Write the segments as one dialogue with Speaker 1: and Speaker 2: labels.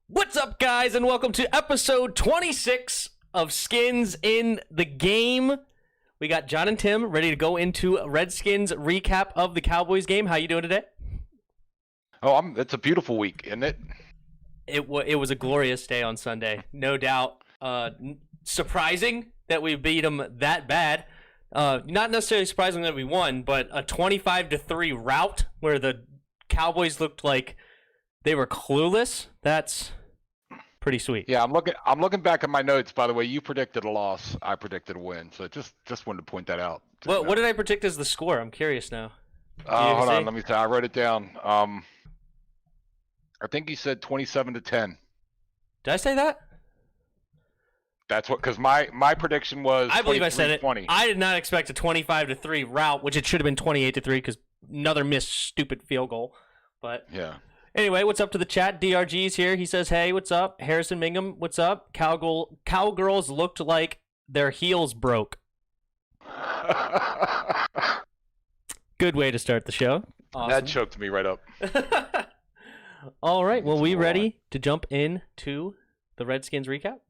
Speaker 1: What's up, guys, and welcome to episode 26 of Skins in the Game. We got John and Tim ready to go into Redskins recap of the Cowboys game. How you doing today?
Speaker 2: Oh, it's a beautiful week, isn't it?
Speaker 1: It was a glorious day on Sunday, no doubt. Surprising that we beat them that bad. Not necessarily surprising that we won, but a 25-3 rout where the Cowboys looked like they were clueless. That's pretty sweet.
Speaker 2: Yeah, I'm looking back at my notes. By the way, you predicted a loss. I predicted a win. So just wanted to point that out.
Speaker 1: What did I predict as the score? I'm curious now.
Speaker 2: Hold on, let me see. I wrote it down. I think you said 27-10.
Speaker 1: Did I say that?
Speaker 2: That's what, because my prediction was.
Speaker 1: I believe I said it.
Speaker 2: 20.
Speaker 1: I did not expect a 25-3 rout, which it should have been 28-3 because another missed stupid field goal. But
Speaker 2: yeah.
Speaker 1: Anyway, what's up to the chat? DRG's here. He says, hey, what's up? Harrison Mingham, what's up? Cowgirls looked like their heels broke. Good way to start the show. Awesome.
Speaker 2: That choked me right up.
Speaker 1: All right, well, we ready to jump into the Redskins recap?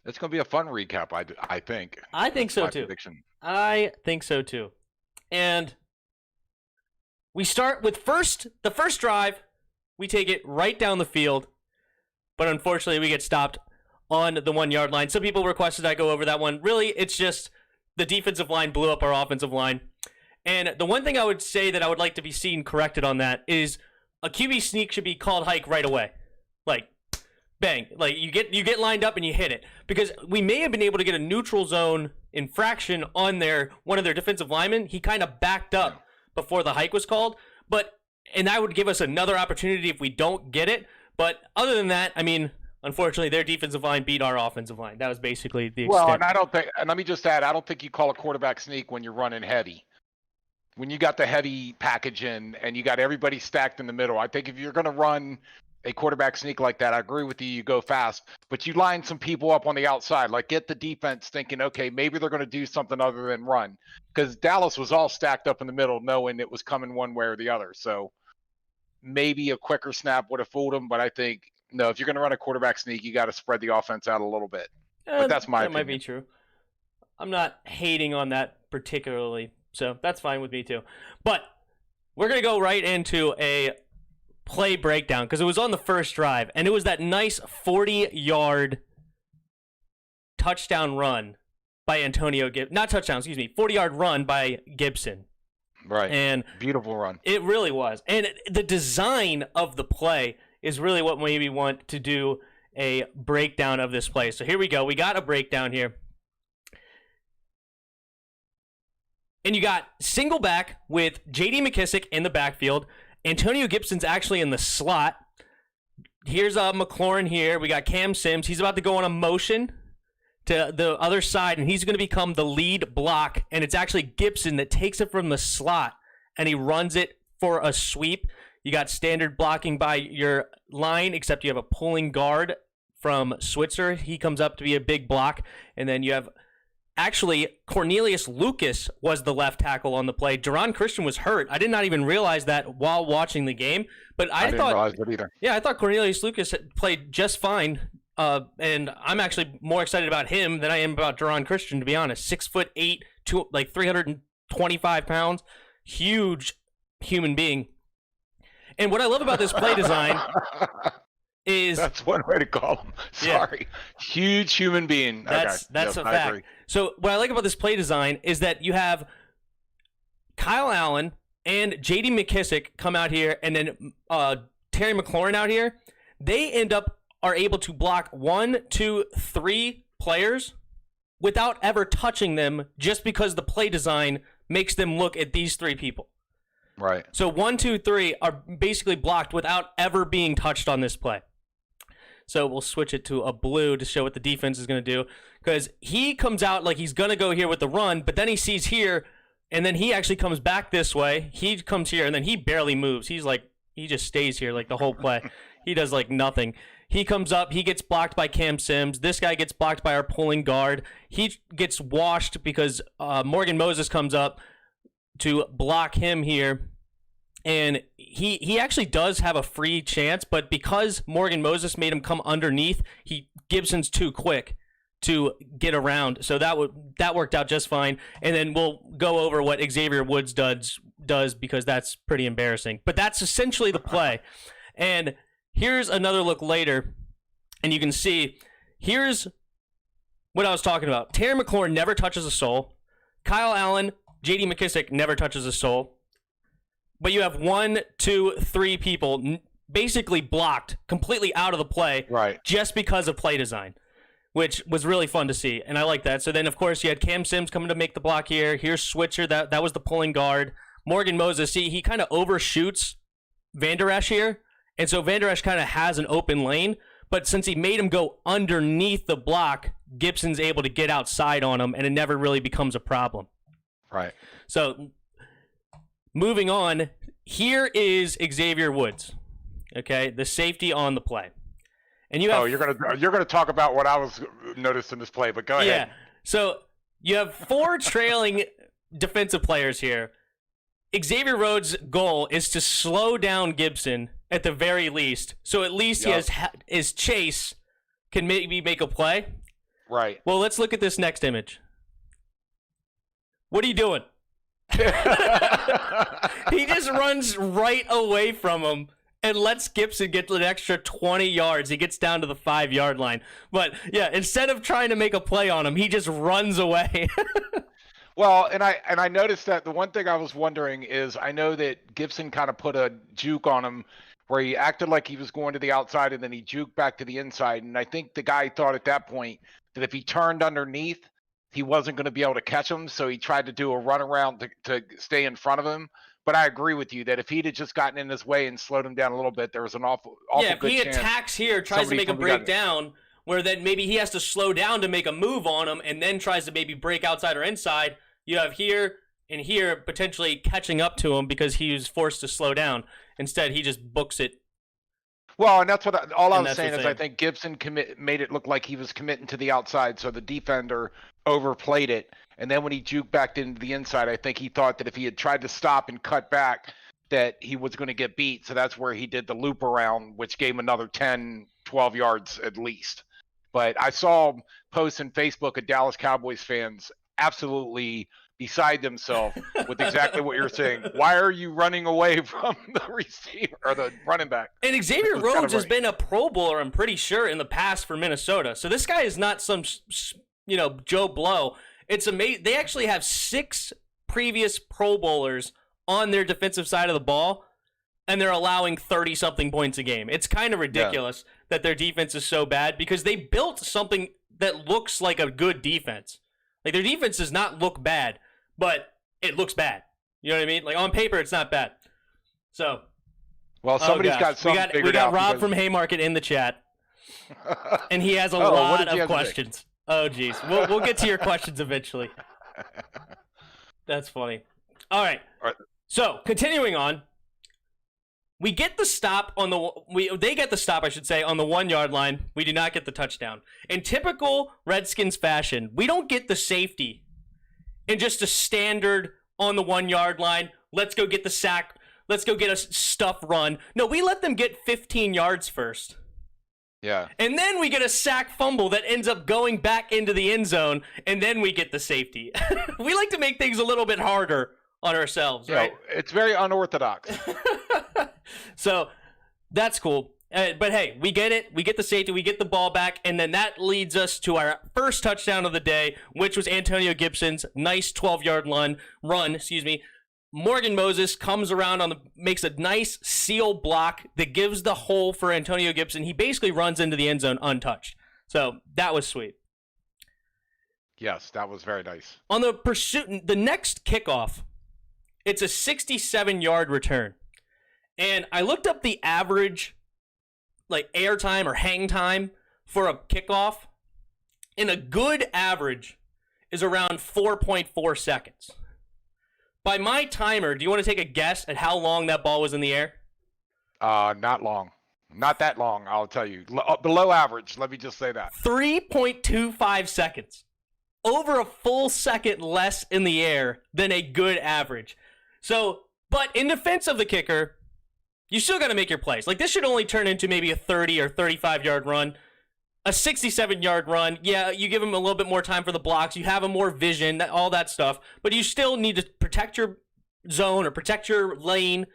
Speaker 2: It's going to be a fun recap, I think.
Speaker 1: I think so, too.
Speaker 2: Prediction.
Speaker 1: I think so, too. And we start with the first drive. We take it right down the field, but unfortunately we get stopped on the 1 yard line. Some people requested I go over that one. Really, it's just the defensive line blew up our offensive line. And the one thing I would say that I would like to be seen corrected on that is a QB sneak should be called hike right away. Like, bang. Like, you get lined up and you hit it. Because we may have been able to get a neutral zone infraction on one of their defensive linemen. He kind of backed up before the hike was called, and that would give us another opportunity if we don't get it. But other than that, I mean, unfortunately, their defensive line beat our offensive line. That was basically the extent.
Speaker 2: Well, and let me just add, I don't think you call a quarterback sneak when you're running heavy. When you got the heavy package in and you got everybody stacked in the middle, I think if you're going to run a quarterback sneak like that, I agree with you, you go fast, but you line some people up on the outside, like get the defense thinking, okay, maybe they're going to do something other than run, because Dallas was all stacked up in the middle knowing it was coming one way or the other. So maybe a quicker snap would have fooled them, but I think, no, if you're going to run a quarterback sneak, you got to spread the offense out a little bit. But that's my opinion.
Speaker 1: That might be true. I'm not hating on that particularly, so that's fine with me too. But we're going to go right into a play breakdown because it was on the first drive, and it was that nice 40-yard touchdown run by Antonio Gibson. Not touchdown, 40-yard run by Gibson.
Speaker 2: Right.
Speaker 1: And
Speaker 2: beautiful run.
Speaker 1: It really was. And the design of the play is really what made me want to do a breakdown of this play. So here we go. We got a breakdown here. And you got single back with J.D. McKissick in the backfield. Antonio Gibson's actually in the slot. Here's McLaurin here. We got Cam Sims. He's about to go on a motion to the other side, and he's going to become the lead block. And it's actually Gibson that takes it from the slot, and he runs it for a sweep. You got standard blocking by your line, except you have a pulling guard from Switzer. He comes up to be a big block. And then you have actually, Cornelius Lucas was the left tackle on the play. Duron Christian was hurt. I did not even realize that while watching the game. But I
Speaker 2: didn't realize it either. Yeah,
Speaker 1: I thought Cornelius Lucas played just fine. And I'm actually more excited about him than I am about Duron Christian, to be honest. 6'8", 325 pounds. Huge human being. And what I love about this play design is...
Speaker 2: That's one way to call him. Sorry. Yeah. Huge human being.
Speaker 1: That's a fact. Agree. So what I like about this play design is that you have Kyle Allen and J.D. McKissick come out here, and then Terry McLaurin out here. They are able to block 1, 2, 3 players without ever touching them, just because the play design makes them look at these 3 people.
Speaker 2: Right.
Speaker 1: So 1, 2, 3 are basically blocked without ever being touched on this play. So we'll switch it to a blue to show what the defense is going to do, because he comes out like he's going to go here with the run, but then he sees here, and then he actually comes back this way. He comes here, and then he barely moves. He just stays here like the whole play. He does like nothing. He comes up. He gets blocked by Cam Sims. This guy gets blocked by our pulling guard. He gets washed because Morgan Moses comes up to block him here. And he actually does have a free chance, but because Morgan Moses made him come underneath, Gibson's too quick to get around. So that worked out just fine. And then we'll go over what Xavier Woods does because that's pretty embarrassing. But that's essentially the play. And here's another look later, and you can see here's what I was talking about. Terry McLaurin never touches a soul. Kyle Allen, J.D. McKissick never touches a soul. But you have 1, 2, 3 people basically blocked completely out of the play,
Speaker 2: right,
Speaker 1: just because of play design, which was really fun to see, and I like that. So then, of course, you had Cam Sims coming to make the block here. Here's Switzer, that was the pulling guard. Morgan Moses, see, he kind of overshoots Van Der Esch here, and so Van Der Esch kind of has an open lane, but since he made him go underneath the block, Gibson's able to get outside on him, and it never really becomes a problem.
Speaker 2: Right.
Speaker 1: So moving on, here is Xavier Woods, okay, the safety on the play. And you have,
Speaker 2: you're gonna talk about what I was noticing this play, but go ahead.
Speaker 1: Yeah. So you have 4 trailing defensive players here. Xavier Rhodes' goal is to slow down Gibson at the very least, so at least his chase can maybe make a play.
Speaker 2: Right.
Speaker 1: Well, let's look at this next image. What are you doing? He just runs right away from him and lets Gibson get an extra 20 yards. He gets down to the 5-yard line. But, yeah, instead of trying to make a play on him, he just runs away.
Speaker 2: Well, and I noticed that the one thing I was wondering is I know that Gibson kind of put a juke on him where he acted like he was going to the outside and then he juked back to the inside. And I think the guy thought at that point that if he turned underneath, he wasn't going to be able to catch him, so he tried to do a runaround to stay in front of him. But I agree with you that if he'd have just gotten in his way and slowed him down a little bit, there was an awful good chance.
Speaker 1: Yeah, if he attacks here, tries to make a breakdown, where then maybe he has to slow down to make a move on him, and then tries to maybe break outside or inside, you have here and here potentially catching up to him because he was forced to slow down. Instead, he just books it.
Speaker 2: Well, and that's what I was saying is I think Gibson made it look like he was committing to the outside, so the defender overplayed it. And then when he juked back into the inside, I think he thought that if he had tried to stop and cut back, that he was going to get beat. So that's where he did the loop around, which gave him another 10, 12 yards at least. But I saw posts on Facebook of Dallas Cowboys fans absolutely beside themselves with exactly what you're saying. Why are you running away from the receiver or the running back?
Speaker 1: And Xavier Rhodes has been a Pro Bowler, I'm pretty sure, in the past for Minnesota. So this guy is not some, Joe Blow. It's amazing. They actually have 6 previous Pro Bowlers on their defensive side of the ball, and they're allowing 30-something points a game. It's kind of ridiculous that their defense is so bad because they built something that looks like a good defense. Like, their defense does not look bad, but it looks bad. You know what I mean? Like, on paper, it's not bad. So,
Speaker 2: well, somebody's got something figured out.
Speaker 1: We got Rob from Haymarket in the chat, and he has a lot of questions. Oh, geez. We'll get to your questions eventually. That's funny. All right. So, continuing on, we get the stop on they get the stop, I should say, on the 1-yard line. We do not get the touchdown. In typical Redskins fashion, we don't get the safety in just a standard on the 1-yard line. Let's go get the sack. Let's go get a stuff run. No, we let them get 15 yards first.
Speaker 2: Yeah. And
Speaker 1: then we get a sack fumble that ends up going back into the end zone, and then we get the safety. We like to make things a little bit harder on ourselves, right?
Speaker 2: It's very unorthodox.
Speaker 1: So that's cool. But hey, we get it. We get the safety. We get the ball back. And then that leads us to our first touchdown of the day, which was Antonio Gibson's nice 12-yard run. Morgan Moses comes around makes a nice seal block that gives the hole for Antonio Gibson. He basically runs into the end zone untouched. So that was sweet.
Speaker 2: Yes, that was very nice.
Speaker 1: On the pursuit, the next kickoff, it's a 67-yard return. And I looked up the average, like, air time or hang time for a kickoff, and a good average is around 4.4 seconds. By my timer, do you want to take a guess at how long that ball was in the air?
Speaker 2: Not long. Not that long, I'll tell you. Below average, let me just say that.
Speaker 1: 3.25 seconds. Over a full second less in the air than a good average. So But in defense of the kicker, you still got to make your plays. Like, this should only turn into maybe a 30 or 35-yard run. A 67-yard run, yeah, you give him a little bit more time for the blocks. You have him more vision, all that stuff. But you still need to protect your zone or protect your lane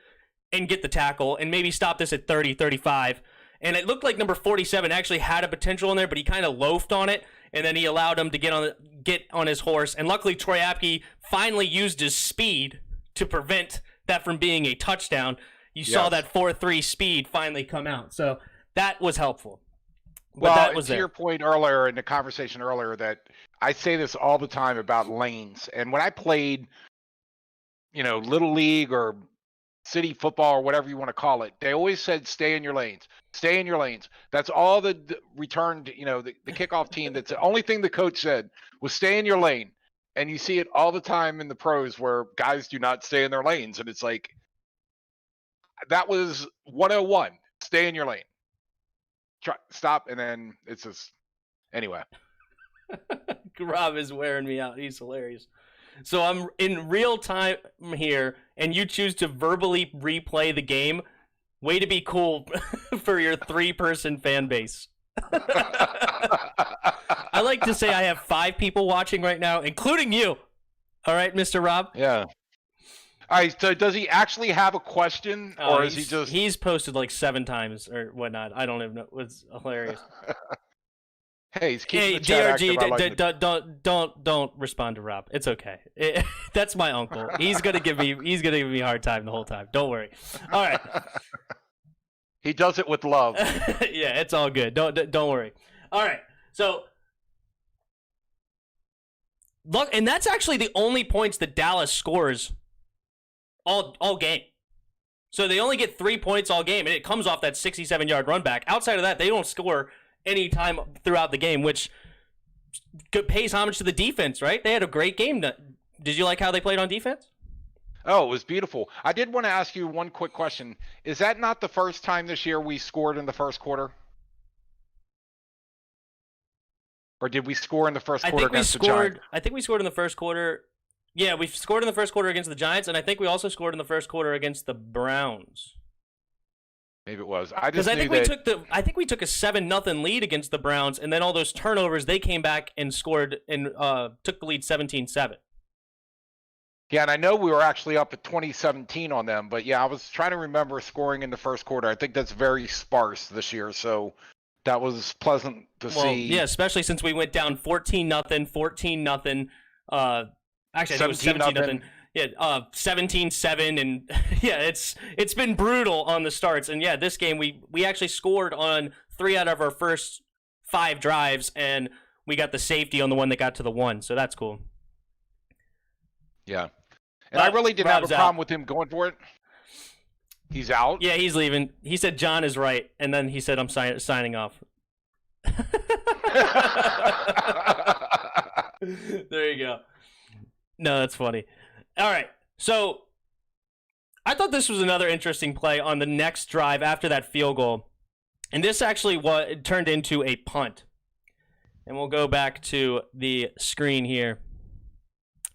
Speaker 1: and get the tackle and maybe stop this at 30, 35. And it looked like number 47 actually had a potential in there, but he kind of loafed on it. And then he allowed him to get on his horse. And luckily, Troy Apke finally used his speed to prevent that from being a touchdown. You saw that 4.3 speed finally come out. So that was helpful. But that was
Speaker 2: to your point earlier in the conversation earlier, that I say this all the time about lanes. And when I played, Little League or city football or whatever you want to call it, they always said, stay in your lanes. Stay in your lanes. That's all the returned, the kickoff team. That's the only thing the coach said was stay in your lane. And you see it all the time in the pros where guys do not stay in their lanes. And it's like, that was 101. Stay in your lane. Stop, and then it's just anyway.
Speaker 1: Rob is wearing me out. He's hilarious. So I'm in real time here, and you choose to verbally replay the game. Way to be cool for your 3-person fan base. I like to say I have 5 people watching right now, including you. All right, Mr. Rob?
Speaker 2: Yeah. All right, so does he actually have a question, or is he just...
Speaker 1: He's posted like 7 times or whatnot. I don't even know. It's hilarious.
Speaker 2: Hey, he's keeping the chat
Speaker 1: DRG,
Speaker 2: active.
Speaker 1: don't respond to Rob. It's okay. That's my uncle. He's gonna give me a hard time the whole time. Don't worry. All right.
Speaker 2: He does it with love.
Speaker 1: Yeah, it's all good. Don't worry. All right. So look, and that's actually the only points that Dallas scores all game. So they only get 3 points all game, and it comes off that 67-yard run back. Outside of that, they don't score any time throughout the game, which pays homage to the defense, right? They had a great game. Did you like how they played on defense?
Speaker 2: Oh, it was beautiful. I did want to ask you one quick question. Is that not the first time this year we scored in the first quarter? Or did we score in the first quarter against the Giants?
Speaker 1: I think we scored in the first quarter. Yeah, we scored in the first quarter against the Giants, and I think we also scored in the first quarter against the Browns.
Speaker 2: Maybe it was.
Speaker 1: I think we took a 7-0 lead against the Browns, and then all those turnovers, they came back and scored and took the lead 17-7.
Speaker 2: Yeah, and I know we were actually up at 2017 on them, but yeah, I was trying to remember scoring in the first quarter. I think that's very sparse this year, so that was pleasant to see.
Speaker 1: Yeah, especially since we went down 14-0, 14-0. Actually, I think it was 17-0. Yeah, 17-7, and yeah, it's been brutal on the starts. And yeah, this game we actually scored on 3 out of our first 5 drives, and we got the safety on the one that got to the 1. So that's cool.
Speaker 2: Yeah, and I really didn't have a problem with him going for it. He's out.
Speaker 1: Yeah, he's leaving. He said John is right, and then he said I'm signing off. There you go. No, that's funny. All right, so I thought this was another interesting play on the next drive after that field goal, and this actually turned into a punt. And we'll go back to the screen here,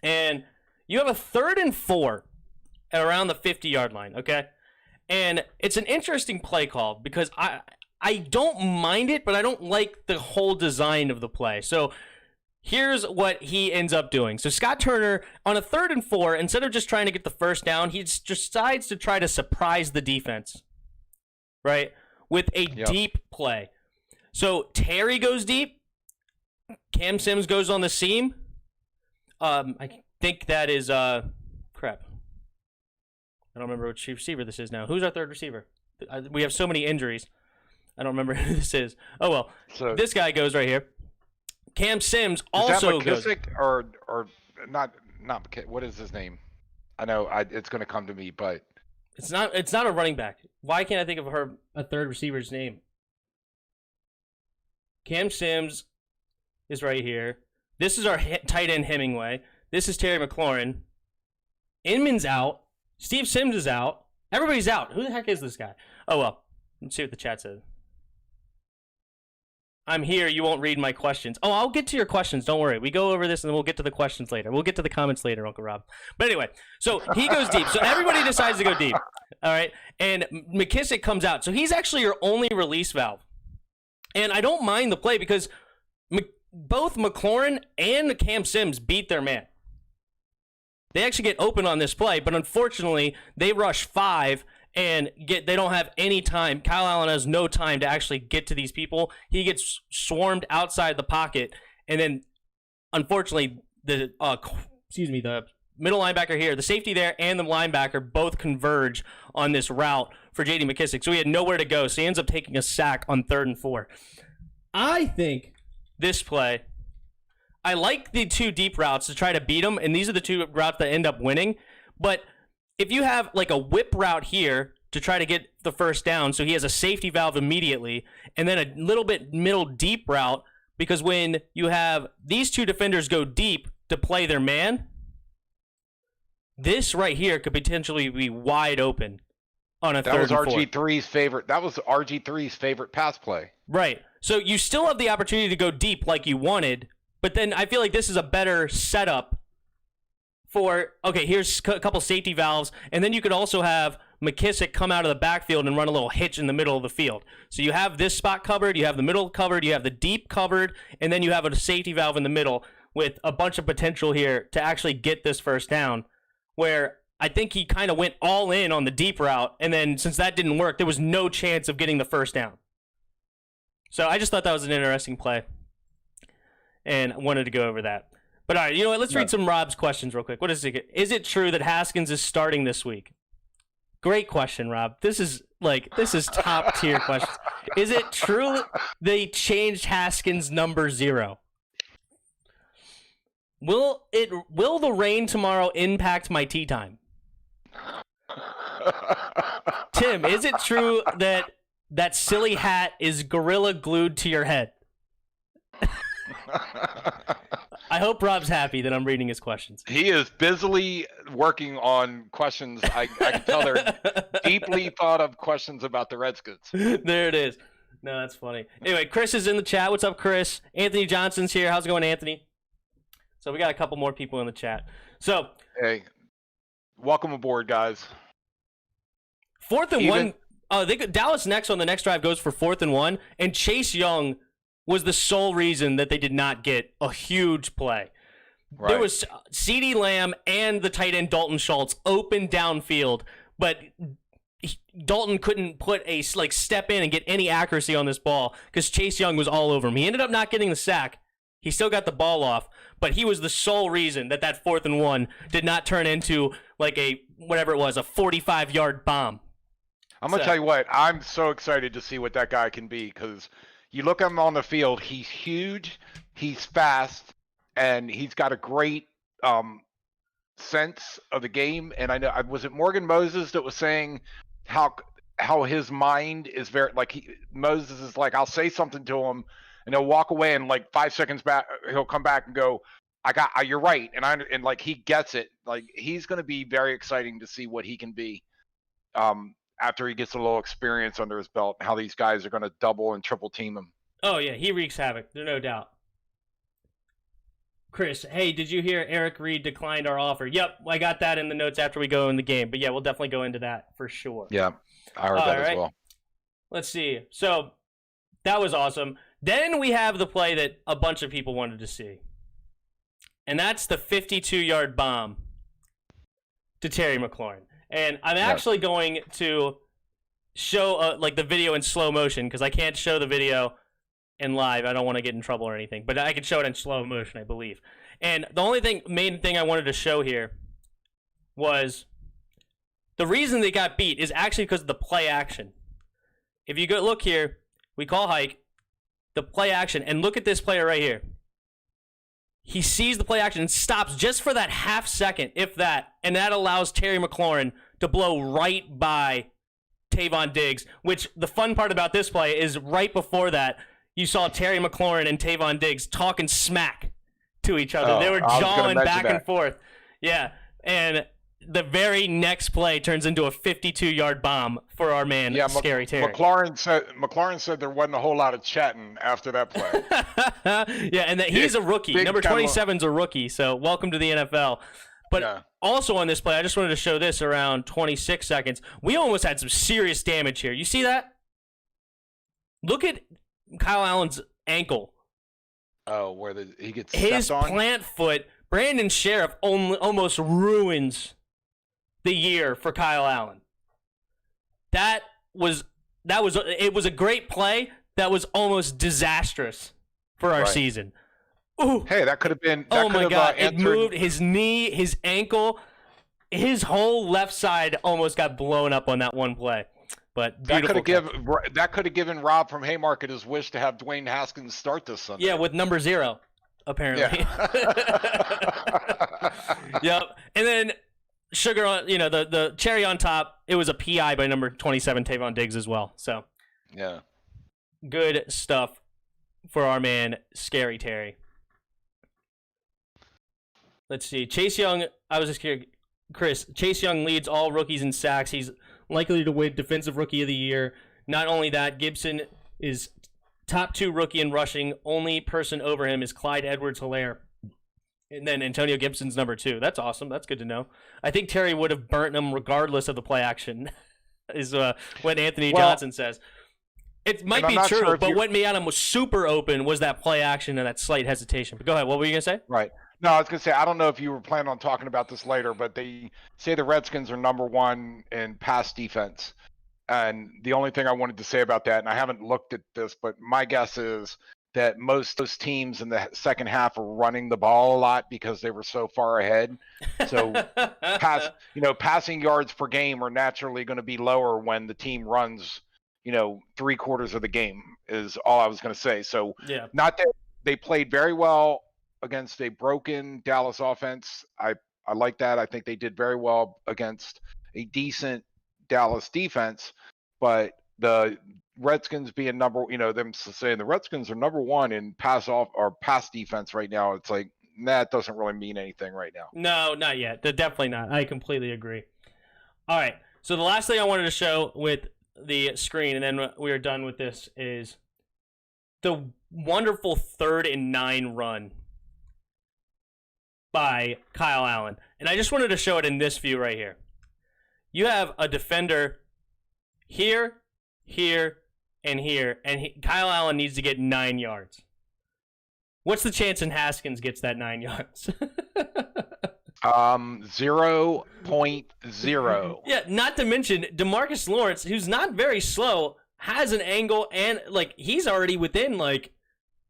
Speaker 1: and you have a 3rd and 4 at around the 50-yard line. Okay, and it's an interesting play call because I don't mind it, but I don't like the whole design of the play. So here's what he ends up doing. So Scott Turner, on a 3rd and 4, instead of just trying to get the first down, he decides to try to surprise the defense, right, with a deep play. So Terry goes deep. Cam Sims goes on the seam. I think that is, crap. I don't remember which receiver this is now. Who's our 3rd receiver? We have so many injuries. I don't remember who this is. Oh, well. So, this guy goes right here. Cam Sims also goes.
Speaker 2: Or not McKissick. What is his name? I know it's going to come to me, but
Speaker 1: it's not a running back. Why can't I think of a 3rd receiver's name? Cam Sims is right here. This is our tight end Hemingway. This is Terry McLaurin. Inman's out. Steve Sims is out. Everybody's out. Who the heck is this guy? Oh well. Let's see what the chat says. I'm here. You won't read my questions. Oh, I'll get to your questions. Don't worry. We go over this and then we'll get to the questions later. We'll get to the comments later, Uncle Rob. But anyway, so he goes deep. So everybody decides to go deep. All right. And McKissick comes out. So he's actually your only release valve. And I don't mind the play because both McLaurin and Cam Sims beat their man. They actually get open on this play, but unfortunately, they rush 5 and they don't have any time. Kyle Allen has no time to actually get to these people. He gets swarmed outside the pocket, and then unfortunately the middle linebacker here, the safety there, and the linebacker both converge on this route for J.D. McKissick. So he had nowhere to go. So he ends up taking a sack on 3rd and 4. I think this play, I like the 2 deep routes to try to beat them, and these are the 2 routes that end up winning. But if you have like a whip route here to try to get the first down, so he has a safety valve immediately, and then a little bit middle deep route, because when you have these 2 defenders go deep to play their man, this right here could potentially be wide open on a 3rd and 4.
Speaker 2: That was RG3's favorite pass play.
Speaker 1: Right. So you still have the opportunity to go deep like you wanted, but then I feel like this is a better setup for, okay, here's a couple safety valves, and then you could also have McKissick come out of the backfield and run a little hitch in the middle of the field. So you have this spot covered, you have the middle covered, you have the deep covered, and then you have a safety valve in the middle with a bunch of potential here to actually get this first down, where I think he kind of went all in on the deep route, and then since that didn't work, there was no chance of getting the first down. So I just thought that was an interesting play, and I wanted to go over that. But all right, you know what? Let's read some Rob's questions real quick. What is it? Is it true that Haskins is starting this week? Great question, Rob. This is top tier questions. Is it true they changed Haskins number 0? Will the rain tomorrow impact my tea time? Tim, is it true that silly hat is gorilla glued to your head? I hope Rob's happy that I'm reading his questions.
Speaker 2: He is busily working on questions. I can tell they're deeply thought of questions about the Redskins.
Speaker 1: There it is. No, that's funny. Anyway, Chris is in the chat. What's up, Chris? Anthony Johnson's here. How's it going, Anthony? So we got a couple more people in the chat. So,
Speaker 2: hey, welcome aboard, guys.
Speaker 1: 4th and 1. They got Dallas next on the next drive goes for 4th and 1, and Chase Young was the sole reason that they did not get a huge play. Right. There was CeeDee Lamb and the tight end Dalton Schultz open downfield, but Dalton couldn't put a step in and get any accuracy on this ball because Chase Young was all over him. He ended up not getting the sack. He still got the ball off, but he was the sole reason that 4th and 1 did not turn into like a 45-yard bomb.
Speaker 2: I'm going to tell you what, I'm so excited to see what that guy can be because you look at him on the field, he's huge, he's fast, and he's got a great sense of the game. And I know, was it Morgan Moses that was saying how his mind is very, Moses is like, I'll say something to him, and he'll walk away, and 5 seconds back, he'll come back and go, you're right. And he gets it. He's going to be very exciting to see what he can be. After he gets a little experience under his belt, how these guys are going to double and triple team him.
Speaker 1: Oh, yeah, he wreaks havoc. There's no doubt. Chris, hey, did you hear Eric Reed declined our offer? Yep, I got that in the notes after we go in the game. But, yeah, we'll definitely go into that for sure.
Speaker 2: Yeah, I heard that as well.
Speaker 1: Let's see. So, that was awesome. Then we have the play that a bunch of people wanted to see. And that's the 52-yard bomb to Terry McLaurin. And I'm actually going to show the video in slow motion because I can't show the video in live. I don't want to get in trouble or anything, but I can show it in slow motion, I believe. And the main thing I wanted to show here was the reason they got beat is actually because of the play action. If you go look here, we call hike, the play action, and look at this player right here. He sees the play action and stops just for that half second, if that, and that allows Terry McLaurin to blow right by Tavon Diggs, which the fun part about this play is right before that, you saw Terry McLaurin and Tavon Diggs talking smack to each other. They were jawing back and forth. Yeah, and the very next play turns into a 52-yard bomb for our man, Scary Terry.
Speaker 2: McLaurin said there wasn't a whole lot of chatting after that play.
Speaker 1: Yeah, and that he's a rookie. Number 27's a rookie, so welcome to the NFL. But also on this play, I just wanted to show this around 26 seconds. We almost had some serious damage here. You see that? Look at Kyle Allen's ankle.
Speaker 2: Oh, where he gets
Speaker 1: his
Speaker 2: stepped on?
Speaker 1: Plant foot. Brandon Sheriff almost ruins the year for Kyle Allen. It was a great play that was almost disastrous for our season. Ooh.
Speaker 2: Hey, that could have been.
Speaker 1: Oh my God! It moved his knee, his ankle, his whole left side almost got blown up on that one play. But
Speaker 2: that could have given Rob from Haymarket his wish to have Dwayne Haskins start this Sunday.
Speaker 1: Yeah, with number 0, apparently.
Speaker 2: Yeah.
Speaker 1: Yep. And then sugar on, the cherry on top. It was a PI by number 27, Tavon Diggs as well. So
Speaker 2: yeah,
Speaker 1: good stuff for our man, Scary Terry. Let's see. Chase Young. I was just curious. Chris, Chase Young leads all rookies in sacks. He's likely to win Defensive Rookie of the Year. Not only that, Gibson is top 2 rookie in rushing. Only person over him is Clyde Edwards-Helaire. And then Antonio Gibson's number 2. That's awesome. That's good to know. I think Terry would have burnt him regardless of the play action, is what Anthony Johnson says. It might be true, but what made him was super open was that play action and that slight hesitation. But go ahead. What were you going to say?
Speaker 2: Right. No, I was going to say, I don't know if you were planning on talking about this later, but they say the Redskins are number 1 in pass defense. And the only thing I wanted to say about that, and I haven't looked at this, but my guess is that most of those teams in the second half are running the ball a lot because they were so far ahead. So passing yards per game are naturally going to be lower when the team runs, 3/4 of the game is all I was going to say. So not that they played very well against a broken Dallas offense. I like that. I think they did very well against a decent Dallas defense, but the Redskins being them saying the Redskins are number 1 in pass defense right now. It's like, that doesn't really mean anything right now.
Speaker 1: No, not yet. Definitely not. I completely agree. All right. So the last thing I wanted to show with the screen, and then we are done with this, is the wonderful 3rd and 9 run by Kyle Allen. And I just wanted to show it in this view right here. You have a defender here, here, and here, and Kyle Allen needs to get 9 yards. What's the chance in Haskins gets that 9 yards?
Speaker 2: 0.0.
Speaker 1: Yeah, not to mention DeMarcus Lawrence, who's not very slow, has an angle, and he's already within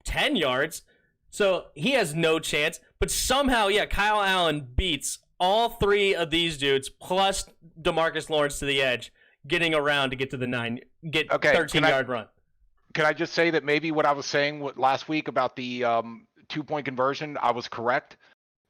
Speaker 1: 10 yards. So he has no chance. But somehow, Kyle Allen beats all 3 of these dudes plus DeMarcus Lawrence to the edge, getting around to get to the 13-yard run.
Speaker 2: Can I just say that maybe what I was saying last week about the 2-point conversion, I was correct?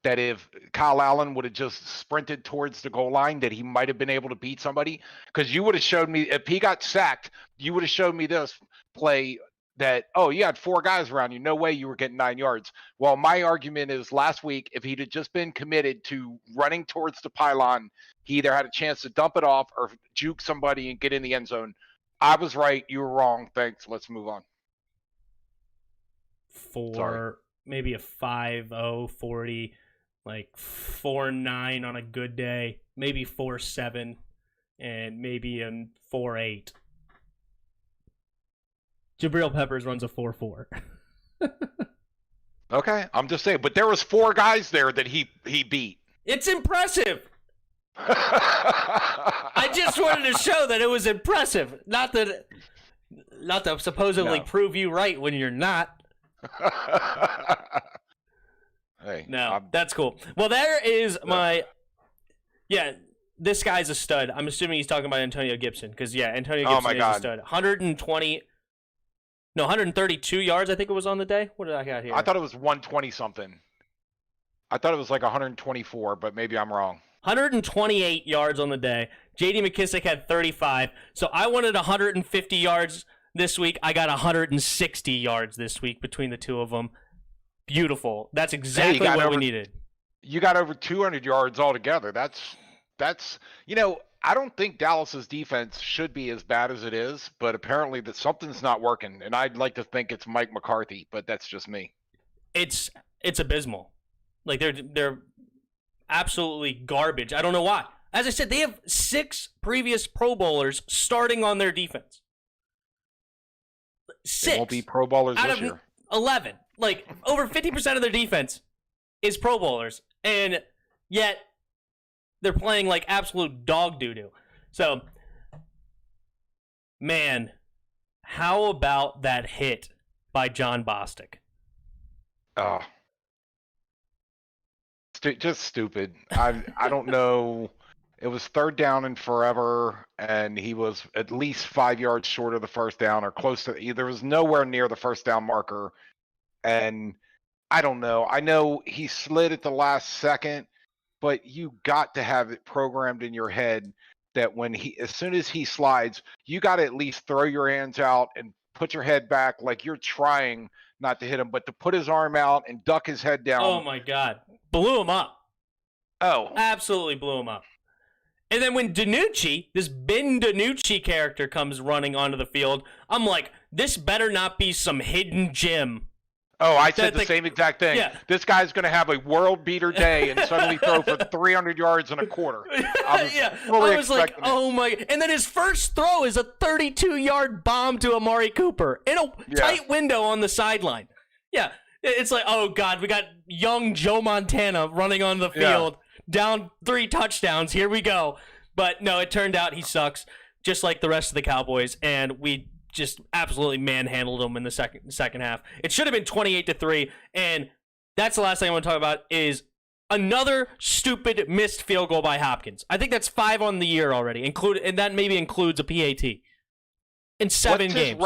Speaker 2: That if Kyle Allen would have just sprinted towards the goal line, that he might have been able to beat somebody? Because you would have showed me, if he got sacked, you would have showed me this play that, you had 4 guys around you. No way you were getting 9 yards. Well, my argument is last week, if he'd have just been committed to running towards the pylon, he either had a chance to dump it off or juke somebody and get in the end zone. I was right. You were wrong. Thanks. Let's move on.
Speaker 1: Maybe a 5-0, 40, 4-9 on a good day, maybe 4-7, and maybe a 4-8. Jabril Peppers runs a 4-4.
Speaker 2: Okay, I'm just saying. But there was 4 guys there that he beat.
Speaker 1: It's impressive. I just wanted to show that it was impressive. Not to supposedly prove you right when you're not.
Speaker 2: Hey,
Speaker 1: that's cool. Well, there is my... Yeah, this guy's a stud. I'm assuming he's talking about Antonio Gibson. Because, Antonio Gibson is a stud. 132 yards, I think it was on the day. What did I got here?
Speaker 2: I thought it was 120-something. I thought it was 124, but maybe I'm wrong.
Speaker 1: 128 yards on the day. J.D. McKissick had 35. So I wanted 150 yards this week. I got 160 yards this week between the two of them. Beautiful. That's exactly what we needed.
Speaker 2: You got over 200 yards altogether. That's that's I don't think Dallas's defense should be as bad as it is, but apparently that something's not working, and I'd like to think it's Mike McCarthy, but that's just me.
Speaker 1: It's abysmal. Like they're absolutely garbage. I don't know why. As I said, they have 6 previous Pro Bowlers starting on their defense. 6.
Speaker 2: They won't be Pro Bowlers
Speaker 1: out
Speaker 2: this
Speaker 1: of
Speaker 2: year.
Speaker 1: 11. Like over 50% of their defense is Pro Bowlers, and yet they're playing like absolute dog doo-doo. So, man, how about that hit by John Bostic?
Speaker 2: Oh, just stupid. I don't know. It was 3rd down and forever, and he was at least 5 yards short of the first down or close to. There was nowhere near the first down marker, and I don't know. I know he slid at the last second, but you got to have it programmed in your head that as soon as he slides, you got to at least throw your hands out and put your head back like you're trying not to hit him, but to put his arm out and duck his head down.
Speaker 1: Oh my God. Blew him up.
Speaker 2: Oh.
Speaker 1: Absolutely blew him up. And then when DiNucci, this Ben DiNucci character, comes running onto the field, I'm like, this better not be some hidden gem.
Speaker 2: Oh, I said the same exact thing.
Speaker 1: Yeah.
Speaker 2: This guy's going to have a world beater day and suddenly throw for 300 yards and a quarter.
Speaker 1: I was like, oh my. And then his first throw is a 32-yard bomb to Amari Cooper in a tight window on the sideline. Yeah. It's like, oh God, we got young Joe Montana running on the field, down 3 touchdowns. Here we go. But no, it turned out he sucks, just like the rest of the Cowboys, and we just absolutely manhandled them in the second half. It should have been 28-3, and that's the last thing I want to talk about is another stupid missed field goal by Hopkins. I think that's 5 on the year already, and that maybe includes a PAT in 7 games.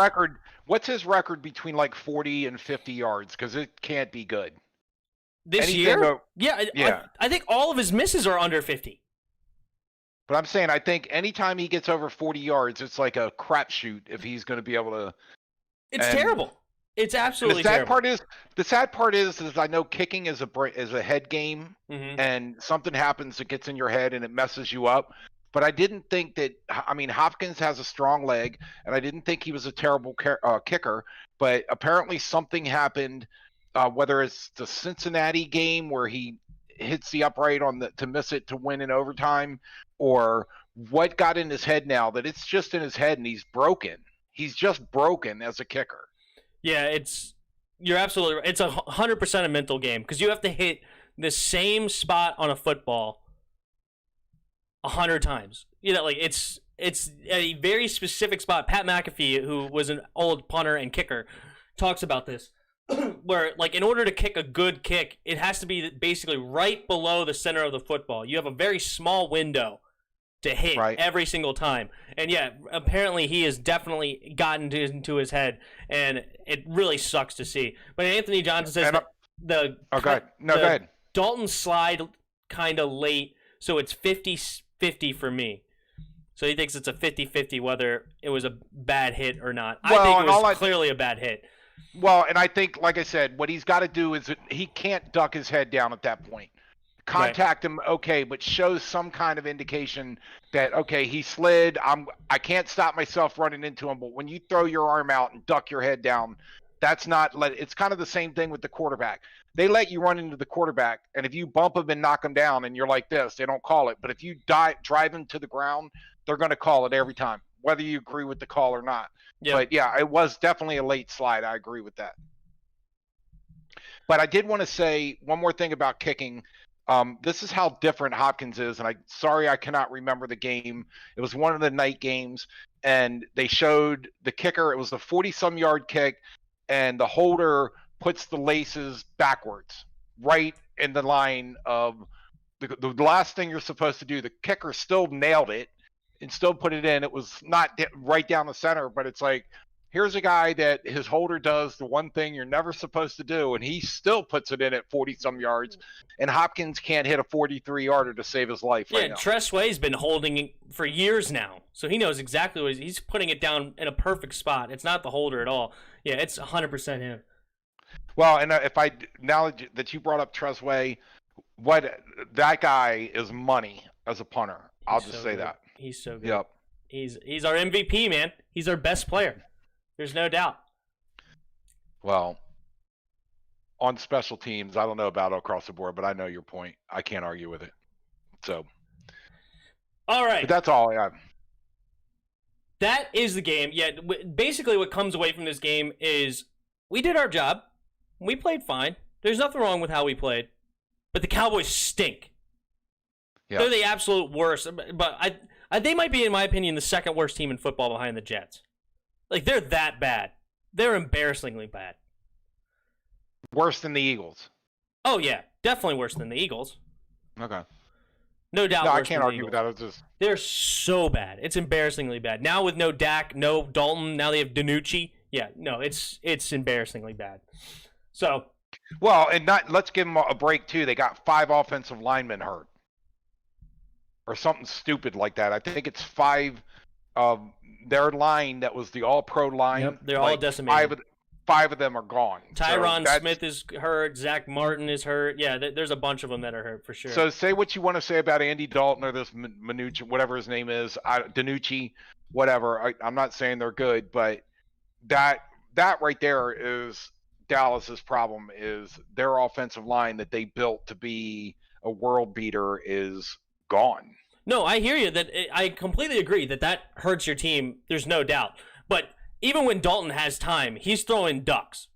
Speaker 2: What's his record between like 40 and 50 yards? Because it can't be good.
Speaker 1: This year? I think all of his misses are under 50.
Speaker 2: But I'm saying, I think anytime he gets over 40 yards, it's like a crapshoot if he's going to be able to.
Speaker 1: It's terrible. It's absolutely terrible.
Speaker 2: The sad part is I know kicking is a head game, and something happens that gets in your head and it messes you up. But I didn't think that. I mean, Hopkins has a strong leg, and I didn't think he was a terrible kicker. But apparently, something happened. Whether it's the Cincinnati game where he hits the upright to miss it to win in overtime, or what got in his head now that it's just in his head and he's broken. He's just broken as a kicker.
Speaker 1: Yeah, you're absolutely right. It's 100% a mental game because you have to hit the same spot on a football 100 times. Like it's a very specific spot. Pat McAfee, who was an old punter and kicker, talks about this. Where, like, in order to kick a good kick, it has to be basically right below the center of the football. You have a very small window to hit every single time. And yeah, apparently he has definitely gotten into his head, and it really sucks to see. But Anthony Johnson says go ahead. Dalton slide kind of late, so it's 50-50 for me. So he thinks it's a 50-50 whether it was a bad hit or not. I think it was clearly a bad hit.
Speaker 2: Well, and I think, like I said, what he's got to do is that he can't duck his head down at that point. Contact him, okay, but shows some kind of indication that, okay, he slid. I can't stop myself running into him. But when you throw your arm out and duck your head down, that's not. It's kind of the same thing with the quarterback. They let you run into the quarterback, and if you bump him and knock him down, and you're like this, they don't call it. But if you drive him to the ground, they're going to call it every time, whether you agree with the call or not. Yep. But yeah, it was definitely a late slide. I agree with that. But I did want to say one more thing about kicking. This is how different Hopkins is, and sorry I cannot remember the game. It was one of the night games, and they showed the kicker. It was a 40-some yard kick, and the holder puts the laces backwards, right in the line of the last thing you're supposed to do. The kicker still nailed it and still put it in. It was not right down the center, but it's like, here's a guy that his holder does the one thing you're never supposed to do, and he still puts it in at 40-some yards, and Hopkins can't hit a 43-yarder to save his life right now.
Speaker 1: Tressway's been holding it for years now, so he knows exactly what he's putting it down in a perfect spot. It's not the holder at all. Yeah, it's 100% him.
Speaker 2: Well, and now that you brought up Tressway, that guy is money. as a punter. I'll just
Speaker 1: so
Speaker 2: say
Speaker 1: good.
Speaker 2: that.
Speaker 1: He's so good.
Speaker 2: Yep.
Speaker 1: He's our MVP, man. He's our best player. There's no doubt.
Speaker 2: Well, on special teams, I don't know about across the board, but I know your point. I can't argue with it. So,
Speaker 1: all right.
Speaker 2: but that's all I have.
Speaker 1: That is the game. Yeah, basically what comes away from this game is we did our job. We played fine. There's nothing wrong with how we played. But the Cowboys stink.
Speaker 2: Yeah.
Speaker 1: They're the absolute worst. But they might be, in my opinion, the second worst team in football behind the Jets. Like, they're that bad. They're embarrassingly bad.
Speaker 2: Worse than the Eagles.
Speaker 1: Oh, yeah. Definitely worse than the Eagles.
Speaker 2: Okay.
Speaker 1: No doubt.
Speaker 2: No, I can't argue with that. It's just
Speaker 1: they're so bad. It's embarrassingly bad. Now with no Dak, no Dalton, now they have DiNucci. Yeah, no, it's embarrassingly bad. So,
Speaker 2: well, and let's give them a break too. They got 5 offensive linemen hurt, or something stupid like that. I think it's 5 of their line that was the All-Pro line.
Speaker 1: Yep, they're all decimated.
Speaker 2: 5 of them are gone.
Speaker 1: Tyron Smith is hurt. Zach Martin is hurt. Yeah, there's a bunch of them that are hurt for sure.
Speaker 2: So say what you want to say about Andy Dalton or this Minucci, whatever his name is, DiNucci, whatever. I'm not saying they're good, but that right there is Dallas's problem. Is their offensive line that they built to be a world beater is gone.
Speaker 1: No, I hear you. I completely agree that hurts your team. There's no doubt. But even when Dalton has time, he's throwing ducks.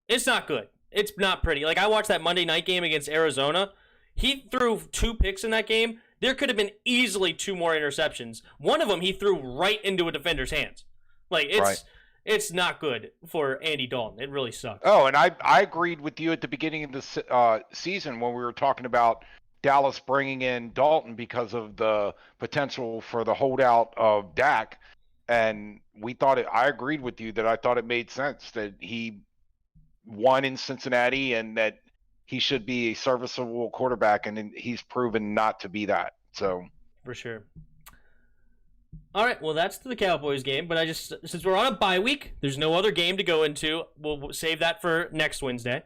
Speaker 1: It's not good. It's not pretty. Like, I watched that Monday night game against Arizona. He threw 2 picks in that game. There could have been easily 2 more interceptions. One of them he threw right into a defender's hands. Like, it's not good for Andy Dalton. It really sucks.
Speaker 2: Oh, and I agreed with you at the beginning of the season when we were talking about Dallas bringing in Dalton because of the potential for the holdout of Dak. And I agreed with you that I thought it made sense that he won in Cincinnati and that he should be a serviceable quarterback, and he's proven not to be that. So
Speaker 1: for sure. All right, well, that's the Cowboys game, but since we're on a bye week, there's no other game to go into. We'll save that for next Wednesday.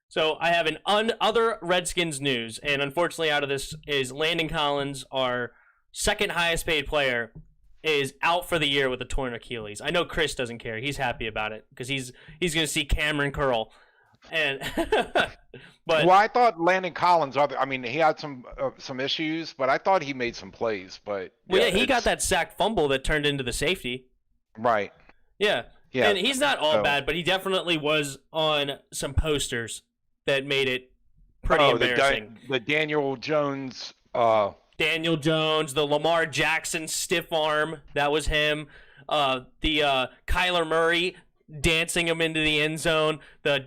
Speaker 1: So I have other Redskins news, and unfortunately out of this is Landon Collins, our second highest paid player, is out for the year with a torn Achilles. I know Chris doesn't care. He's happy about it because he's going to see Cameron Curl. And but
Speaker 2: I thought Landon Collins. I mean, he had some issues, but I thought he made some plays. But
Speaker 1: he got that sack fumble that turned into the safety.
Speaker 2: Right.
Speaker 1: Yeah. And he's not all bad, but he definitely was on some posters that made it pretty embarrassing.
Speaker 2: The Daniel Jones.
Speaker 1: Daniel Jones, the Lamar Jackson stiff arm, that was him. The Kyler Murray dancing him into the end zone. The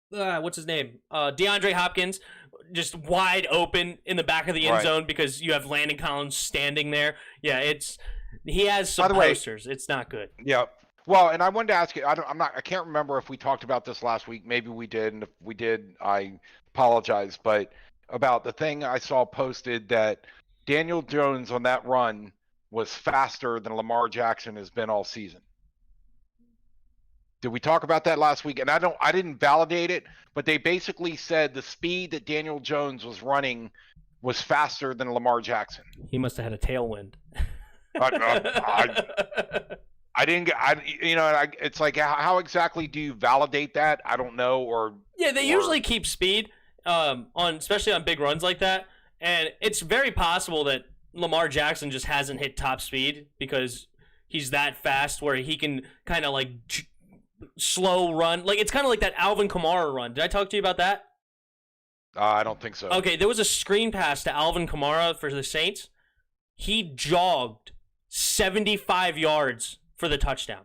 Speaker 1: what's his name? DeAndre Hopkins just wide open in the back of the end zone because you have Landon Collins standing there. Yeah, he has some posters. It's not good.
Speaker 2: Yeah. Well, and I wanted to ask you. I can't remember if we talked about this last week. Maybe we did, and if we did, I apologize. But about the thing I saw posted that Daniel Jones on that run was faster than Lamar Jackson has been all season. Did we talk about that last week? And I didn't validate it, but they basically said the speed that Daniel Jones was running was faster than Lamar Jackson.
Speaker 1: He must have had a tailwind.
Speaker 2: I didn't get. It's like how exactly do you validate that? I don't know.
Speaker 1: They usually keep speed. Especially on big runs like that, and it's very possible that Lamar Jackson just hasn't hit top speed because he's that fast where he can kind of like slow run. Like it's kind of like that Alvin Kamara run. Did I talk to you about that?
Speaker 2: I don't think so.
Speaker 1: Okay, there was a screen pass to Alvin Kamara for the Saints. He jogged 75 yards for the touchdown.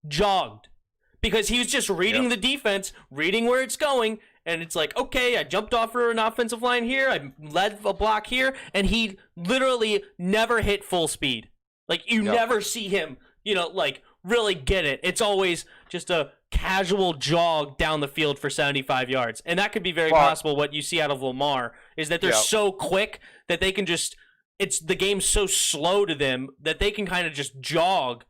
Speaker 1: Jogged. Because he was just reading the defense, reading where it's going. And it's like, okay, I jumped off for an offensive line here. I led a block here. And he literally never hit full speed. Like, you never see him, really get it. It's always just a casual jog down the field for 75 yards. And that could be very possible. What you see out of Lamar is that they're so quick that they can the game's so slow to them that they can kind of just jog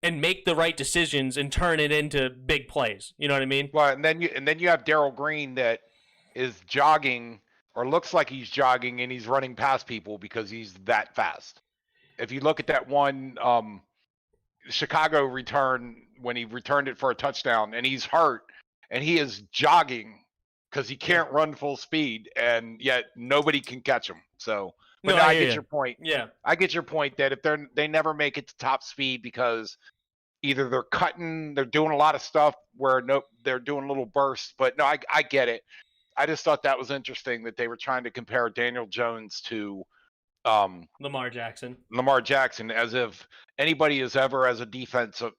Speaker 1: and make the right decisions and turn it into big plays. You know what I mean?
Speaker 2: Well, and then you have Darryl Green that is jogging or looks like he's jogging and he's running past people because he's that fast. If you look at that one Chicago return when he returned it for a touchdown and he's hurt and he is jogging because he can't run full speed and yet nobody can catch him. So, but
Speaker 1: No,
Speaker 2: I get your point.
Speaker 1: Yeah.
Speaker 2: I get your point that if they never make it to top speed because either they're cutting, they're doing a lot of stuff where they're doing little bursts. But no, I get it. I just thought that was interesting that they were trying to compare Daniel Jones to
Speaker 1: Lamar Jackson.
Speaker 2: Lamar Jackson, as if anybody has ever, as a defensive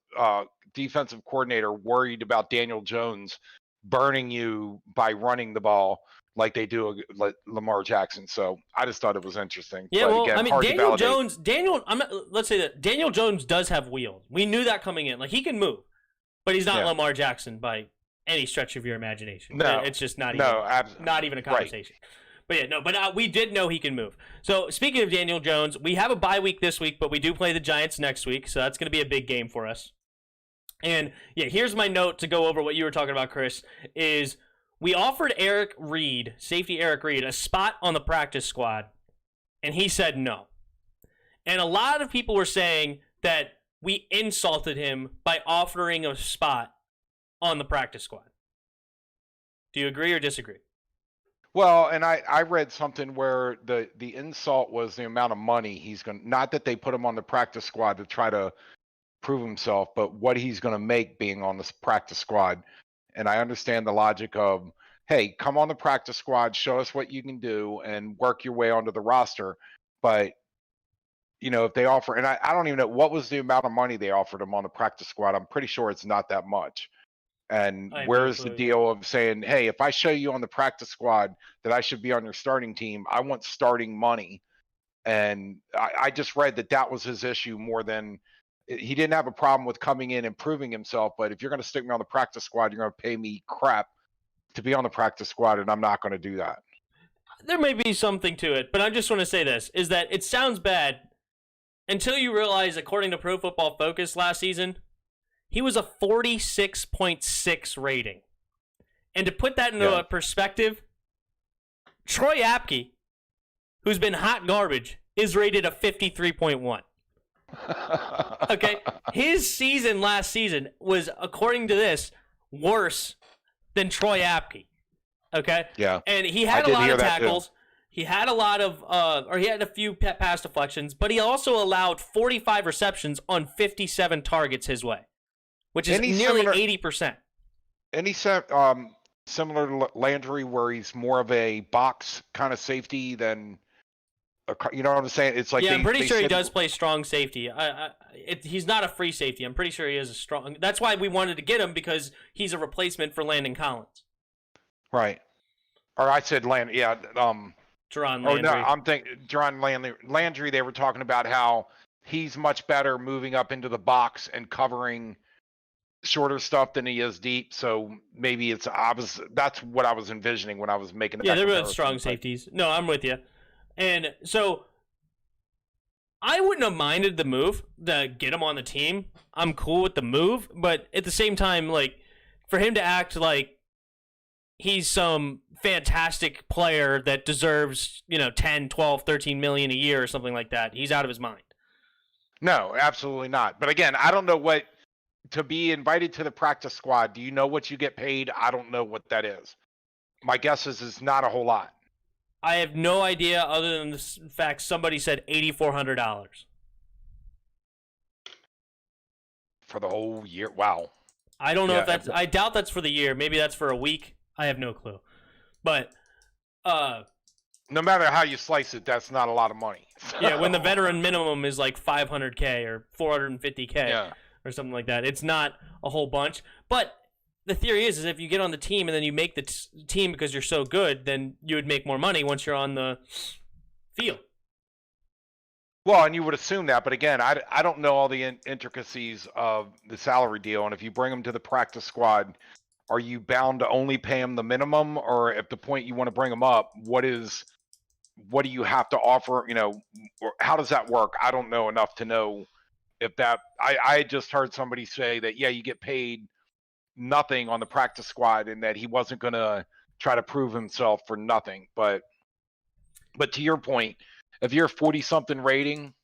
Speaker 2: coordinator, worried about Daniel Jones burning you by running the ball like they do Lamar Jackson. So I just thought it was interesting.
Speaker 1: Yeah,
Speaker 2: but
Speaker 1: well,
Speaker 2: again,
Speaker 1: I mean, let's say that Daniel Jones does have wheels. We knew that coming in. Like, he can move, but he's not Lamar Jackson by any stretch of your imagination.
Speaker 2: No,
Speaker 1: it's just not even a conversation. Right. But yeah, no, but we did know he can move. So speaking of Daniel Jones, we have a bye week this week, but we do play the Giants next week, so that's going to be a big game for us. And yeah, here's my note to go over what you were talking about, Chris, is we offered safety Eric Reed, a spot on the practice squad, and he said no. And a lot of people were saying that we insulted him by offering a spot on the practice squad. Do you agree or disagree?
Speaker 2: Well, and I read something where the insult was the amount of money he's going to, not that they put him on the practice squad to try to prove himself, but what he's going to make being on this practice squad. And I understand the logic of, hey, come on the practice squad, show us what you can do and work your way onto the roster. But, you know, if they offer, and I don't even know what was the amount of money they offered him on the practice squad. I'm pretty sure it's not that much. And where's the deal of saying, hey, if I show you on the practice squad that I should be on your starting team, I want starting money. And I just read that was his issue more than he didn't have a problem with coming in and proving himself. But if you're going to stick me on the practice squad, you're going to pay me crap to be on the practice squad, and I'm not going to do that.
Speaker 1: There may be something to it, but I just want to say this, is that it sounds bad until you realize, according to Pro Football Focus last season, he was a 46.6 rating. And to put that into a perspective, Troy Apke, who's been hot garbage, is rated a 53.1. Okay? His season last season was, according to this, worse than Troy Apke. Okay?
Speaker 2: Yeah.
Speaker 1: And he had a lot of tackles. He had a lot of, he had a few pass deflections, but he also allowed 45 receptions on 57 targets his way, which is nearly 80%.
Speaker 2: And he's similar to Landry, where he's more of a box kind of safety than, you know what I'm saying? It's like
Speaker 1: I'm pretty sure he does play strong safety. He's not a free safety. I'm pretty sure he is a strong. That's why we wanted to get him, because he's a replacement for Landon Collins.
Speaker 2: Right. Or I said Landry. Yeah.
Speaker 1: Jerron Landry.
Speaker 2: No, I'm thinking Jerron Landry. They were talking about how he's much better moving up into the box and covering shorter stuff than he is deep. So maybe that's what I was envisioning when I was making the
Speaker 1: they're both strong safeties. No, I'm with you. And so I wouldn't have minded the move to get him on the team. I'm cool with the move, but at the same time, like, for him to act like he's some fantastic player that deserves, 10, 12, 13 million a year or something like that, he's out of his mind.
Speaker 2: No, absolutely not. But again, I don't know to be invited to the practice squad, do you know what you get paid? I don't know what that is. My guess is it's not a whole lot.
Speaker 1: I have no idea, other than the fact somebody said $8,400
Speaker 2: for the whole year. Wow.
Speaker 1: I don't know if that's. I doubt that's for the year. Maybe that's for a week. I have no clue. But
Speaker 2: no matter how you slice it, that's not a lot of money.
Speaker 1: Yeah, when the veteran minimum is like $500K or $450K or something like that, it's not a whole bunch. But the theory is if you get on the team and then you make the team because you're so good, then you would make more money once you're on the field.
Speaker 2: Well, and you would assume that, but again, I don't know all the intricacies of the salary deal. And if you bring them to the practice squad, are you bound to only pay them the minimum, or at the point you want to bring them up, what do you have to offer? Or how does that work? I don't know enough to know if that. I just heard somebody say that you get paid nothing on the practice squad, and that he wasn't going to try to prove himself for nothing. But But to your point, if you're 40-something rating,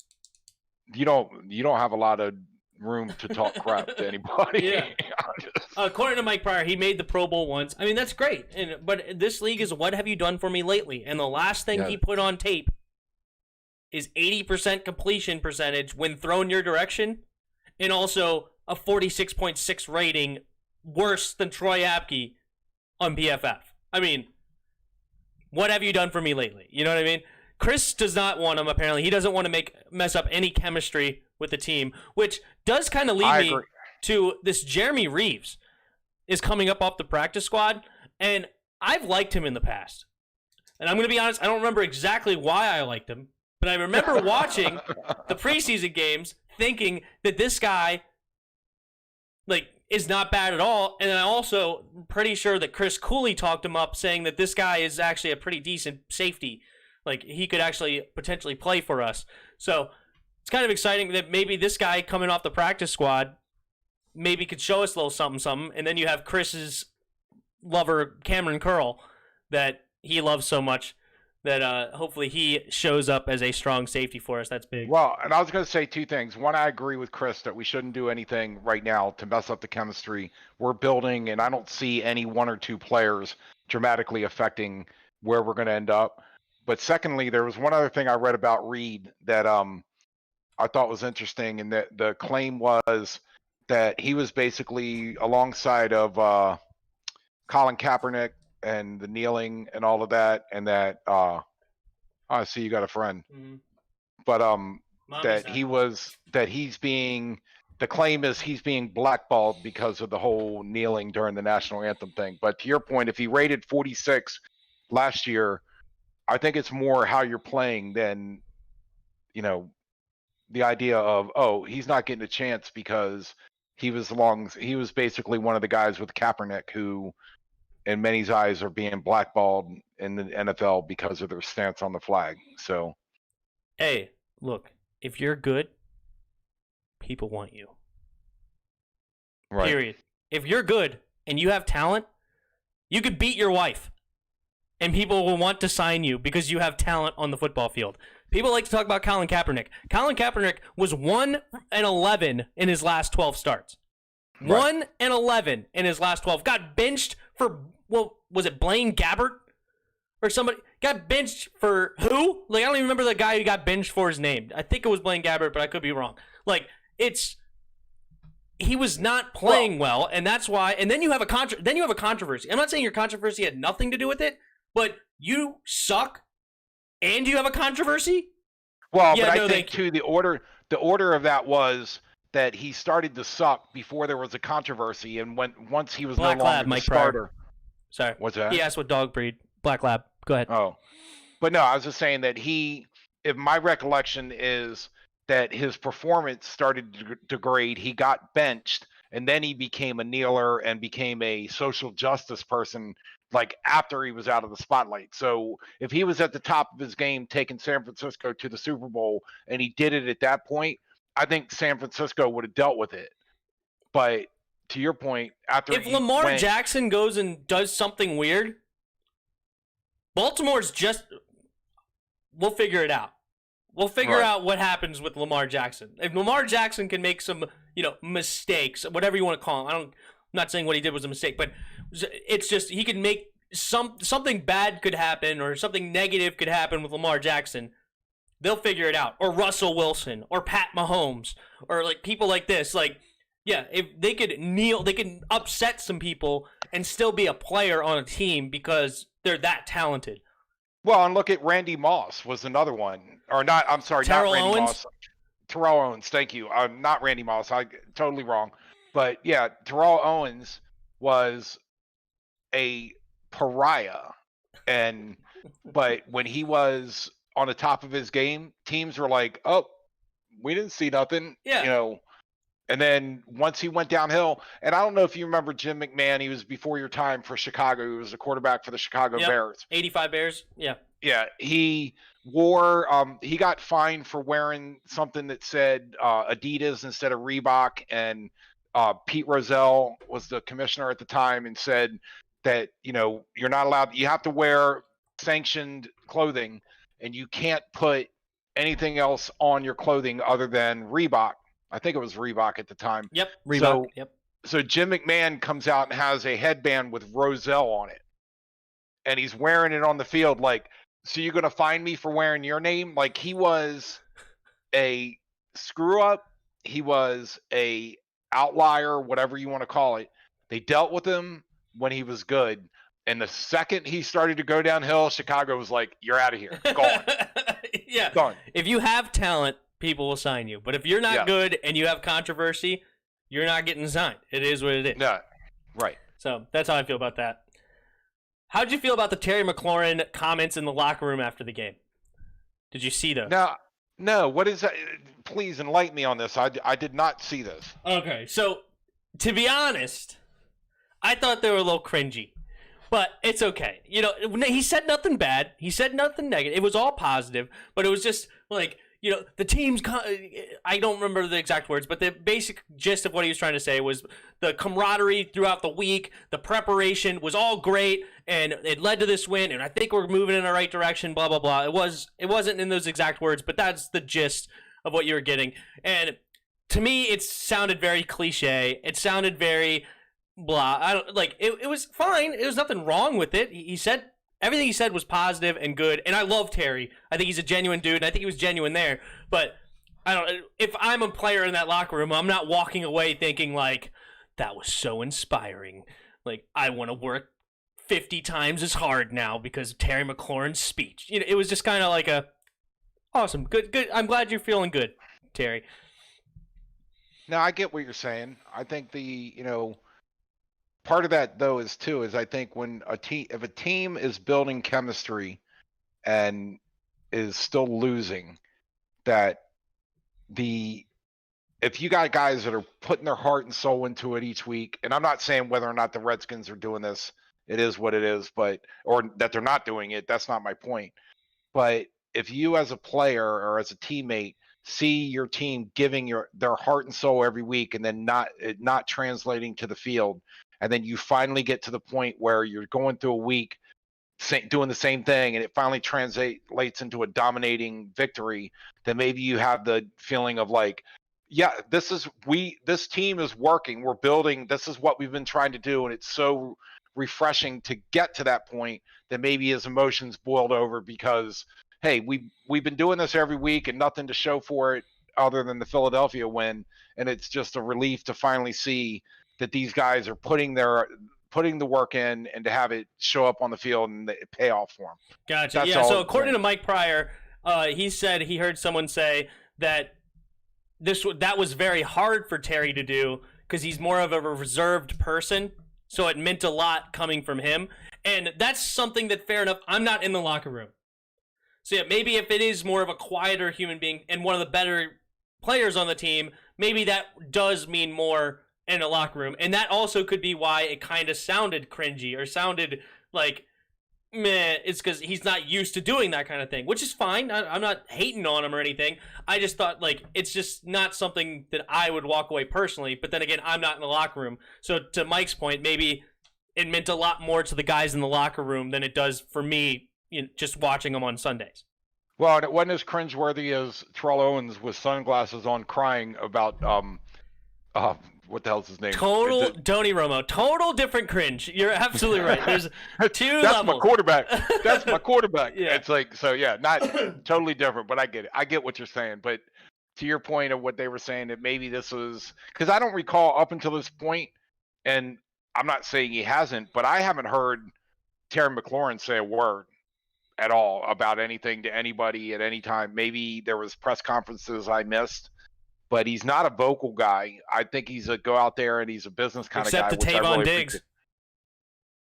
Speaker 2: you don't have a lot of room to talk crap to anybody.
Speaker 1: Yeah. According to Mike Pryor, he made the Pro Bowl once. I mean, that's great. But this league is what have you done for me lately? And the last thing he put on tape is 80% completion percentage when thrown your direction, and also a 46.6 rating, worse than Troy Apke on PFF. I mean, what have you done for me lately? You know what I mean? Chris does not want him, apparently. He doesn't want to mess up any chemistry with the team, which does kind of lead me to this. Jeremy Reeves is coming up off the practice squad, and I've liked him in the past. And I'm going to be honest, I don't remember exactly why I liked him, but I remember watching the preseason games thinking that this guy is not bad at all. And I also pretty sure that Chris Cooley talked him up, saying that this guy is actually a pretty decent safety. He could actually potentially play for us. So it's kind of exciting that maybe this guy coming off the practice squad maybe could show us a little something. And then you have Chris's lover, Cameron Curl, that he loves so much, that hopefully he shows up as a strong safety for us. That's big.
Speaker 2: Well, and I was going to say two things. One, I agree with Chris that we shouldn't do anything right now to mess up the chemistry. We're building, and I don't see any one or two players dramatically affecting where we're going to end up. But secondly, there was one other thing I read about Reed that I thought was interesting, and that the claim was that he was basically alongside of Colin Kaepernick and the kneeling and all of that, and that I see you got a friend.
Speaker 1: Mm-hmm.
Speaker 2: But the claim is he's being blackballed because of the whole kneeling during the national anthem thing. But to your point, if he rated 46 last year, I think it's more how you're playing than, the idea of, he's not getting a chance because he was basically one of the guys with Kaepernick who, in many's eyes, are being blackballed in the NFL because of their stance on the flag. So,
Speaker 1: hey, look, if you're good, people want you.
Speaker 2: Right.
Speaker 1: Period. If you're good and you have talent, you could beat your wife, and people will want to sign you because you have talent on the football field. People like to talk about Colin Kaepernick. Colin Kaepernick was 1-11 in his last 12 starts. Right. 1-11 in his last 12. Got benched for, was it Blaine Gabbert? Or somebody got benched for who? I don't even remember the guy who got benched for his name. I think it was Blaine Gabbert, but I could be wrong. He was not playing well, and that's why. And then you have a controversy. I'm not saying your controversy had nothing to do with it, but you suck, and you have a controversy.
Speaker 2: Well, yeah, but I think too the order of that was that he started to suck before there was a controversy, and once he was
Speaker 1: Black
Speaker 2: no longer
Speaker 1: Lab,
Speaker 2: the
Speaker 1: Mike
Speaker 2: starter.
Speaker 1: Pryor. Sorry,
Speaker 2: what's that?
Speaker 1: He asked what dog breed. Black Lab. Go ahead.
Speaker 2: Oh, but no, I was just saying that if my recollection is that his performance started to degrade, he got benched, and then he became a kneeler and became a social justice person after he was out of the spotlight. So if he was at the top of his game taking San Francisco to the Super Bowl and he did it at that point, I think San Francisco would have dealt with it. But to your point,
Speaker 1: if Lamar Jackson goes and does something weird, Baltimore's we'll figure it out. We'll figure out what happens with Lamar Jackson. If Lamar Jackson can make some, mistakes, whatever you want to call them. I'm not saying what he did was a mistake, but it's just he could make something bad could happen or something negative could happen with Lamar Jackson. They'll figure it out. Or Russell Wilson or Pat Mahomes or people like this. If they could they can upset some people and still be a player on a team because they're that talented.
Speaker 2: Well, and look at Randy Moss was another one. Or not, I'm sorry,
Speaker 1: Terrell
Speaker 2: not Randy
Speaker 1: Owens?
Speaker 2: Moss. Terrell Owens, thank you. Not Randy Moss. I totally wrong. But yeah, Terrell Owens was a pariah. But when he was on the top of his game, teams were like, oh, we didn't see nothing.
Speaker 1: Yeah.
Speaker 2: And then once he went downhill, and I don't know if you remember Jim McMahon, he was before your time for Chicago. He was a quarterback for the Chicago Bears.
Speaker 1: 85 Bears, yeah.
Speaker 2: Yeah, he got fined for wearing something that said Adidas instead of Reebok, and Pete Rozelle was the commissioner at the time and said that, you're not allowed, you have to wear sanctioned clothing. and you can't put anything else on your clothing other than Reebok. I think it was Reebok at the time.
Speaker 1: Yep, Reebok.
Speaker 2: So Jim McMahon comes out and has a headband with Roselle on it, and he's wearing it on the field. Like, so you're gonna find me for wearing your name? Like, he was a screw up. He was a outlier, whatever you want to call it. They dealt with him when he was good. And the second he started to go downhill, Chicago was like, "You're out of here, gone."
Speaker 1: Yeah,
Speaker 2: gone.
Speaker 1: If you have talent, people will sign you. But if you're not good and you have controversy, you're not getting signed. It is what it is.
Speaker 2: No, right.
Speaker 1: So that's how I feel about that. How'd you feel about the Terry McLaurin comments in the locker room after the game? Did you see those?
Speaker 2: No. What is that? Please enlighten me on this. I did not see this.
Speaker 1: Okay, so to be honest, I thought they were a little cringy. But it's okay. You know, he said nothing bad. He said nothing negative. It was all positive. But it was just like, you know, the team's... I don't remember the exact words, but the basic gist of what he was trying to say was the camaraderie throughout the week, the preparation was all great, and it led to this win, and I think we're moving in the right direction, blah, blah, blah. It wasn't in those exact words, but that's the gist of what you were getting. And to me, it sounded very cliche. It sounded very... blah. I don't like it. It was fine. There was nothing wrong with it. He said everything he said was positive and good. And I love Terry. I think he's a genuine dude. And I think he was genuine there. But I don't. If I'm a player in that locker room, I'm not walking away thinking like that was so inspiring. Like I want to work 50 times as hard now because of Terry McLaurin's speech. You know, it was just kind of like a awesome, good. I'm glad you're feeling good, Terry.
Speaker 2: Now I get what you're saying. I think part of that though is I think when if a team is building chemistry and is still losing, that if you got guys that are putting their heart and soul into it each week, and I'm not saying whether or not the Redskins are doing this, it is what it is, or that they're not doing it, that's not my point. But if you as a player or as a teammate see your team giving their heart and soul every week and then not translating to the field, and then you finally get to the point where you're going through a week doing the same thing and it finally translates into a dominating victory, then maybe you have the feeling of like, yeah, this team is working, we're building, this is what we've been trying to do, and it's so refreshing to get to that point that maybe his emotions boiled over because, hey, we've been doing this every week and nothing to show for it other than the Philadelphia win, and it's just a relief to finally see that these guys are putting the work in and to have it show up on the field and pay off for them.
Speaker 1: Gotcha. That's yeah. So according to Mike Pryor, he said he heard someone say that that was very hard for Terry to do because he's more of a reserved person. So it meant a lot coming from him, and that's something that fair enough. I'm not in the locker room, so yeah, maybe if it is more of a quieter human being and one of the better players on the team, maybe that does mean more in a locker room, and that also could be why it kind of sounded cringy or sounded like meh. It's because he's not used to doing that kind of thing, which is fine. I'm not hating on him or anything. I just thought like it's just not something that I would walk away personally. But then again, I'm not in the locker room, so to Mike's point, maybe it meant a lot more to the guys in the locker room than it does for me, just watching them on Sundays.
Speaker 2: Well, and it wasn't as cringeworthy as Terrell Owens with sunglasses on crying about what the hell's his name?
Speaker 1: Total Tony Romo. Total different cringe. You're absolutely right. There's two
Speaker 2: That's
Speaker 1: levels.
Speaker 2: my quarterback. That's my quarterback.
Speaker 1: Yeah.
Speaker 2: It's like, so yeah, not totally different, but I get it. I get what you're saying. But to your point of what they were saying, that maybe this was, because I don't recall up until this point, and I'm not saying he hasn't, but I haven't heard Terry McLaurin say a word at all about anything to anybody at any time. Maybe there was press conferences I missed, but he's not a vocal guy. I think he's a go out there and he's a business kind of guy.
Speaker 1: Except to Tavon Diggs.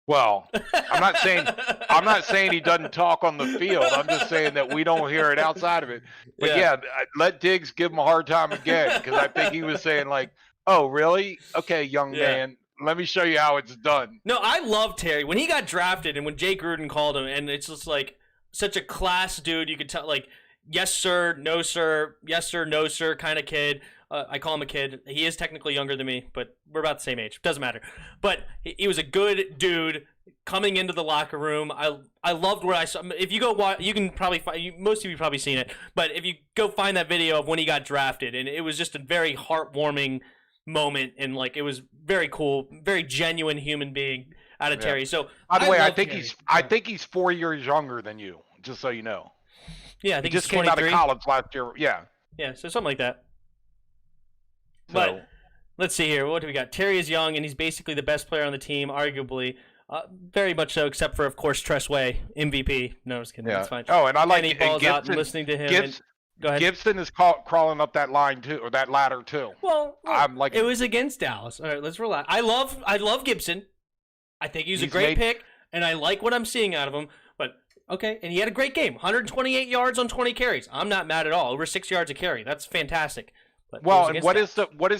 Speaker 2: Well, I'm not saying he doesn't talk on the field. I'm just saying that we don't hear it outside of it. But yeah let Diggs give him a hard time again, because I think he was saying like, oh, really? Okay, young man. Let me show you how it's done.
Speaker 1: No, I love Terry. When he got drafted and when Jay Gruden called him, and it's just like such a class dude, you could tell like, yes, sir, no, sir, yes, sir, no, sir kind of kid. I call him a kid. He is technically younger than me, but we're about the same age. Doesn't matter. But he was a good dude, coming into the locker room. I loved what I saw. If you go watch, you can probably find, most of you probably seen it, but if you go find that video of when he got drafted, and it was just a very heartwarming moment, and like it was very cool, very genuine human being out of Terry. So
Speaker 2: by the way, I
Speaker 1: Terry.
Speaker 2: think he's 4 years younger than you, just so you know.
Speaker 1: Yeah, I think
Speaker 2: he just came out of college last year. Yeah.
Speaker 1: Yeah, so something like that.
Speaker 2: So,
Speaker 1: but let's see here. What do we got? Terry is young, and he's basically the best player on the team, arguably. Very much so, except for, of course, Tress Way, MVP. No, I'm just kidding.
Speaker 2: yeah.
Speaker 1: That's fine.
Speaker 2: Oh, and I like
Speaker 1: Danny balls out and listening to him. Go ahead.
Speaker 2: Gibson is crawling up that line too, or that ladder too.
Speaker 1: Well,
Speaker 2: I'm like,
Speaker 1: it was against Dallas. All right, let's relax. I love Gibson. I think he's a great pick, and I like what I'm seeing out of him. But okay, and he had a great game, 128 yards on 20 carries. I'm not mad at all. Over 6 yards a carry. That's fantastic. But
Speaker 2: well, and what is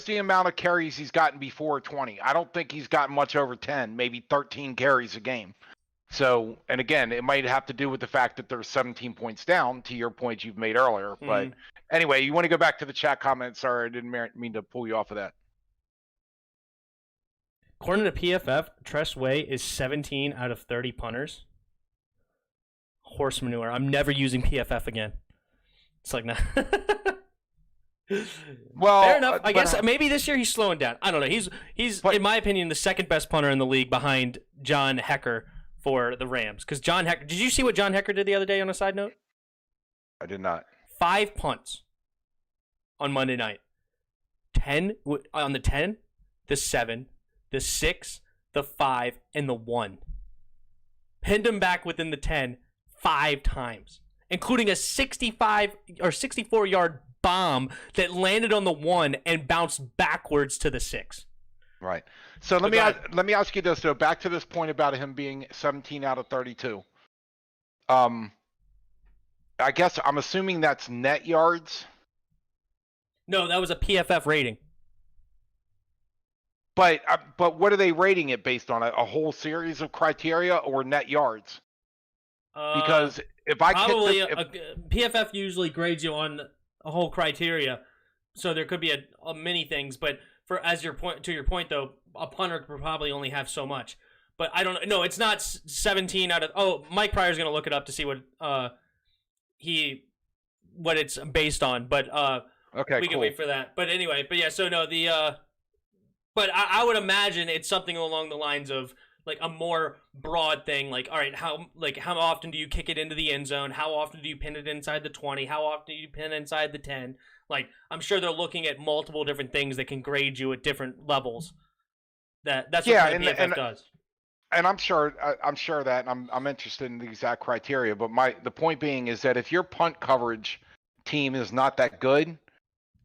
Speaker 2: the amount of carries he's gotten before 20? I don't think he's gotten much over 10, maybe 13 carries a game. So, and again, it might have to do with the fact that they're 17 points down, to your point you've made earlier. But anyway, you want to go back to the chat comments? Sorry, I didn't mean to pull you off of that.
Speaker 1: According to PFF, Tress Way is 17 out of 30 punters. Horse manure. I'm never using PFF again. It's like, nah.
Speaker 2: Well,
Speaker 1: fair enough. I guess maybe this year he's slowing down. I don't know. He's in my opinion, the second best punter in the league behind John Hecker for the Rams. Because John Hecker, did you see what John Hecker did the other day on a side note?
Speaker 2: I did not.
Speaker 1: 5 punts on Monday night. 10 on the 10, the 7, the 6, the 5, and the 1. Pinned him back within the 10 5 times, including a 65 or 64-yard bomb that landed on the 1 and bounced backwards to the 6.
Speaker 2: Right. So let me ask you this though. Back to this point about him being 17 out of 32. I guess I'm assuming that's net yards.
Speaker 1: No, that was a PFF rating.
Speaker 2: But what are they rating it based on? A whole series of criteria or net yards? Because if I
Speaker 1: probably PFF usually grades you on a whole criteria, so there could be a many things. But to your point though, a punter could probably only have so much. But I don't know. No, it's not 17 out of. Oh, Mike Pryor's gonna look it up to see what it's based on. But
Speaker 2: okay,
Speaker 1: we can wait for that. But anyway, but yeah. So no, but I would imagine it's something along the lines of like a more broad thing. Like, all right, how often do you kick it into the end zone? How often do you pin it inside the 20? How often do you pin inside the 10? Like, I'm sure they're looking at multiple different things that can grade you at different levels. That's what PFF does.
Speaker 2: And I'm sure that I'm interested in the exact criteria. But the point being is that if your punt coverage team is not that good,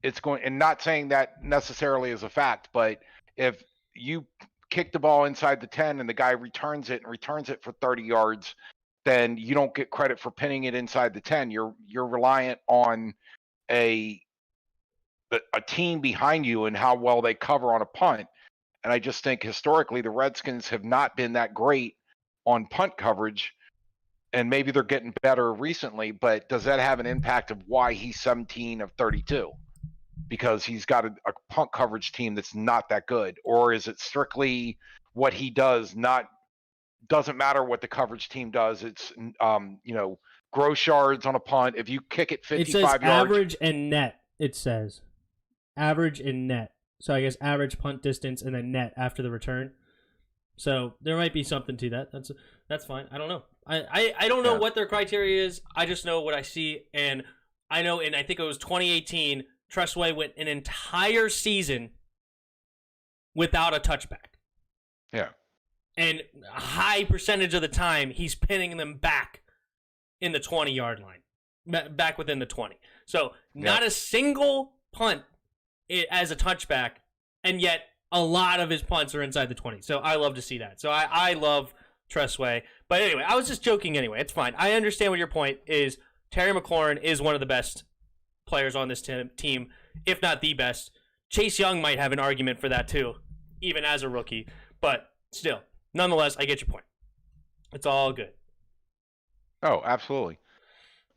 Speaker 2: it's going. And not saying that necessarily is a fact, but if you kick the ball inside the 10 and the guy returns it for 30 yards, then you don't get credit for pinning it inside the 10. You're reliant on a team behind you and how well they cover on a punt. And I just think historically the Redskins have not been that great on punt coverage, and maybe they're getting better recently, but does that have an impact of why he's 17 of 32? Because he's got a punt coverage team that's not that good? Or is it strictly what he does, doesn't matter what the coverage team does? It's, gross yards on a punt. If you kick it 55 yards.
Speaker 1: It says average and net, it says. Average and net. So I guess average punt distance and then net after the return. So there might be something to that. That's fine. I don't know. I don't know what their criteria is. I just know what I see. And I know, and I think it was 2018, Tress Way went an entire season without a touchback.
Speaker 2: Yeah.
Speaker 1: And a high percentage of the time, he's pinning them back in the 20-yard line, back within the 20. So not a single punt as a touchback, and yet a lot of his punts are inside the 20. So I love to see that. So I love Tress Way. But anyway, I was just joking anyway. It's fine. I understand what your point is. Terry McLaurin is one of the best players on this team, if not the best. Chase Young might have an argument for that too, even as a rookie. But still, nonetheless, I get your point. It's all good.
Speaker 2: Oh, absolutely.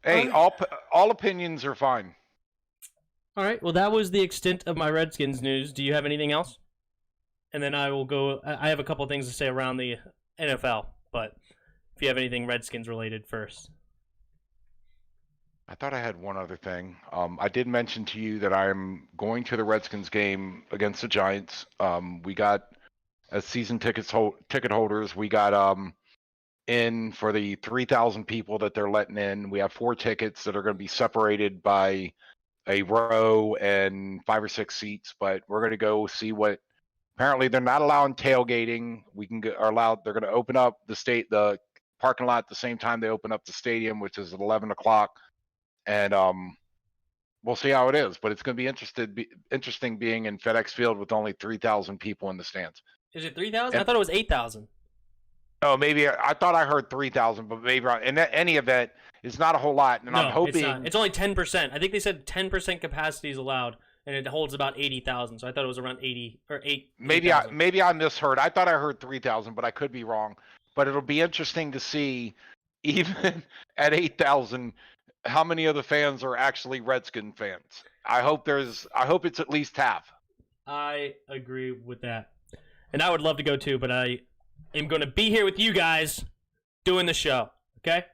Speaker 2: Hey, all opinions are fine.
Speaker 1: All right. Well, that was the extent of my Redskins news. Do you have anything else? And then I will go. I have a couple things to say around the NFL. But if you have anything Redskins related first.
Speaker 2: I thought I had one other thing. I did mention to you that I'm going to the Redskins game against the Giants. We got, as season ticket holders, we got in for the 3,000 people that they're letting in. We have 4 tickets that are going to be separated by a row and 5 or 6 seats, but we're going to go see what. Apparently, they're not allowing tailgating. They're going to open up the parking lot at the same time they open up the stadium, which is at 11 o'clock. And we'll see how it is. But it's going to be interesting being in FedEx Field with only 3,000 people in the stands.
Speaker 1: Is it 3,000? I thought it was 8,000.
Speaker 2: Oh, maybe I thought I heard 3,000, but maybe in any event, it's not a whole lot. And I'm hoping
Speaker 1: it's not. It's only 10%. I think they said 10% capacity is allowed, and it holds about 80,000. So I thought it was around 80 or 8.
Speaker 2: Maybe I misheard. I thought I heard 3,000, but I could be wrong. But it'll be interesting to see, even at 8,000, how many of the fans are actually Redskin fans. I hope it's at least half.
Speaker 1: I agree with that, and I would love to go too, but I am going to be here with you guys doing the show, okay?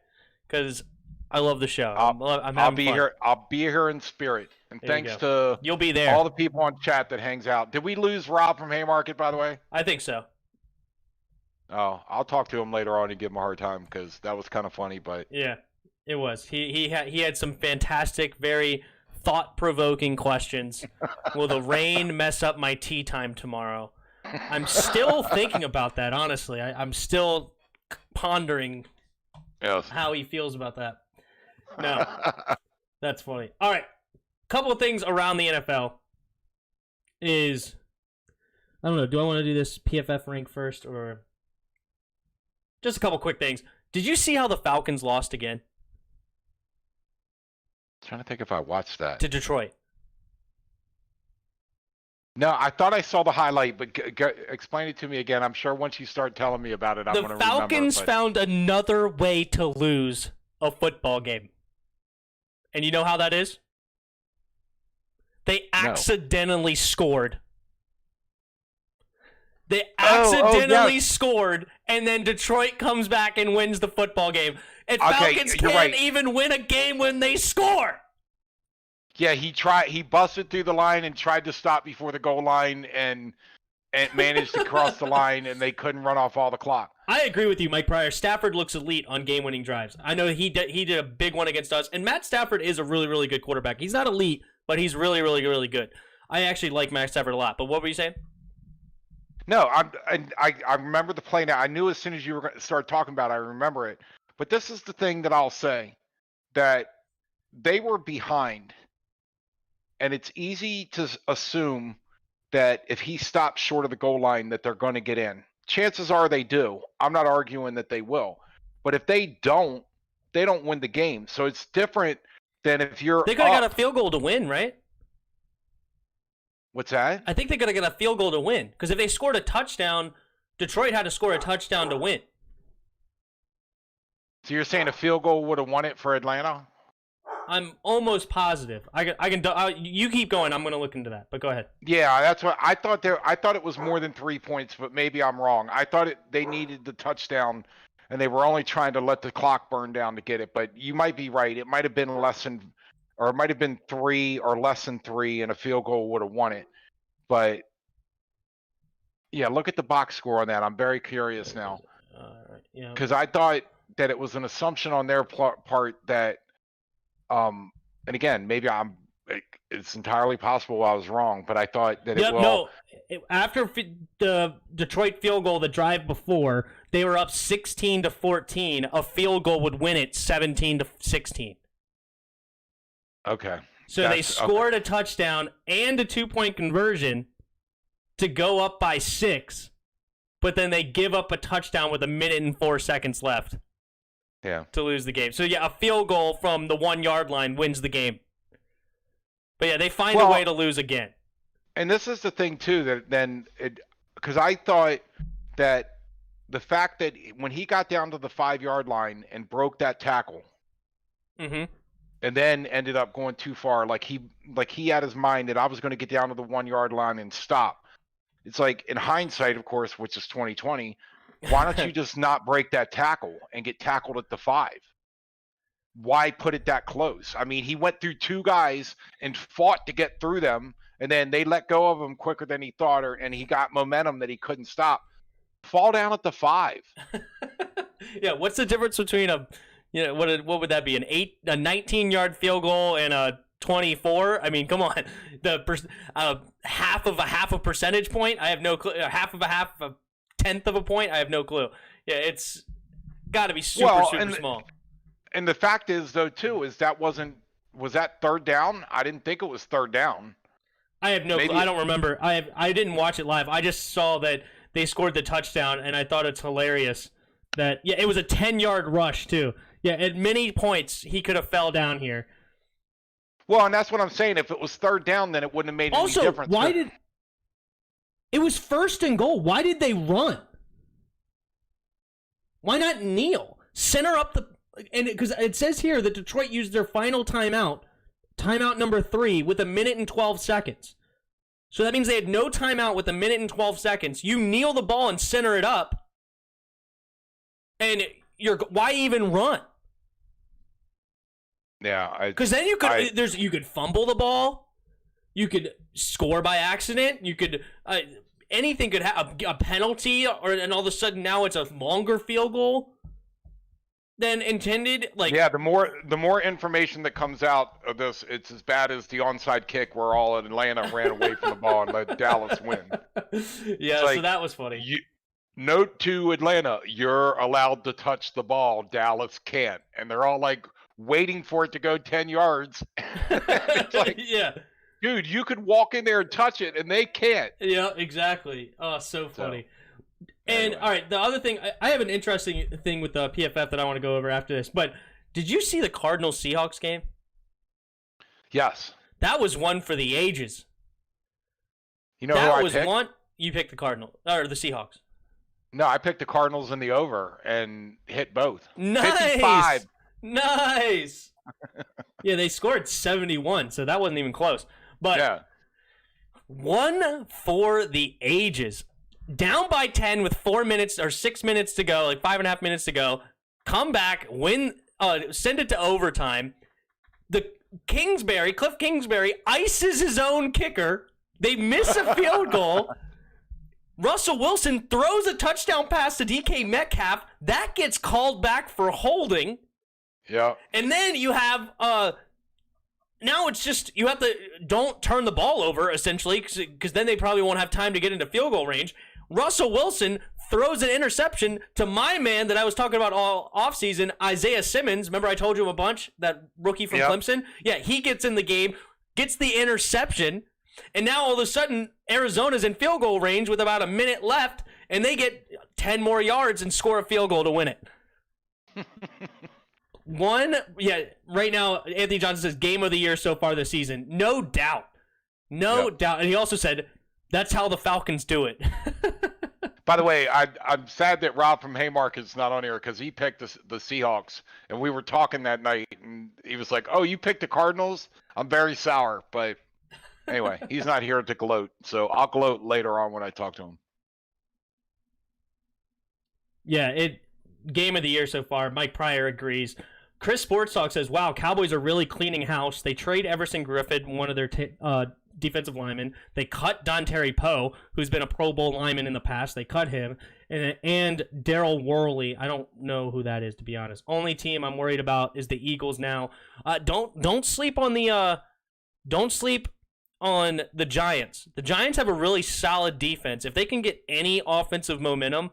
Speaker 1: Because I love the show.
Speaker 2: I'll be here. I'll be here in spirit. And thanks to
Speaker 1: you'll be there.
Speaker 2: All the people on chat that hangs out. Did we lose Rob from Haymarket, by the way?
Speaker 1: I think so.
Speaker 2: Oh, I'll talk to him later on and give him a hard time because that was kind of funny. But
Speaker 1: yeah, it was. He had some fantastic, very thought-provoking questions. Will the rain mess up my tea time tomorrow? I'm still thinking about that, honestly. I'm still pondering how he feels about that. No, that's funny. All right, couple of things around the NFL is, I don't know, do I want to do this PFF rank first or just a couple quick things? Did you see how the Falcons lost again?
Speaker 2: Trying to think if I watched that.
Speaker 1: To Detroit.
Speaker 2: No, I thought I saw the highlight, but explain it to me again. I'm sure once you start telling me about it, I'm going to remember.
Speaker 1: The Falcons found another way to lose a football game. And you know how that is? They accidentally scored. They accidentally scored, and then Detroit comes back and wins the football game. And Falcons can't even win a game when they score.
Speaker 2: Yeah, he busted through the line and tried to stop before the goal line and managed to cross the line, and they couldn't run off all the clock.
Speaker 1: I agree with you, Mike Pryor. Stafford looks elite on game-winning drives. I know he did a big one against us, and Matt Stafford is a really, really good quarterback. He's not elite, but he's really, really, really good. I actually like Matt Stafford a lot. But what were you saying?
Speaker 2: No, I remember the play now. I knew as soon as you were going to start talking about it, I remember it. But this is the thing that I'll say, that they were behind. And it's easy to assume that if he stops short of the goal line that they're going to get in. Chances are they do. I'm not arguing that they will. But if they don't win the game. So it's different than if you're
Speaker 1: They could have got a field goal to win, right?
Speaker 2: What's that?
Speaker 1: I think they could have got a field goal to win. Because if they scored a touchdown, Detroit had to score a touchdown to win.
Speaker 2: So you're saying a field goal would have won it for Atlanta?
Speaker 1: I'm almost positive. You keep going. I'm going to look into that. But go ahead.
Speaker 2: Yeah, that's what I thought. I thought it was more than 3 points, but maybe I'm wrong. I thought they needed the touchdown, and they were only trying to let the clock burn down to get it. But you might be right. It might have been less than, or it might have been 3 or less than 3, and a field goal would have won it. But yeah, look at the box score on that. I'm very curious now, because I thought that it was an assumption on their part that. And again, maybe it's entirely possible I was wrong, but I thought that it will.
Speaker 1: No, after the Detroit field goal the drive before, they were up 16-14. A field goal would win it 17-16.
Speaker 2: Okay.
Speaker 1: So they scored a touchdown and a 2-point conversion to go up by 6, but then they give up a touchdown with 1 minute and 4 seconds left.
Speaker 2: Yeah.
Speaker 1: To lose the game. So, yeah, a field goal from the 1-yard line wins the game. But, yeah, they find a way to lose again.
Speaker 2: And this is the thing, too, that then because I thought that the fact that when he got down to the 5-yard line and broke that tackle and then ended up going too far, like he had his mind that I was going to get down to the 1-yard line and stop. It's like, in hindsight, of course, which is 2020, Why don't you just not break that tackle and get tackled at the 5? Why put it that close? I mean, he went through 2 guys and fought to get through them, and then they let go of him quicker than he thought, and he got momentum that he couldn't stop. Fall down at the 5.
Speaker 1: Yeah, what's the difference between what would that be? A 19-yard field goal and a 24? I mean, come on. Half of a percentage point? I have no clue. Half of a tenth of a point? I have no clue. Yeah, it's got to be super small.
Speaker 2: And the fact is, though, too, is was that 3rd down? I didn't think it was 3rd down.
Speaker 1: I have no clue. I don't remember. I didn't watch it live. I just saw that they scored the touchdown, and I thought it's hilarious that, it was a 10-yard rush, too. Yeah, at many points, he could have fell down here.
Speaker 2: Well, and that's what I'm saying. If it was 3rd down, then it wouldn't have made any difference.
Speaker 1: It was 1st and goal. Why did they run? Why not kneel? Center up because it says here that Detroit used their final timeout number 3, with 1 minute and 12 seconds. So that means they had no timeout with 1 minute and 12 seconds. You kneel the ball and center it up, and why even run?
Speaker 2: Yeah,
Speaker 1: because then you could fumble the ball, you could score by accident, you could anything could have a penalty, and all of a sudden now it's a longer field goal than intended.
Speaker 2: The more information that comes out of this, it's as bad as the onside kick where all of Atlanta ran away from the ball and let Dallas win.
Speaker 1: Yeah, so that was funny.
Speaker 2: Note to Atlanta, you're allowed to touch the ball, Dallas can't. And they're all waiting for it to go 10 yards. It's
Speaker 1: yeah.
Speaker 2: Dude, you could walk in there and touch it, and they can't.
Speaker 1: Yeah, exactly. Oh, so funny. And, all right, the other thing, I have an interesting thing with the PFF that I want to go over after this, but did you see the Cardinals-Seahawks game?
Speaker 2: Yes.
Speaker 1: That was one for the ages.
Speaker 2: You know who I picked?
Speaker 1: You picked the Cardinals, or the Seahawks.
Speaker 2: No, I picked the Cardinals in the over and hit both.
Speaker 1: Nice!
Speaker 2: 55.
Speaker 1: Nice! Yeah, they scored 71, so that wasn't even close. But one for the ages. Down by 10 with 4 minutes or 6 minutes to go, 5.5 minutes to go. Come back, win, send it to overtime. Cliff Kingsbury ices his own kicker. They miss a field goal. Russell Wilson throws a touchdown pass to DK Metcalf. That gets called back for holding.
Speaker 2: Yeah.
Speaker 1: And then you have now it's just you have to don't turn the ball over essentially because then they probably won't have time to get into field goal range. Russell Wilson throws an interception to my man that I was talking about all offseason, Isaiah Simmons. Remember I told you a bunch, that rookie from Clemson? Yeah, he gets in the game, gets the interception, and now all of a sudden Arizona's in field goal range with about a minute left, and they get 10 more yards and score a field goal to win it. Right now, Anthony Johnson says game of the year so far this season. No doubt. No doubt. And he also said, that's how the Falcons do it.
Speaker 2: By the way, I'm sad that Rob from Haymarket's not on here because he picked the Seahawks, and we were talking that night, and he was like, oh, you picked the Cardinals? I'm very sour, but anyway, he's not here to gloat, so I'll gloat later on when I talk to him.
Speaker 1: Yeah, game of the year so far. Mike Pryor agrees. Chris Sports Talk says, wow, Cowboys are really cleaning house. They trade Everson Griffin, one of their defensive linemen. They cut Dontari Poe, who's been a Pro Bowl lineman in the past. They cut him. And Daryl Worley. I don't know who that is, to be honest. Only team I'm worried about is the Eagles now. Don't sleep on the Giants. The Giants have a really solid defense. If they can get any offensive momentum,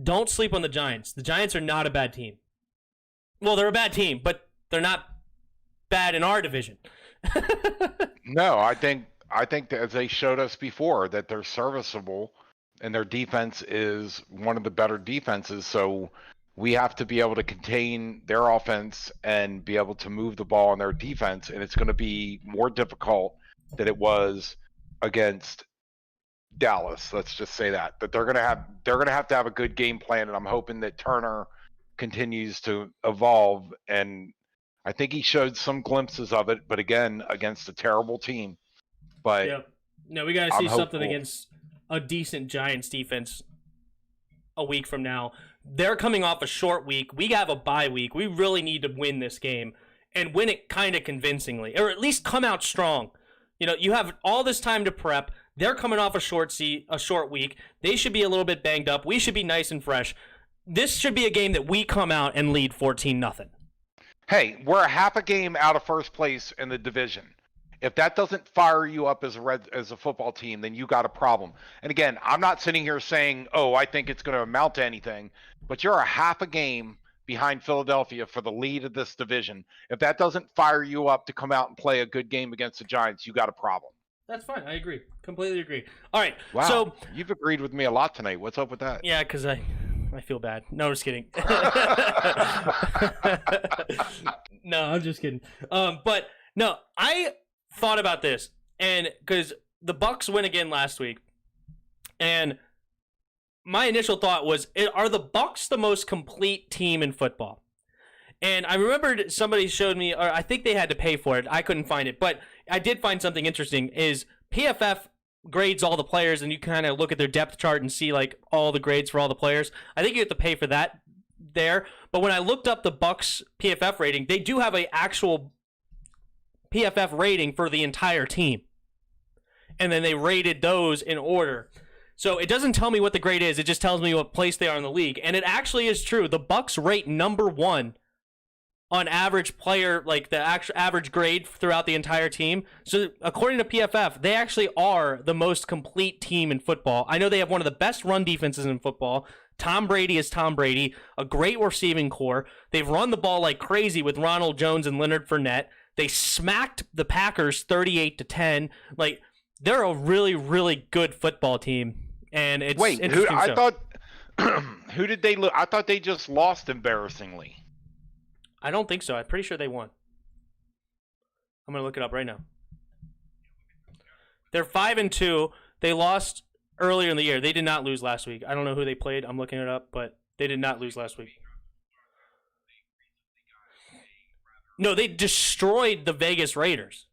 Speaker 1: don't sleep on the Giants. The Giants are not a bad team. Well, they're a bad team, but they're not bad in our division.
Speaker 2: No, I think that as they showed us before that they're serviceable and their defense is one of the better defenses. So we have to be able to contain their offense and be able to move the ball on their defense. And it's going to be more difficult than it was against Dallas. Let's just say that they're going to have to have a good game plan. And I'm hoping that Turner continues to evolve, and I think he showed some glimpses of it, but again, against a terrible team. But
Speaker 1: no, we got to see something against a decent Giants defense. a week from now. They're coming off a short week. We have a bye week. We really need to win this game and win it kind of convincingly, or at least come out strong. You know, you have all this time to prep. They're coming off a short week. They should be a little bit banged up. We should be nice and fresh. This should be a game that we come out and lead 14-0.
Speaker 2: Hey, we're a half a game out of first place in the division. If that doesn't fire you up as a football team, then you got a problem. And again, I'm not sitting here saying, oh, I think it's going to amount to anything, but you're a half a game behind Philadelphia for the lead of this division. If that doesn't fire you up to come out and play a good game against the Giants, you got a problem.
Speaker 1: That's fine. I agree. Completely agree. All right.
Speaker 2: Wow.
Speaker 1: So
Speaker 2: you've agreed with me a lot tonight. What's up with that?
Speaker 1: Yeah, because I feel bad. No, I'm just kidding. No, I'm just kidding. But no, I thought about this, and because the Bucs win again last week, and my initial thought was, are the Bucs the most complete team in football? And I remembered somebody showed me, or I think they had to pay for it. I couldn't find it, but I did find something interesting. Is PFF grades all the players, and you kind of look at their depth chart and see like all the grades for all the players. I think you have to pay for that there. But when I looked up the Bucs PFF rating, they do have an actual PFF rating for the entire team, and then they rated those in order. So it doesn't tell me what the grade is. It just tells me what place they are in the league, and it actually is true. The Bucs rate number 1 on average player, like the actual average grade throughout the entire team. So according to PFF, they actually are the most complete team in football. I know they have one of the best run defenses in football. Tom Brady is Tom Brady, a great receiving core. They've run the ball like crazy with Ronald Jones and Leonard Fournette. They smacked the Packers 38-10. Like, they're a really, really good football team, and it's interesting.
Speaker 2: I thought who did they? I thought they just lost embarrassingly.
Speaker 1: I don't think so. I'm pretty sure they won. I'm gonna look it up right now. They're 5-2. They lost earlier in the year. They did not lose last week. I don't know who they played. I'm looking it up, but they did not lose last week. No, they destroyed the Vegas Raiders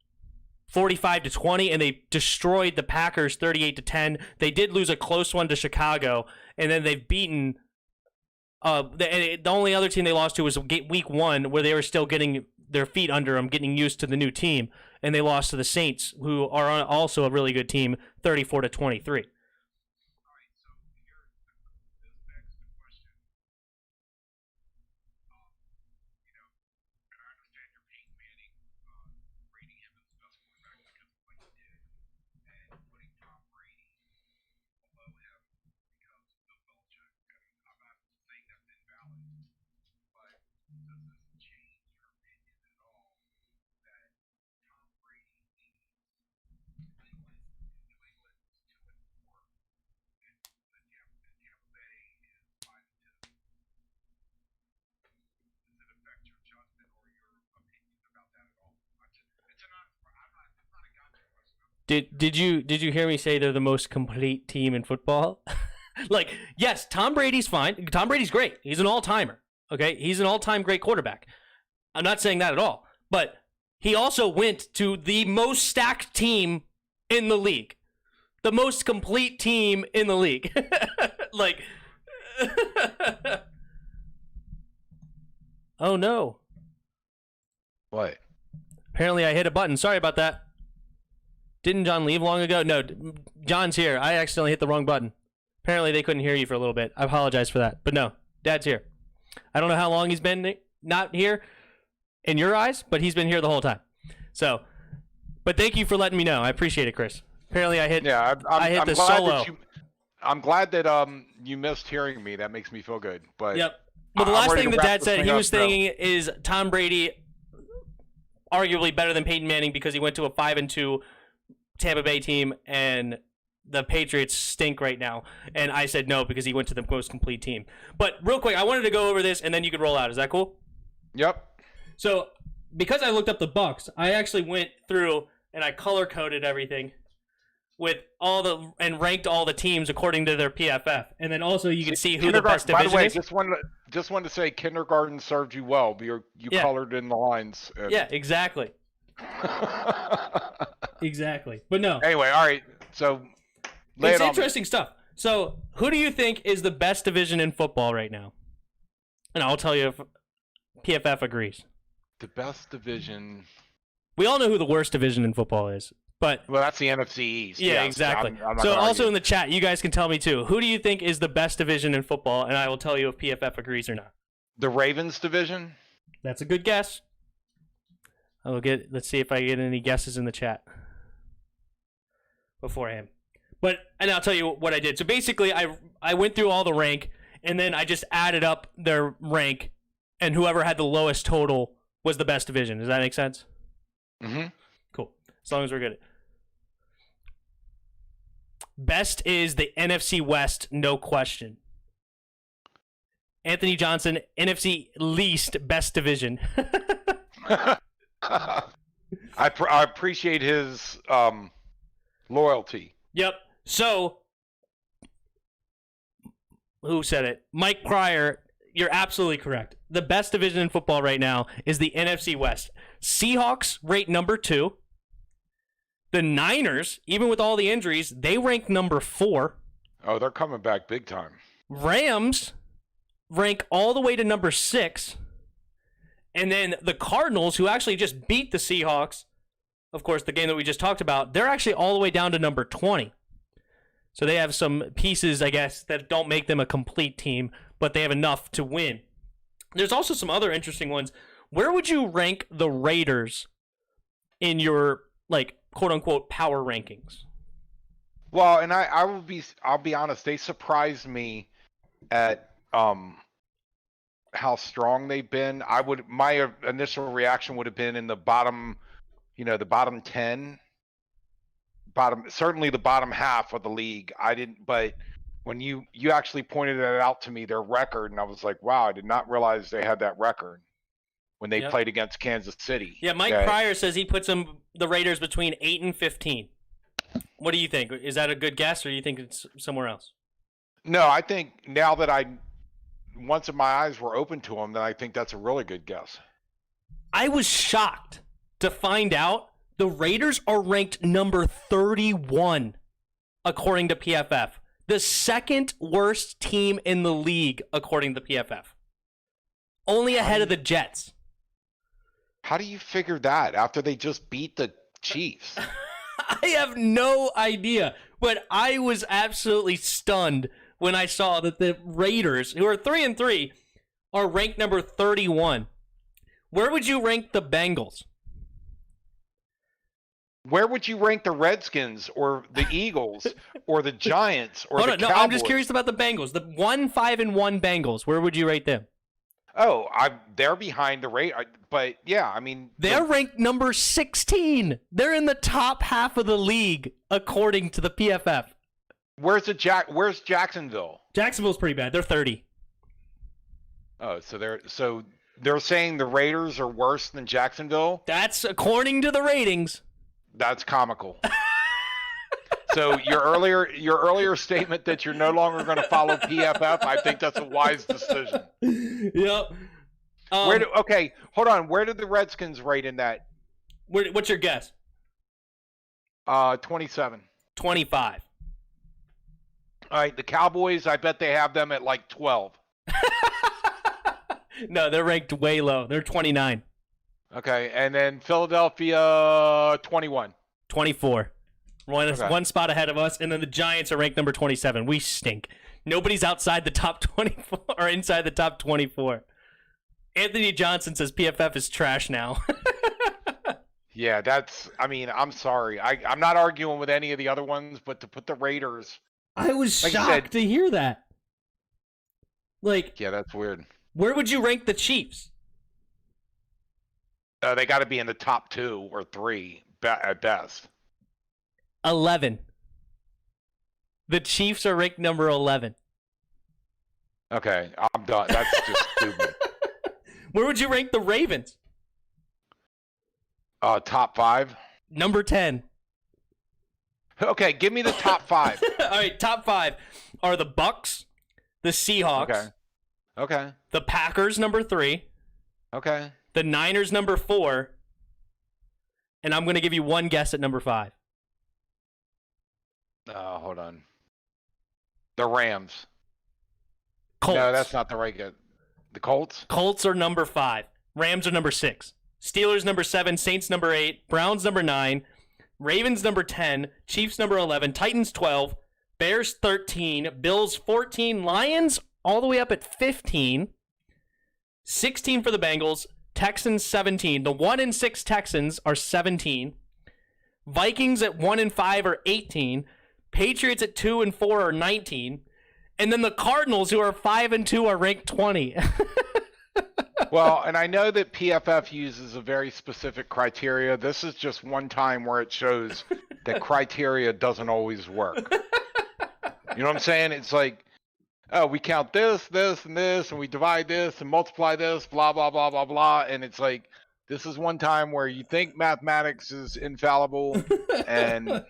Speaker 1: 45-20, and they destroyed the Packers 38-10. They did lose a close one to Chicago, and then they've beaten the only other team they lost to was week 1, where they were still getting their feet under them, getting used to the new team, and they lost to the Saints, who are also a really good team, 34-23. Did you hear me say they're the most complete team in football? Like, yes, Tom Brady's fine. Tom Brady's great. He's an all-timer. Okay? He's an all-time great quarterback. I'm not saying that at all. But he also went to the most stacked team in the league. The most complete team in the league. Like, oh no.
Speaker 2: What?
Speaker 1: Apparently I hit a button. Sorry about that. Didn't John leave long ago? No, John's here. I accidentally hit the wrong button. Apparently they couldn't hear you for a little bit. I apologize for that. But no, Dad's here. I don't know how long he's been not here in your eyes, but he's been here the whole time. So, but thank you for letting me know. I appreciate it, Chris. Apparently I hit
Speaker 2: I'm
Speaker 1: the
Speaker 2: glad
Speaker 1: solo.
Speaker 2: I'm glad that you missed hearing me. That makes me feel good. But
Speaker 1: yep. Well, the last thing that Dad said, he was thinking is Tom Brady arguably better than Peyton Manning because he went to a 5-2 Tampa Bay team, and the Patriots stink right now. And I said no because he went to the most complete team. But real quick, I wanted to go over this, and then you could roll out. Is that cool?
Speaker 2: Yep.
Speaker 1: So because I looked up the Bucs, I actually went through and I color-coded everything with and ranked all the teams according to their PFF. And then also you can see who the best division is. By the
Speaker 2: way, just wanted to say kindergarten served you well. You colored in the lines.
Speaker 1: Yeah, exactly. Exactly. But no.
Speaker 2: Anyway, all right. So
Speaker 1: it's interesting stuff. So, who do you think is the best division in football right now? And I'll tell you if PFF agrees.
Speaker 2: The best division.
Speaker 1: We all know who the worst division in football is, but
Speaker 2: Well, that's the NFC East.
Speaker 1: yeah,
Speaker 2: yes.
Speaker 1: exactly.
Speaker 2: I'm not
Speaker 1: So,
Speaker 2: gonna
Speaker 1: also
Speaker 2: argue.
Speaker 1: in the chat, you guys can tell me too. Who do you think is the best division in football? And I will tell you if PFF agrees or not.
Speaker 2: The Ravens division.
Speaker 1: That's a good guess. Let's see if I get any guesses in the chat beforehand. And I'll tell you what I did. So basically, I went through all the rank, and then I just added up their rank, and whoever had the lowest total was the best division. Does that make sense?
Speaker 2: Mm-hmm.
Speaker 1: Cool. As long as we're good. Best is the NFC West, no question. Anthony Johnson, NFC least, best division.
Speaker 2: I appreciate his loyalty.
Speaker 1: Yep. So, who said it? Mike Pryor, you're absolutely correct. The best division in football right now is the NFC West. Seahawks rate number 2. The Niners, even with all the injuries, they rank number 4.
Speaker 2: Oh, they're coming back big time.
Speaker 1: Rams rank all the way to number 6. And then the Cardinals, who actually just beat the Seahawks, of course, the game that we just talked about, they're actually all the way down to number 20. So they have some pieces, I guess, that don't make them a complete team, but they have enough to win. There's also some other interesting ones. Where would you rank the Raiders in your, like, quote-unquote power rankings?
Speaker 2: Well, and I'll be honest, they surprised me at how strong they've been. My initial reaction would have been in the bottom, the bottom 10, certainly the bottom half of the league. But when you actually pointed it out to me, their record, and I was like, wow, I did not realize they had that record when they played against Kansas City.
Speaker 1: Yeah, Mike Pryor says he puts the Raiders between 8 and 15. What do you think? Is that a good guess, or do you think it's somewhere else?
Speaker 2: No, I think now that once my eyes were open to them, then I think that's a really good guess.
Speaker 1: I was shocked to find out the Raiders are ranked number 31 according to PFF. The second worst team in the league according to PFF. Only ahead of the Jets.
Speaker 2: How do you figure that after they just beat the Chiefs?
Speaker 1: I have no idea, but I was absolutely stunned when I saw that the Raiders, who are 3-3, are ranked number 31. Where would you rank the Bengals?
Speaker 2: Where would you rank the Redskins or the Eagles or the Giants or the Cowboys?
Speaker 1: No, I'm just curious about the Bengals. The 5-1 Bengals. Where would you rate them?
Speaker 2: Oh, they're behind the rate, but yeah, I mean
Speaker 1: they're ranked number 16. They're in the top half of the league according to the PFF.
Speaker 2: Where's Jacksonville?
Speaker 1: Jacksonville's pretty bad. They're 30.
Speaker 2: Oh, so they're saying the Raiders are worse than Jacksonville?
Speaker 1: That's according to the ratings.
Speaker 2: That's comical. So your earlier statement that you're no longer going to follow PFF, I think that's a wise decision.
Speaker 1: Yep.
Speaker 2: Okay, hold on. Where did the Redskins rate in that?
Speaker 1: What's your guess?
Speaker 2: 27.
Speaker 1: 25.
Speaker 2: All right, the Cowboys, I bet they have them at like 12.
Speaker 1: No, they're ranked way low. They're 29.
Speaker 2: Okay, and then Philadelphia, 21.
Speaker 1: 24. One spot ahead of us, and then the Giants are ranked number 27. We stink. Nobody's outside the top 24 or inside the top 24. Anthony Johnson says PFF is trash now.
Speaker 2: Yeah, I'm sorry. I'm not arguing with any of the other ones, but to put the Raiders...
Speaker 1: I was shocked to hear that.
Speaker 2: Yeah, that's weird.
Speaker 1: Where would you rank the Chiefs?
Speaker 2: They got to be in the top 2 or 3 at best.
Speaker 1: 11. The Chiefs are ranked number 11.
Speaker 2: Okay, I'm done. That's just stupid.
Speaker 1: Where would you rank the Ravens?
Speaker 2: Top 5.
Speaker 1: Number 10.
Speaker 2: Okay, give me the top 5.
Speaker 1: All right, top 5 are the Bucks, the Seahawks.
Speaker 2: Okay.
Speaker 1: The Packers, number 3.
Speaker 2: Okay.
Speaker 1: The Niners, number 4. And I'm going to give you one guess at number 5.
Speaker 2: Hold on. The Rams.
Speaker 1: Colts.
Speaker 2: No, that's not the right guy. The Colts?
Speaker 1: Colts are number 5. Rams are number 6. Steelers number 7. Saints number 8. Browns number 9. Ravens number 10. Chiefs number 11. Titans 12. Bears 13. Bills 14. Lions all the way up at 15. 16 for the Bengals. Texans 17. The 1-6 Texans are 17. Vikings at 1-5 are 18. Patriots at 2-4 are 19. And then the Cardinals, who are 5-2, are ranked 20.
Speaker 2: Well, and I know that PFF uses a very specific criteria. This is just one time where it shows that criteria doesn't always work. You know what I'm saying? It's like, oh, we count this, this, and this, and we divide this and multiply this, blah, blah, blah, blah, blah. And it's like, this is one time where you think mathematics is infallible, and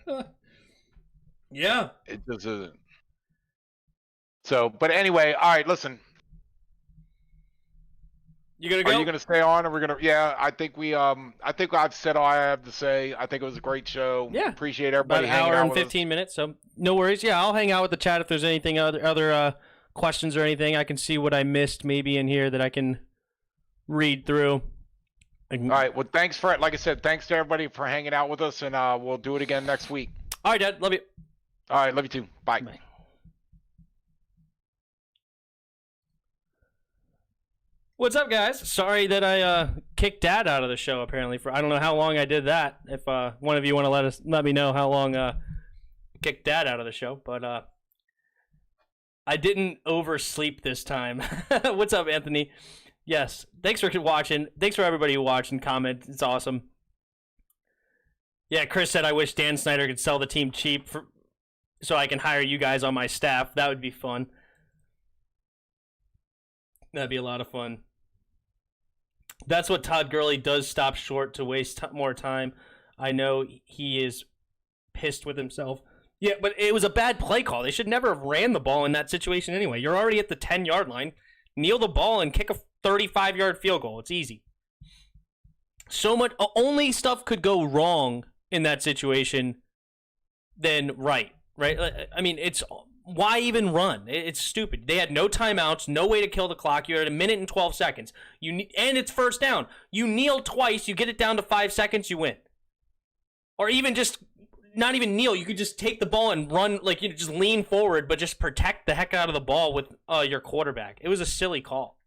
Speaker 1: yeah,
Speaker 2: it just isn't. So, but anyway, all right, listen.
Speaker 1: You gonna go?
Speaker 2: Are you gonna stay on, or we're gonna? Yeah, I think I've said all I have to say. I think it was a great show.
Speaker 1: Yeah,
Speaker 2: appreciate everybody.
Speaker 1: About an
Speaker 2: hanging
Speaker 1: hour
Speaker 2: out
Speaker 1: and
Speaker 2: with
Speaker 1: 15 minutes. So no worries. Yeah, I'll hang out with the chat if there's anything other questions or anything. I can see what I missed maybe in here that I can read through.
Speaker 2: All right. Well, thanks for it. Like I said, thanks to everybody for hanging out with us, and we'll do it again next week.
Speaker 1: All right, Dad. Love you.
Speaker 2: All right. Love you too. Bye.
Speaker 1: Bye. What's up, guys? Sorry that I kicked Dad out of the show. Apparently, for I don't know how long I did that. If one of you want to let me know how long kicked Dad out of the show, but I didn't oversleep this time. What's up, Anthony? Yes, thanks for watching. Thanks for everybody who watched and commented. It's awesome. Yeah, Chris said, I wish Dan Snyder could sell the team cheap so I can hire you guys on my staff. That would be fun. That'd be a lot of fun. That's what Todd Gurley does, stop short to waste more time. I know he is pissed with himself. Yeah, but it was a bad play call. They should never have ran the ball in that situation anyway. You're already at the 10-yard line. Kneel the ball and kick a 35-yard field goal. It's easy. So much. Only stuff could go wrong in that situation than right? I mean, it's why even run? It's stupid. They had no timeouts, no way to kill the clock. You're at 1 minute and 12 seconds. And it's first down. You kneel twice, you get it down to 5 seconds, you win. Or even just not even kneel. You could just take the ball and run, just lean forward, but just protect the heck out of the ball with your quarterback. It was a silly call.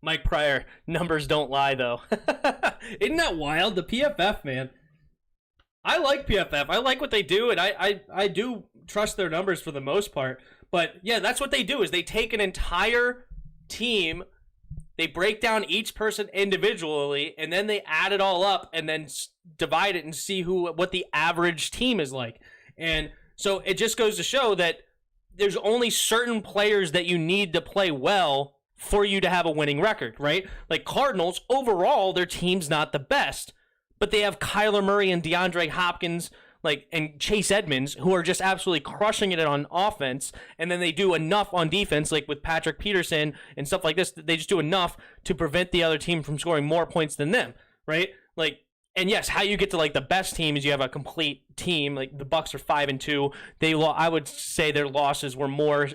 Speaker 1: Mike Pryor, numbers don't lie, though. Isn't that wild? The PFF, man. I like PFF. I like what they do, and I do trust their numbers for the most part. But, yeah, that's what they do, is they take an entire team, they break down each person individually, and then they add it all up and then divide it and see what the average team is like. And so it just goes to show that there's only certain players that you need to play well for you to have a winning record, right? Like Cardinals, overall, their team's not the best, but they have Kyler Murray and DeAndre Hopkins, and Chase Edmonds, who are just absolutely crushing it on offense, and then they do enough on defense, like with Patrick Peterson and stuff like this. They just do enough to prevent the other team from scoring more points than them, right? And yes, how you get to the best team is you have a complete team. Like the Bucs are 5-2. I would say their losses were more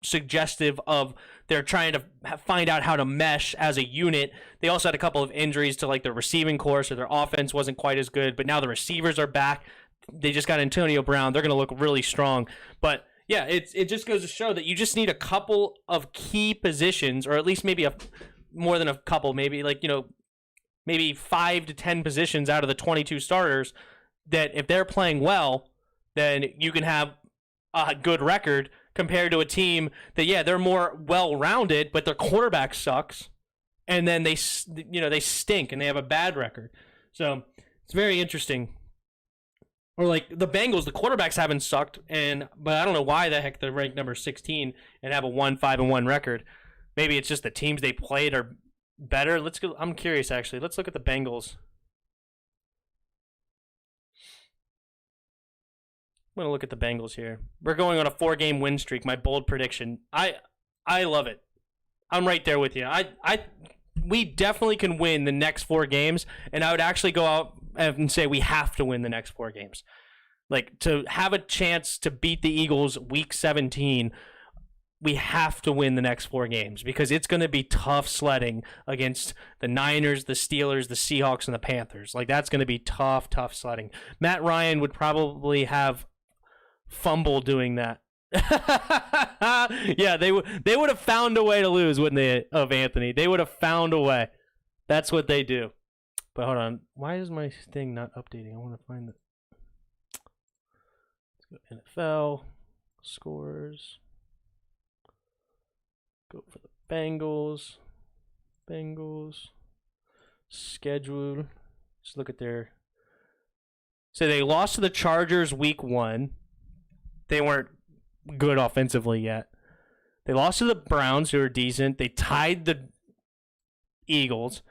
Speaker 1: suggestive of they're trying to find out how to mesh as a unit. They also had a couple of injuries to their receiving core, so their offense wasn't quite as good, but now the receivers are back. They just got Antonio Brown. They're going to look really strong. But yeah, it just goes to show that you just need a couple of key positions, or at least maybe more than a couple, maybe maybe 5 to 10 positions out of the 22 starters, that if they're playing well, then you can have a good record compared to a team that, yeah, they're more well-rounded, but their quarterback sucks, and then they stink and they have a bad record. So it's very interesting. Or the Bengals, the quarterbacks haven't sucked, but I don't know why the heck they're ranked number 16 and have a 1-5-1 record. Maybe it's just the teams they played are better. Let's go. I'm curious, actually. Let's look at the Bengals. I'm going to look at the Bengals here. We're going on a 4-game win streak, my bold prediction. I love it. I'm right there with you. we definitely can win the next 4 games, and I would actually go out and say we have to win the next 4 games. Like, to have a chance to beat the Eagles week 17, we have to win the next 4 games because it's going to be tough sledding against the Niners, the Steelers, the Seahawks, and the Panthers. Like, that's going to be tough sledding. Matt Ryan would probably have fumble doing that. Yeah, they would have found a way to lose, wouldn't they, of Anthony? They would have found a way. That's what they do. But hold on. Why is my thing not updating? I want to find the NFL scores. Go for the Bengals. Schedule. Just look at their... So they lost to the Chargers week 1. They weren't good offensively yet. They lost to the Browns, who are decent. They tied the Eagles.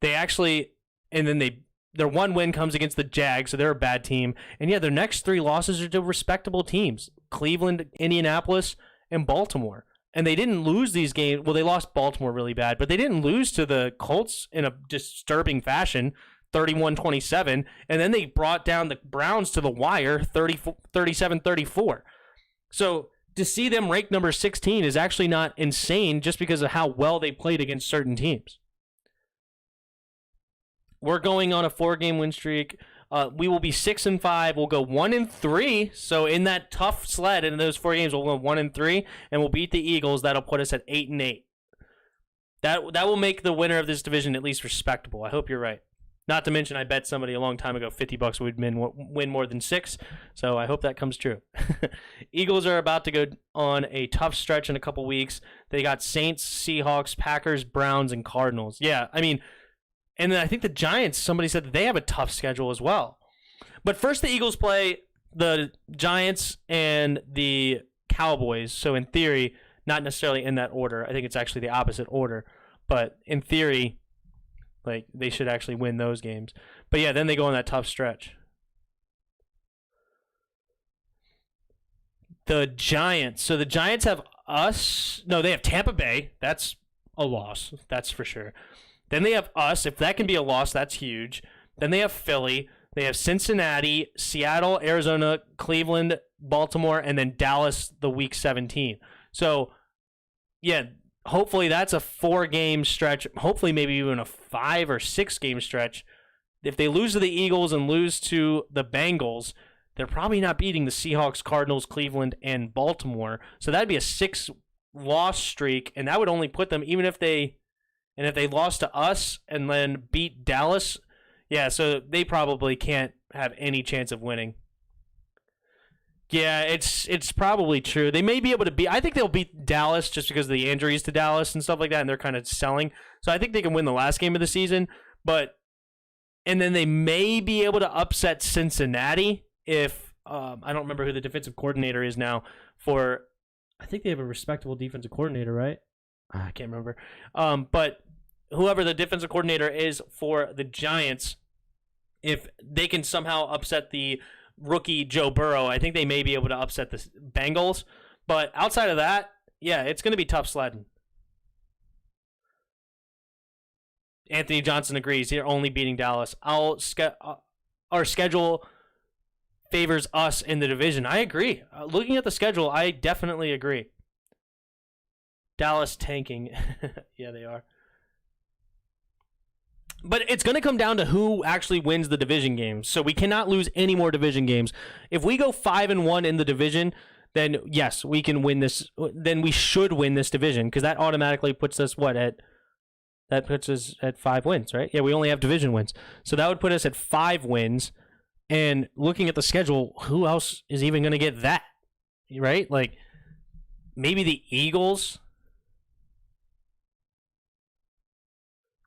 Speaker 1: They actually... And then their one win comes against the Jags, so they're a bad team. And yeah, their next 3 losses are to respectable teams. Cleveland, Indianapolis, and Baltimore. And they didn't lose these games. Well, they lost Baltimore really bad, but they didn't lose to the Colts in a disturbing fashion, 31-27. And then they brought down the Browns to the wire, 37-34. So to see them ranked number 16 is actually not insane just because of how well they played against certain teams. We're going on a 4-game win streak. We will be 6-5. We'll go 1-3. So in that tough sled in those 4 games, we'll go 1-3, and we'll beat the Eagles. That'll put us at 8-8. That will make the winner of this division at least respectable. I hope you're right. Not to mention, I bet somebody a long time ago $50 would win more than 6. So I hope that comes true. Eagles are about to go on a tough stretch in a couple weeks. They got Saints, Seahawks, Packers, Browns, and Cardinals. Yeah, I mean. And then I think the Giants, somebody said that they have a tough schedule as well. But first the Eagles play the Giants and the Cowboys. So in theory, not necessarily in that order. I think it's actually the opposite order. But in theory, like, they should actually win those games. But yeah, then they go on that tough stretch. The Giants. So the Giants have us. No, they have Tampa Bay. That's a loss. That's for sure. Then they have us. If that can be a loss, that's huge. Then they have Philly. They have Cincinnati, Seattle, Arizona, Cleveland, Baltimore, and then Dallas the week 17. So, yeah, hopefully that's a 4-game stretch. Hopefully maybe even a 5 or 6-game stretch. If they lose to the Eagles and lose to the Bengals, they're probably not beating the Seahawks, Cardinals, Cleveland, and Baltimore. So that'd be a 6-loss streak, and that would only put them, even if they... And if they lost to us and then beat Dallas, yeah, so they probably can't have any chance of winning. Yeah, it's probably true. They may be able to beat... I think they'll beat Dallas just because of the injuries to Dallas and stuff like that, and they're kind of selling. So I think they can win the last game of the season. And then they may be able to upset Cincinnati if... I don't remember who the defensive coordinator is now for... I think they have a respectable defensive coordinator, right? I can't remember. But whoever the defensive coordinator is for the Giants, if they can somehow upset the rookie Joe Burrow, I think they may be able to upset the Bengals. But outside of that, yeah, it's going to be tough sledding. Anthony Johnson agrees. They're only beating Dallas. Our schedule favors us in the division. I agree. Looking at the schedule, I definitely agree. Dallas tanking. Yeah, they are. But it's going to come down to who actually wins the division games. So we cannot lose any more division games. If we go 5-1 in the division, then yes, we can win this. Then we should win this division because that automatically puts us at 5 wins, right? Yeah, we only have division wins. So that would put us at 5 wins. And looking at the schedule, who else is even going to get that? Right? Like maybe the Eagles.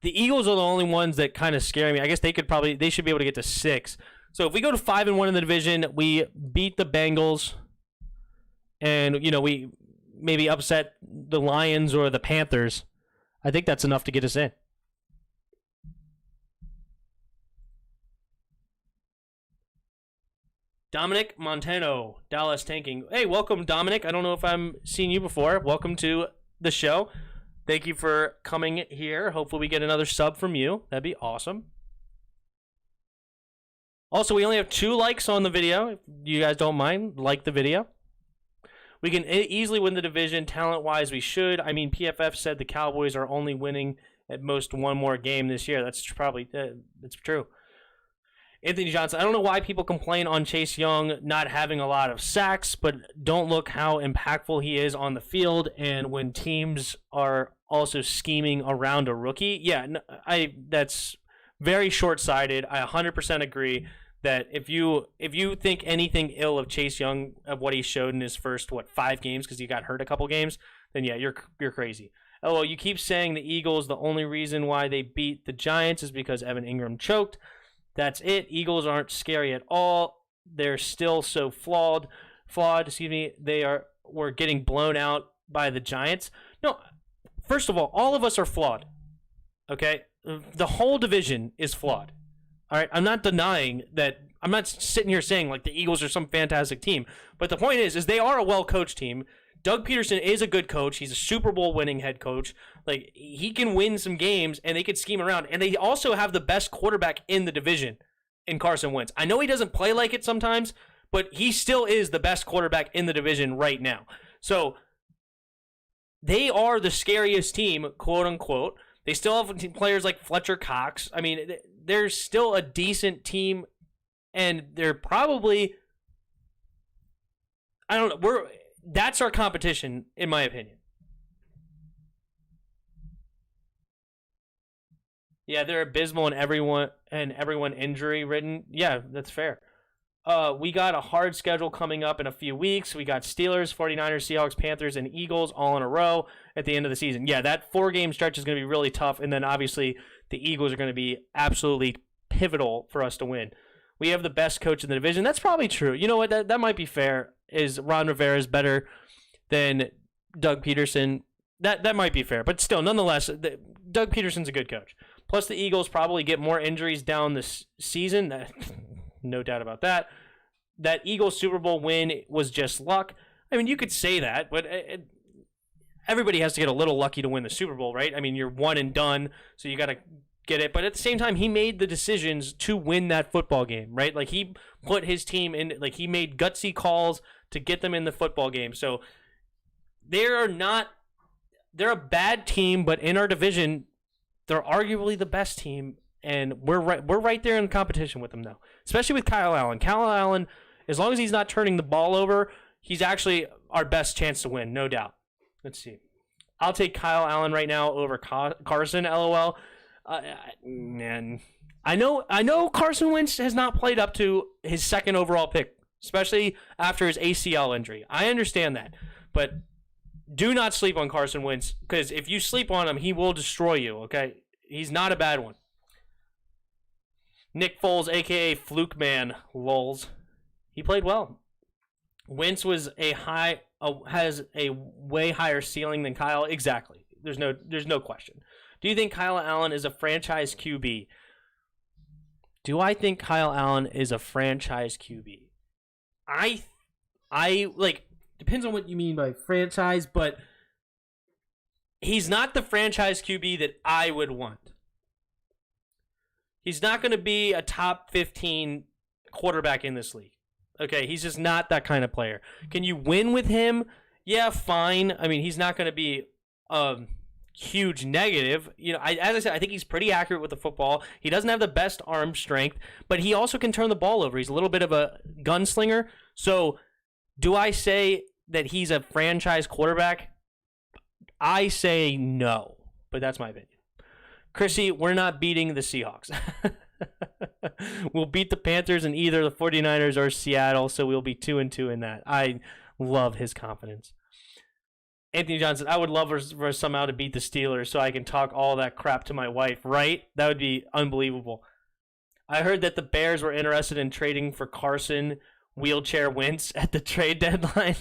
Speaker 1: The Eagles are the only ones that kind of scare me. I guess they should be able to get to 6. So if we go to 5-1 in the division, we beat the Bengals, and we maybe upset the Lions or the Panthers. I think that's enough to get us in. Dominic Montano, Dallas tanking. Hey, welcome, Dominic. I don't know if I'm seen you before. Welcome to the show. Thank you for coming here. Hopefully we get another sub from you. That'd be awesome. Also, we only have 2 likes on the video. If you guys don't mind, like the video. We can easily win the division. Talent-wise, we should. I mean, PFF said the Cowboys are only winning at most 1 more game this year. That's probably that's true. Anthony Johnson, I don't know why people complain on Chase Young not having a lot of sacks, but don't look how impactful he is on the field. And when teams are also scheming around a rookie, that's very short-sighted. I 100% agree that if you think anything ill of Chase Young, of what he showed in his first 5 games, because he got hurt a couple games, then yeah, you're crazy. Oh, well, you keep saying the Eagles, the only reason why they beat the Giants is because Evan Ingram choked. That's it. Eagles aren't scary at all. They're still so flawed. We're getting blown out by the Giants. No, first of all of us are flawed. Okay? The whole division is flawed. All right? I'm not denying that. I'm not sitting here saying like the Eagles are some fantastic team. But the point is they are a well-coached team. Doug Peterson is a good coach. He's a Super Bowl winning head coach. Like, he can win some games, and they could scheme around. And they also have the best quarterback in the division in Carson Wentz. I know he doesn't play like it sometimes, but he still is the best quarterback in the division right now. So they are the scariest team, quote unquote. They still have players like Fletcher Cox. I mean, they're still a decent team, and they're probably, I don't know, that's our competition, in my opinion. Yeah, they're abysmal and everyone injury ridden. Yeah, that's fair. We got a hard schedule coming up in a few weeks. We got Steelers, 49ers, Seahawks, Panthers, and Eagles all in a row at the end of the season. Yeah, that 4-game stretch is going to be really tough, and then obviously the Eagles are going to be absolutely pivotal for us to win. We have the best coach in the division. That's probably true. You know what? That might be fair. Is Ron Rivera is better than Doug Peterson? That might be fair. But still, nonetheless, Doug Peterson's a good coach. Plus, the Eagles probably get more injuries down this season. No doubt about that. That Eagles Super Bowl win was just luck. I mean, you could say that, but everybody has to get a little lucky to win the Super Bowl, right? I mean, you're one and done, so you got to get it. But at the same time, he made the decisions to win that football game, right? Like, he put his team in, like, he made gutsy calls to get them in the football game. So they're a bad team, but in our division, they're arguably the best team, and we're right there in competition with them now, especially with Kyle Allen. Kyle Allen, as long as he's not turning the ball over, he's actually our best chance to win, no doubt. Let's see. I'll take Kyle Allen right now over Carson, LOL. Man, I know Carson Wentz has not played up to his 2nd overall pick, especially after his ACL injury. I understand that, but do not sleep on Carson Wentz, because if you sleep on him, he will destroy you, okay? He's not a bad one. Nick Foles, a.k.a. Fluke Man, lols. He played well. Wentz has a way higher ceiling than Kyle. Exactly. There's no question. Do you think Kyle Allen is a franchise QB? Do I think Kyle Allen is a franchise QB? I like, depends on what you mean by franchise, but he's not the franchise QB that I would want. He's not going to be a top 15 quarterback in this league. Okay, he's just not that kind of player. Can you win with him? Yeah, fine. I mean, he's not going to be huge negative. You know, as I said, I think he's pretty accurate with the football. He doesn't have the best arm strength, but he also can turn the ball over. He's a little bit of a gunslinger. So, do I say that he's a franchise quarterback? I say no, but that's my opinion. Chrissy, we're not beating the Seahawks. We'll beat the Panthers in either the 49ers or Seattle, so we'll be 2-2 in that. I love his confidence. Anthony Johnson, I would love for us somehow to beat the Steelers so I can talk all that crap to my wife, right? That would be unbelievable. I heard that the Bears were interested in trading for Carson Wheelchair Wentz at the trade deadline.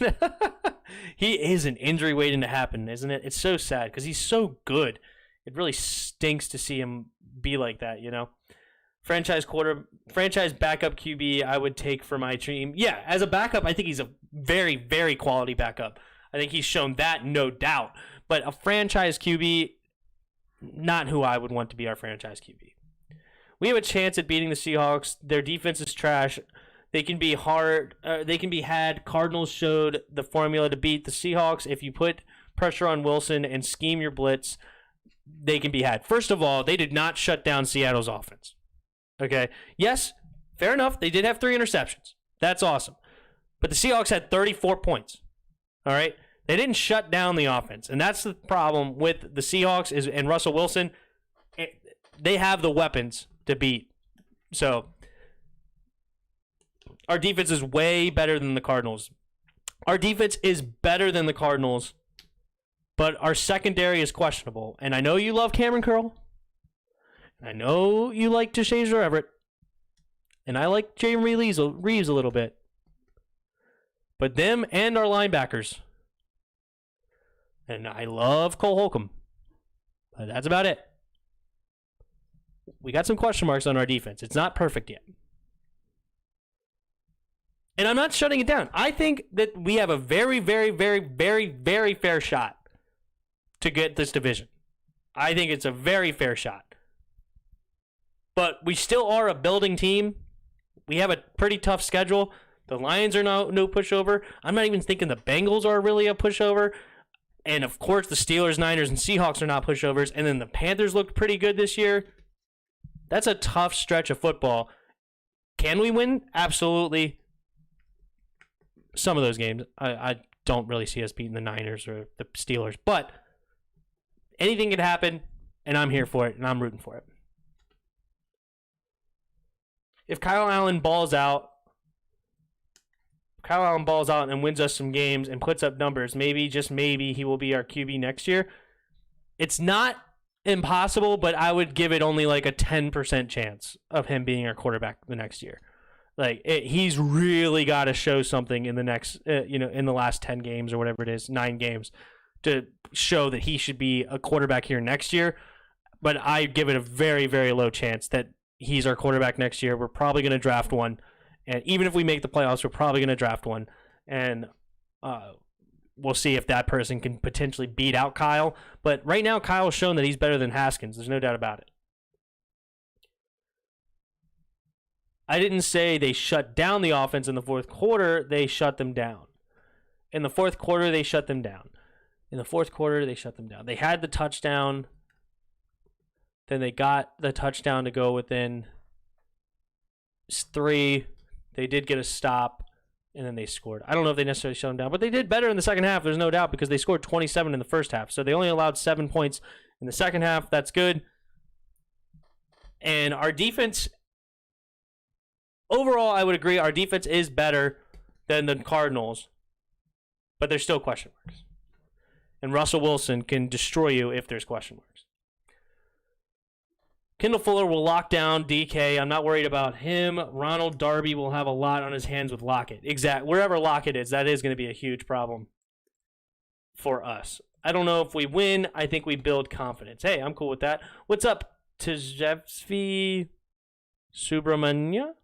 Speaker 1: He is an injury waiting to happen, isn't it? It's so sad because he's so good. It really stinks to see him be like that, you know? Franchise backup QB I would take for my team. Yeah, as a backup, I think he's a very, very quality backup. I think he's shown that, no doubt. But a franchise QB, not who I would want to be our franchise QB. We have a chance at beating the Seahawks. Their defense is trash. They can be hard. They can be had. Cardinals showed the formula to beat the Seahawks. If you put pressure on Wilson and scheme your blitz, they can be had. First of all, they did not shut down Seattle's offense. Okay. Yes, fair enough. They did have 3 interceptions. That's awesome. But the Seahawks had 34 points. All right. They didn't shut down the offense, and that's the problem with the Seahawks and Russell Wilson. They have the weapons to beat. So our defense is way better than the Cardinals. Our defense is better than the Cardinals, but our secondary is questionable. And I know you love Cameron Curl. And I know you like Deshaun Everett. And I like Jeremy Reeves a little bit. But them and our linebackers. And I love Cole Holcomb. But that's about it. We got some question marks on our defense. It's not perfect yet. And I'm not shutting it down. I think that we have a very, very, very, very, very fair shot to get this division. I think it's a very fair shot. But we still are a building team. We have a pretty tough schedule. The Lions are no pushover. I'm not even thinking the Bengals are really a pushover. And, of course, the Steelers, Niners, and Seahawks are not pushovers. And then the Panthers looked pretty good this year. That's a tough stretch of football. Can we win? Absolutely. Some of those games, I don't really see us beating the Niners or the Steelers. But anything can happen, and I'm here for it, and I'm rooting for it. If Kyle Allen balls out and wins us some games and puts up numbers, maybe, just maybe, he will be our QB next year. It's not impossible, but I would give it only like a 10% chance of him being our quarterback the next year. He's really got to show something in the next, in the last 10 games or whatever it is, 9 games, to show that he should be a quarterback here next year. But I give it a very, very low chance that he's our quarterback next year. We're probably going to draft one. And even if we make the playoffs, we're probably going to draft one. And we'll see if that person can potentially beat out Kyle. But right now, Kyle's shown that he's better than Haskins. There's no doubt about it. I didn't say they shut down the offense in the fourth quarter. They shut them down. In the fourth quarter, they shut them down. They had the touchdown. Then they got the touchdown to go within 3. They did get a stop, and then they scored. I don't know if they necessarily shut them down, but they did better in the second half, there's no doubt, because they scored 27 in the first half. So they only allowed 7 points in the second half. That's good. And our defense, overall, I would agree, our defense is better than the Cardinals, but there's still question marks. And Russell Wilson can destroy you if there's question marks. Kendall Fuller will lock down DK. I'm not worried about him. Ronald Darby will have a lot on his hands with Lockett. Wherever Lockett is, that is going to be a huge problem for us. I don't know if we win. I think we build confidence. Hey, I'm cool with that. What's up, Tejevsvi Subramanya?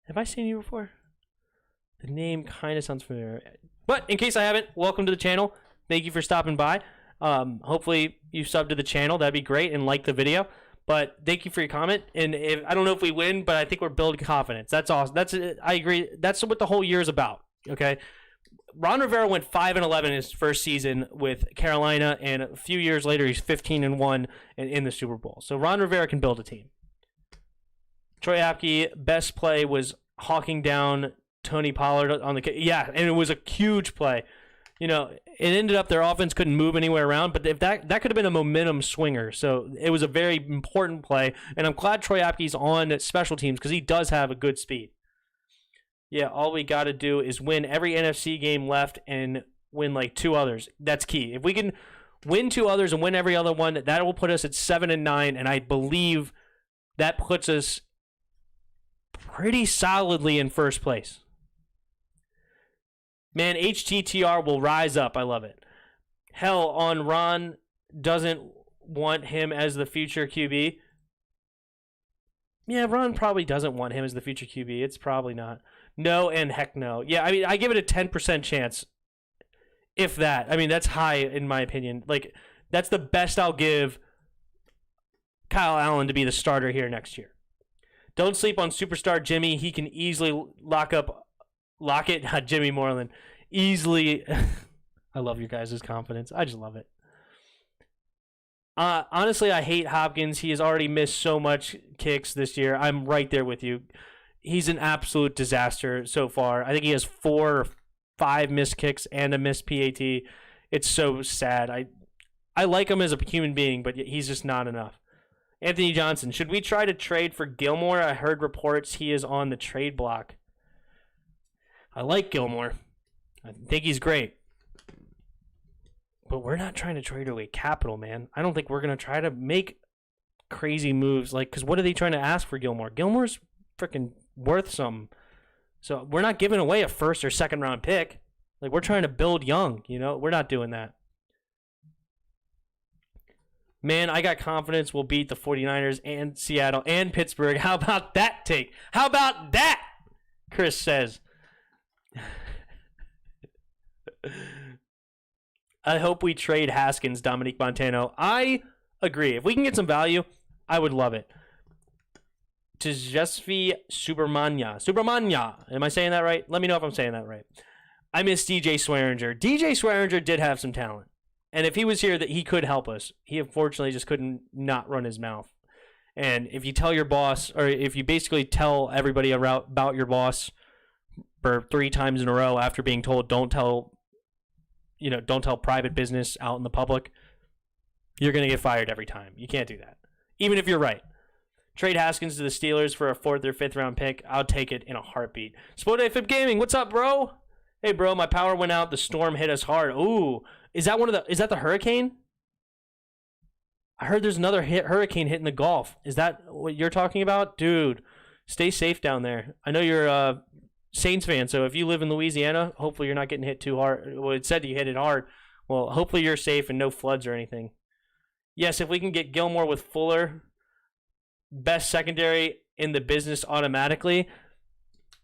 Speaker 1: Have I seen you before? The name kind of sounds familiar. But in case I haven't, welcome to the channel. Thank you for stopping by. Hopefully you sub to the channel. That'd be great, and like the video. But thank you for your comment. And I don't know if we win, but I think we're building confidence. That's awesome. I agree. That's what the whole year is about. Okay. Ron Rivera went 5-11 in his first season with Carolina, and a few years later he's 15-1 in the Super Bowl. So Ron Rivera can build a team. Troy Apke, best play was hawking down Tony Pollard on the and it was a huge play. It ended up their offense couldn't move anywhere around, but if that could have been a momentum swinger. So it was a very important play, and I'm glad Troy Apke's on special teams because he does have a good speed. Yeah, all we got to do is win every NFC game left and win like 2 others. That's key. If we can win 2 others and win every other one, that will put us at 7-9, and I believe that puts us pretty solidly in first place. Man, HTTR will rise up. I love it. Hell, on Ron doesn't want him as the future QB. Yeah, Ron probably doesn't want him as the future QB. It's probably not. No and heck no. Yeah, I mean, I give it a 10% chance. If that. I mean, that's high in my opinion. Like, that's the best I'll give Kyle Allen to be the starter here next year. Don't sleep on superstar Jimmy. He can easily lock it, not Jimmy Moreland. Easily. I love your guys' confidence. I just love it. Honestly, I hate Hopkins. He has already missed so much kicks this year. I'm right there with you. He's an absolute disaster so far. I think he has 4 or 5 missed kicks and a missed PAT. It's so sad. I like him as a human being, but he's just not enough. Anthony Johnson, should we try to trade for Gilmore? I heard reports he is on the trade block. I like Gilmore. I think he's great. But we're not trying to trade away capital, man. I don't think we're going to try to make crazy moves. Because what are they trying to ask for Gilmore? Gilmore's freaking worth something. So we're not giving away a first or second round pick. We're trying to build young, We're not doing that. Man, I got confidence we'll beat the 49ers and Seattle and Pittsburgh. How about that take? How about that? Chris says. I hope we trade Haskins, Dominique Montano. I agree. If we can get some value, I would love it. Tejasvi Subramanya. Am I saying that right? Let me know if I'm saying that right. I miss DJ Swearinger. DJ Swearinger did have some talent. And if he was here, that he could help us. He unfortunately just couldn't not run his mouth. And if you tell your boss, or if you basically tell everybody about your boss for 3 times in a row after being told don't tell private business out in the public, you're going to get fired every time. You can't do that. Even if you're right. Trade Haskins to the Steelers for a 4th or 5th round pick. I'll take it in a heartbeat. Spode Fib Gaming, what's up, bro? Hey, bro, my power went out. The storm hit us hard. Ooh, is that the hurricane? I heard there's another hurricane hitting the Gulf. Is that what you're talking about? Dude, stay safe down there. I know you're a Saints fan, so if you live in Louisiana, hopefully you're not getting hit too hard. Well, it said you hit it hard. Well, hopefully you're safe and no floods or anything. Yes, if we can get Gilmore with Fuller, best secondary in the business automatically,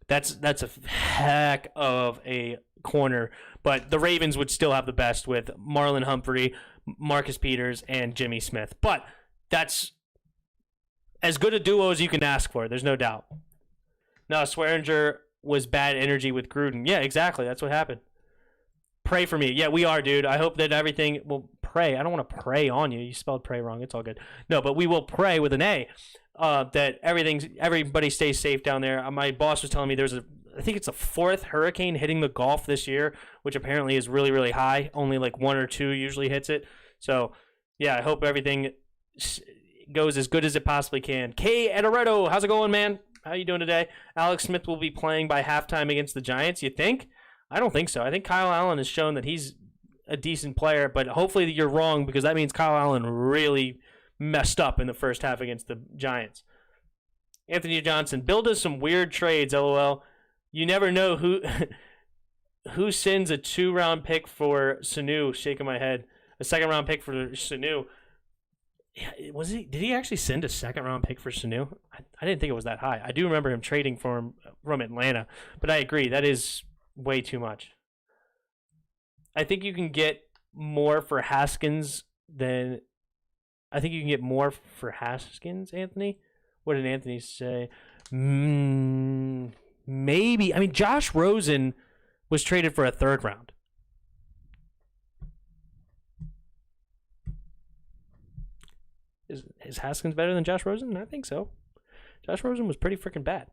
Speaker 1: that's a heck of a corner. But the Ravens would still have the best with Marlon Humphrey, Marcus Peters, and Jimmy Smith. But that's as good a duo as you can ask for. There's no doubt. No, Swearinger was bad energy with Gruden. Yeah, exactly. That's what happened. Pray for me. Yeah, we are, dude. I hope that everything will pray. I don't want to pray on you. You spelled pray wrong. It's all good. No, but we will pray with an A. That everybody stays safe down there. My boss was telling me I think it's a 4th hurricane hitting the Gulf this year, which apparently is really, really high. Only 1 or 2 usually hits it. So, yeah, I hope everything goes as good as it possibly can. Kay Edoretto, how's it going, man? How you doing today? Alex Smith will be playing by halftime against the Giants, you think? I don't think so. I think Kyle Allen has shown that he's a decent player, but hopefully you're wrong because that means Kyle Allen really messed up in the first half against the Giants. Anthony Johnson, build us some weird trades, LOL. You never know who sends a 2-round pick for Sanu. Shaking my head. A 2nd-round pick for Sanu. Did he actually send a 2nd-round pick for Sanu? I didn't think it was that high. I do remember him trading for him from Atlanta, but I agree that is way too much. I think you can get more for Haskins than. I think you can get more for Haskins, Anthony. What did Anthony say? Maybe. I mean, Josh Rosen was traded for a 3rd round. Is Haskins better than Josh Rosen? I think so. Josh Rosen was pretty freaking bad.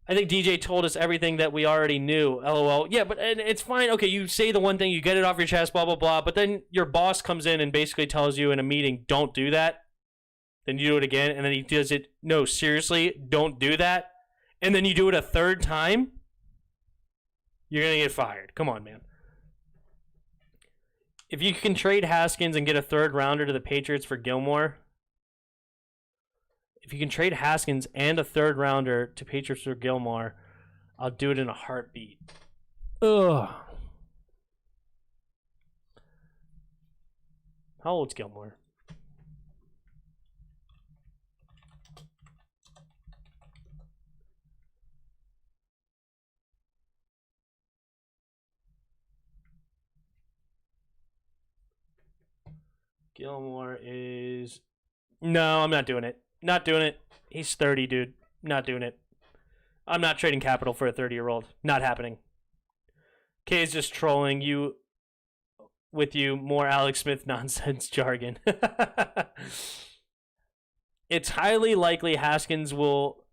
Speaker 1: I think DJ told us everything that we already knew. LOL. Yeah, but it's fine. Okay, you say the one thing, you get it off your chest, blah, blah, blah. But then your boss comes in and basically tells you in a meeting, don't do that. Then you do it again. And then he does it. No, seriously, don't do that. And then you do it a 3rd time. You're going to get fired. Come on, man. If you can trade Haskins and get a 3rd rounder to the Patriots for Gilmore. If you can trade Haskins and a 3rd rounder to Patriots for Gilmore, I'll do it in a heartbeat. Ugh. How old's Gilmore? Gilmore is... No, I'm not doing it. Not doing it. He's 30, dude. Not doing it. I'm not trading capital for a 30-year-old. Not happening. Kay is just trolling you with you more Alex Smith nonsense jargon. It's highly likely Haskins will,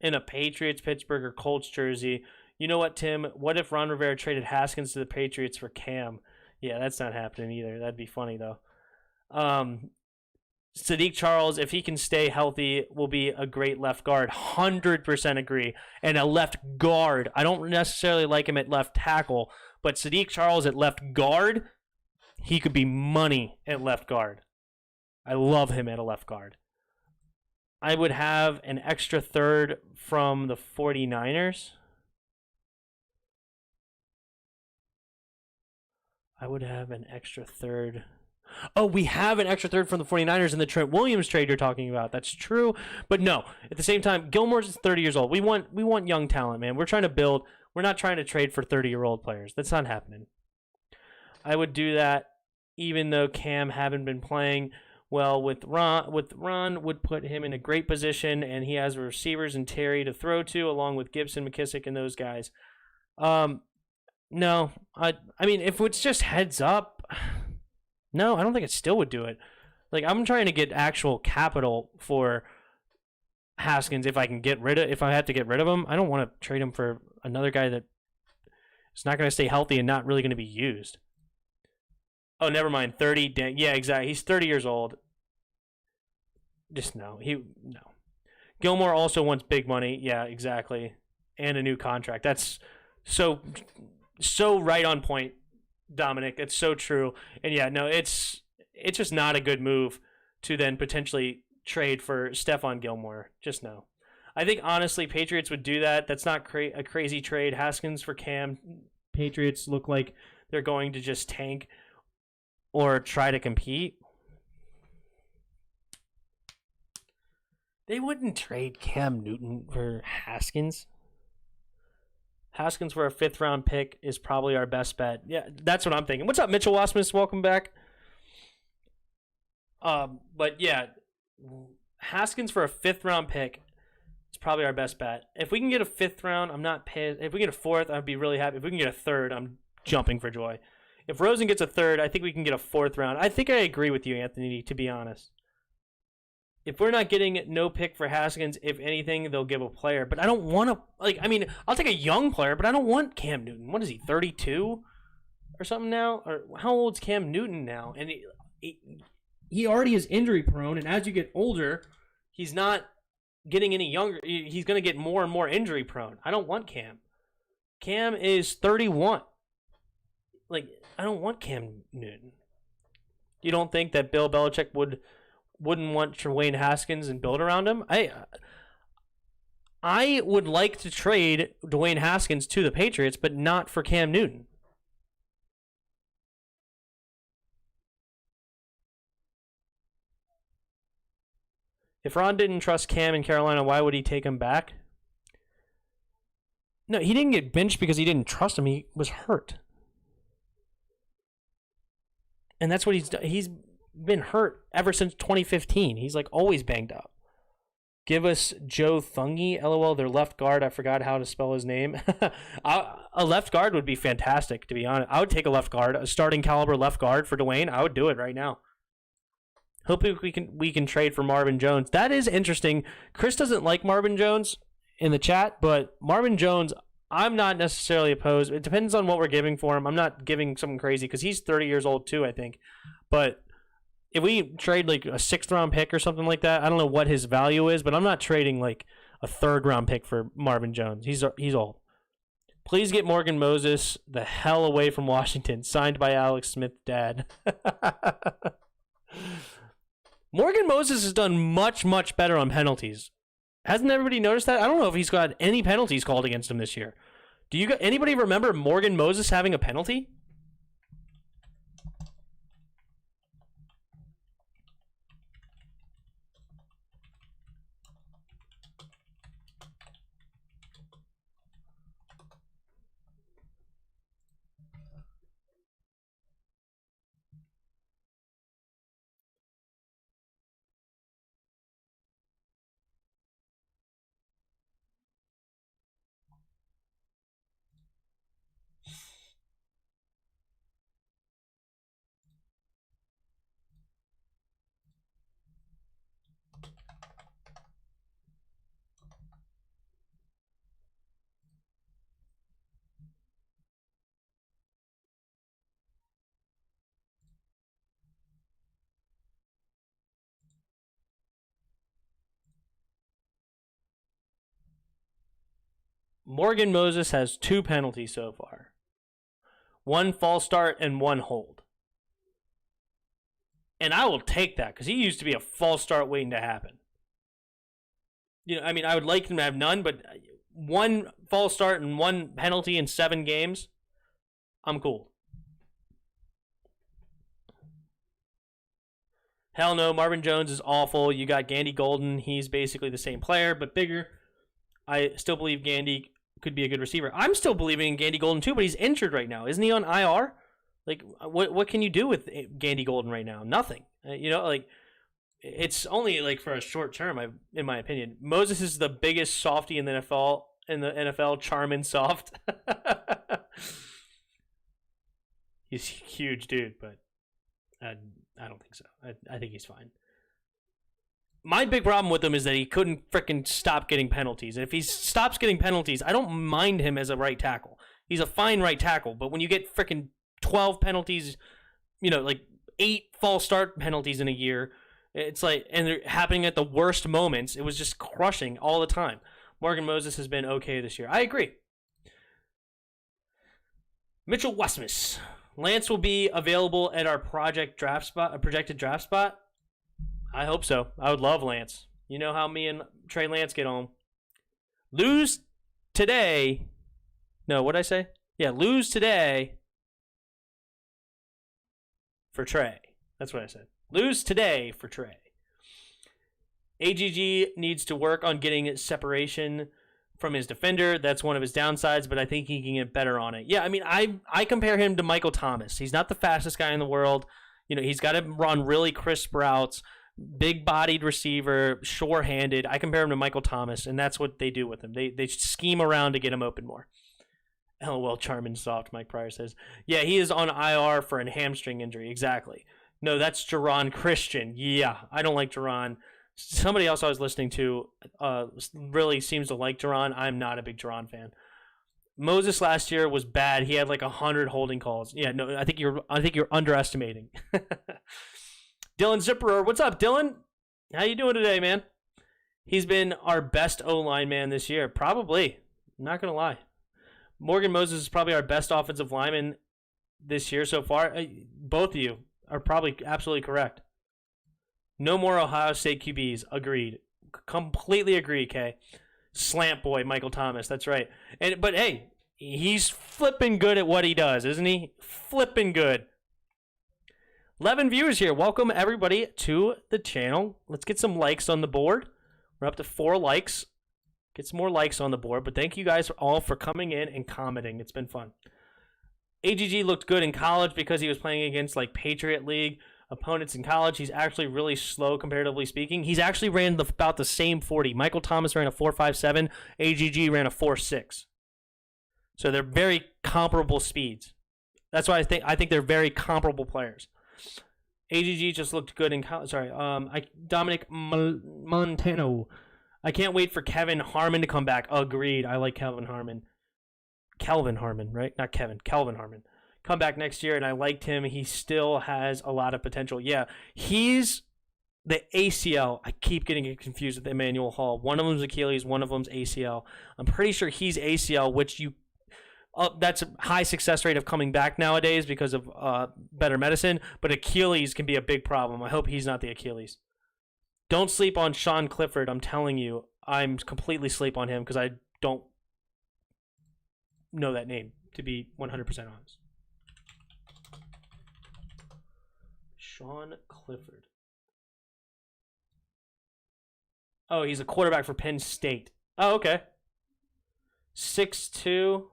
Speaker 1: in a Patriots, Pittsburgh, or Colts jersey. You know what, Tim? What if Ron Rivera traded Haskins to the Patriots for Cam? Yeah, that's not happening either. That'd be funny, though. Sadiq Charles, if he can stay healthy, will be a great left guard. 100% agree. And a left guard. I don't necessarily like him at left tackle, but Sadiq Charles at left guard, he could be money at left guard. I love him at a left guard. I would have an extra third from the 49ers. I would have an extra third. Oh, we have an extra third from the 49ers in the Trent Williams trade you're talking about. That's true. But no, at the same time, Gilmore's 30 years old. We want young talent, man. We're trying to build. We're not trying to trade for 30-year-old players. That's not happening. I would do that even though Cam haven't been playing well with Ron would put him in a great position, and he has receivers and Terry to throw to, along with Gibson, McKissick, and those guys. No, I mean, if it's just heads up, no, I don't think it still would do it. Like, I'm trying to get actual capital for Haskins if I have to get rid of him. I don't want to trade him for another guy that is not going to stay healthy and not really going to be used. Oh, never mind. 30. Yeah, exactly. He's 30 years old. Just no. No. Gilmore also wants big money. Yeah, exactly. And a new contract. That's so right on point, Dominic. It's so true. And yeah, no, it's just not a good move to then potentially trade for Stephon Gilmore. Just no. I think honestly, Patriots would do that. That's not a crazy trade. Haskins for Cam. Patriots look like they're going to just tank or try to compete. They wouldn't trade Cam Newton for Haskins. Haskins for a 5th-round pick is probably our best bet. Yeah, that's what I'm thinking. What's up, Mitchell Wasmus? Welcome back. But yeah, Haskins for a 5th-round pick is probably our best bet. If we can get a 5th round, I'm not pissed. If we get a 4th, I'd be really happy. If we can get a 3rd, I'm jumping for joy. If Rosen gets a 3rd, I think we can get a 4th round. I think I agree with you, Anthony, to be honest. If we're not getting no pick for Haskins, if anything, they'll give a player. But I don't want to, I'll take a young player, but I don't want Cam Newton. What is he, 32 or something now? Or how old's Cam Newton now? And he already is injury prone, and as you get older, he's not getting any younger. He's going to get more and more injury prone. I don't want Cam. Cam is 31. I don't want Cam Newton. You don't think that Bill Belichick wouldn't want Dwayne Haskins and build around him? I would like to trade Dwayne Haskins to the Patriots, but not for Cam Newton. If Ron didn't trust Cam in Carolina, why would he take him back? No, he didn't get benched because he didn't trust him. He was hurt. And that's what he's done. He's been hurt ever since 2015. He's always banged up. Give us Joe Thungy. LOL, their left guard. I forgot how to spell his name. A left guard would be fantastic, to be honest. I would take a left guard, a starting caliber left guard for Dwayne. I would do it right now. Hopefully we can trade for Marvin Jones. That is interesting. Chris doesn't like Marvin Jones in the chat, but Marvin Jones, I'm not necessarily opposed. It depends on what we're giving for him. I'm not giving something crazy because he's 30 years old too, I think. But if we trade a 6th-round pick or something like that, I don't know what his value is, but I'm not trading a 3rd-round pick for Marvin Jones. He's old. Please get Morgan Moses the hell away from Washington. Signed by Alex Smith, Dad. Morgan Moses has done much, much better on penalties. Hasn't everybody noticed that? I don't know if he's got any penalties called against him this year. Anybody remember Morgan Moses having a penalty? Morgan Moses has 2 penalties so far. 1 false start and 1 hold. And I will take that because he used to be a false start waiting to happen. I mean, I would like him to have none, but 1 false start and 1 penalty in 7 games, I'm cool. Hell no, Marvin Jones is awful. You got Gandy Golden. He's basically the same player, but bigger. I still believe Gandy could be a good receiver. I'm still believing in Gandy Golden too, but he's injured right now. Isn't he on IR? Like, what can you do with Gandy Golden right now? Nothing. It's only like for a short term, in my opinion. Moses is the biggest softie in the NFL, Charmin soft. He's a huge dude, but I don't think so. I think he's fine. My big problem with him is that he couldn't freaking stop getting penalties. And if he stops getting penalties, I don't mind him as a right tackle. He's a fine right tackle. But when you get freaking 12 penalties, like 8 false start penalties in a year, it's like, and they're happening at the worst moments. It was just crushing all the time. Morgan Moses has been okay this year. I agree. Mitchell Westmus. Lance will be available at our projected draft spot. I hope so. I would love Lance. You know how me and Trey Lance get on. Lose today. No, what'd I say? Yeah, lose today for Trey. That's what I said. Lose today for Trey. AGG needs to work on getting separation from his defender. That's one of his downsides, but I think he can get better on it. Yeah, I mean, I compare him to Michael Thomas. He's not the fastest guy in the world. He's got to run really crisp routes, big-bodied receiver, sure-handed. I compare him to Michael Thomas, and that's what they do with him. They scheme around to get him open more. LOL, Charmin soft, Mike Pryor says. Yeah, he is on IR for a hamstring injury. Exactly. No, that's Jerron Christian. Yeah, I don't like Jerron. Somebody else I was listening to really seems to like Jerron. I'm not a big Jerron fan. Moses last year was bad. He had like 100 holding calls. Yeah, no, I think you're underestimating. Dylan Zipperer, what's up, Dylan? How you doing today, man? He's been our best O-line man this year, probably. I'm not gonna lie. Morgan Moses is probably our best offensive lineman this year so far. Both of you are probably absolutely correct. No more Ohio State QBs. Agreed. Completely agree, Kay. Slant boy, Michael Thomas. That's right. But hey, he's flipping good at what he does, isn't he? Flipping good. 11 viewers here. Welcome, everybody, to the channel. Let's get some likes on the board. We're up to 4 likes. Get some more likes on the board. But thank you guys all for coming in and commenting. It's been fun. AGG looked good in college because he was playing against like Patriot League opponents in college. He's actually really slow, comparatively speaking. He's actually ran about the same 40. Michael Thomas ran a 4.57. AGG ran a 4.6. So they're very comparable speeds. That's why I think they're very comparable players. AGG just looked good in college. Sorry, Dominic Montano. I can't wait for Kevin Harmon to come back. Agreed. I like Kelvin Harmon. Kelvin Harmon, right? Not Kevin. Kelvin Harmon. Come back next year, and I liked him. He still has a lot of potential. Yeah, he's the ACL. I keep getting it confused with Emmanuel Hall. One of them's Achilles, one of them's ACL. I'm pretty sure he's ACL, which that's a high success rate of coming back nowadays because of better medicine, but Achilles can be a big problem. I hope he's not the Achilles. Don't sleep on Sean Clifford. I'm telling you, I'm completely sleep on him because I don't know that name, to be 100% honest. Sean Clifford. Oh, he's a quarterback for Penn State. Oh, okay. 6'2".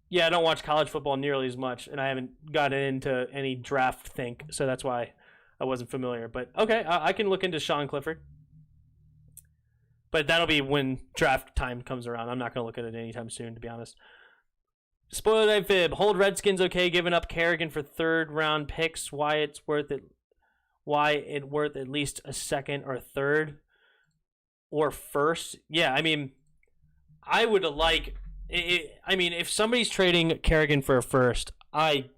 Speaker 1: Yeah, I don't watch college football nearly as much, and I haven't gotten into any draft think, so that's why I wasn't familiar. But okay, I can look into Sean Clifford. But that'll be when draft time comes around. I'm not going to look at it anytime soon, to be honest. Spoiler Night Fib. Hold Redskins okay, giving up Kerrigan for 3rd round picks. Why it worth at least a 2nd or 3rd or 1st. Yeah, I mean, I would like... I mean, if somebody's trading Kerrigan for a 1st, I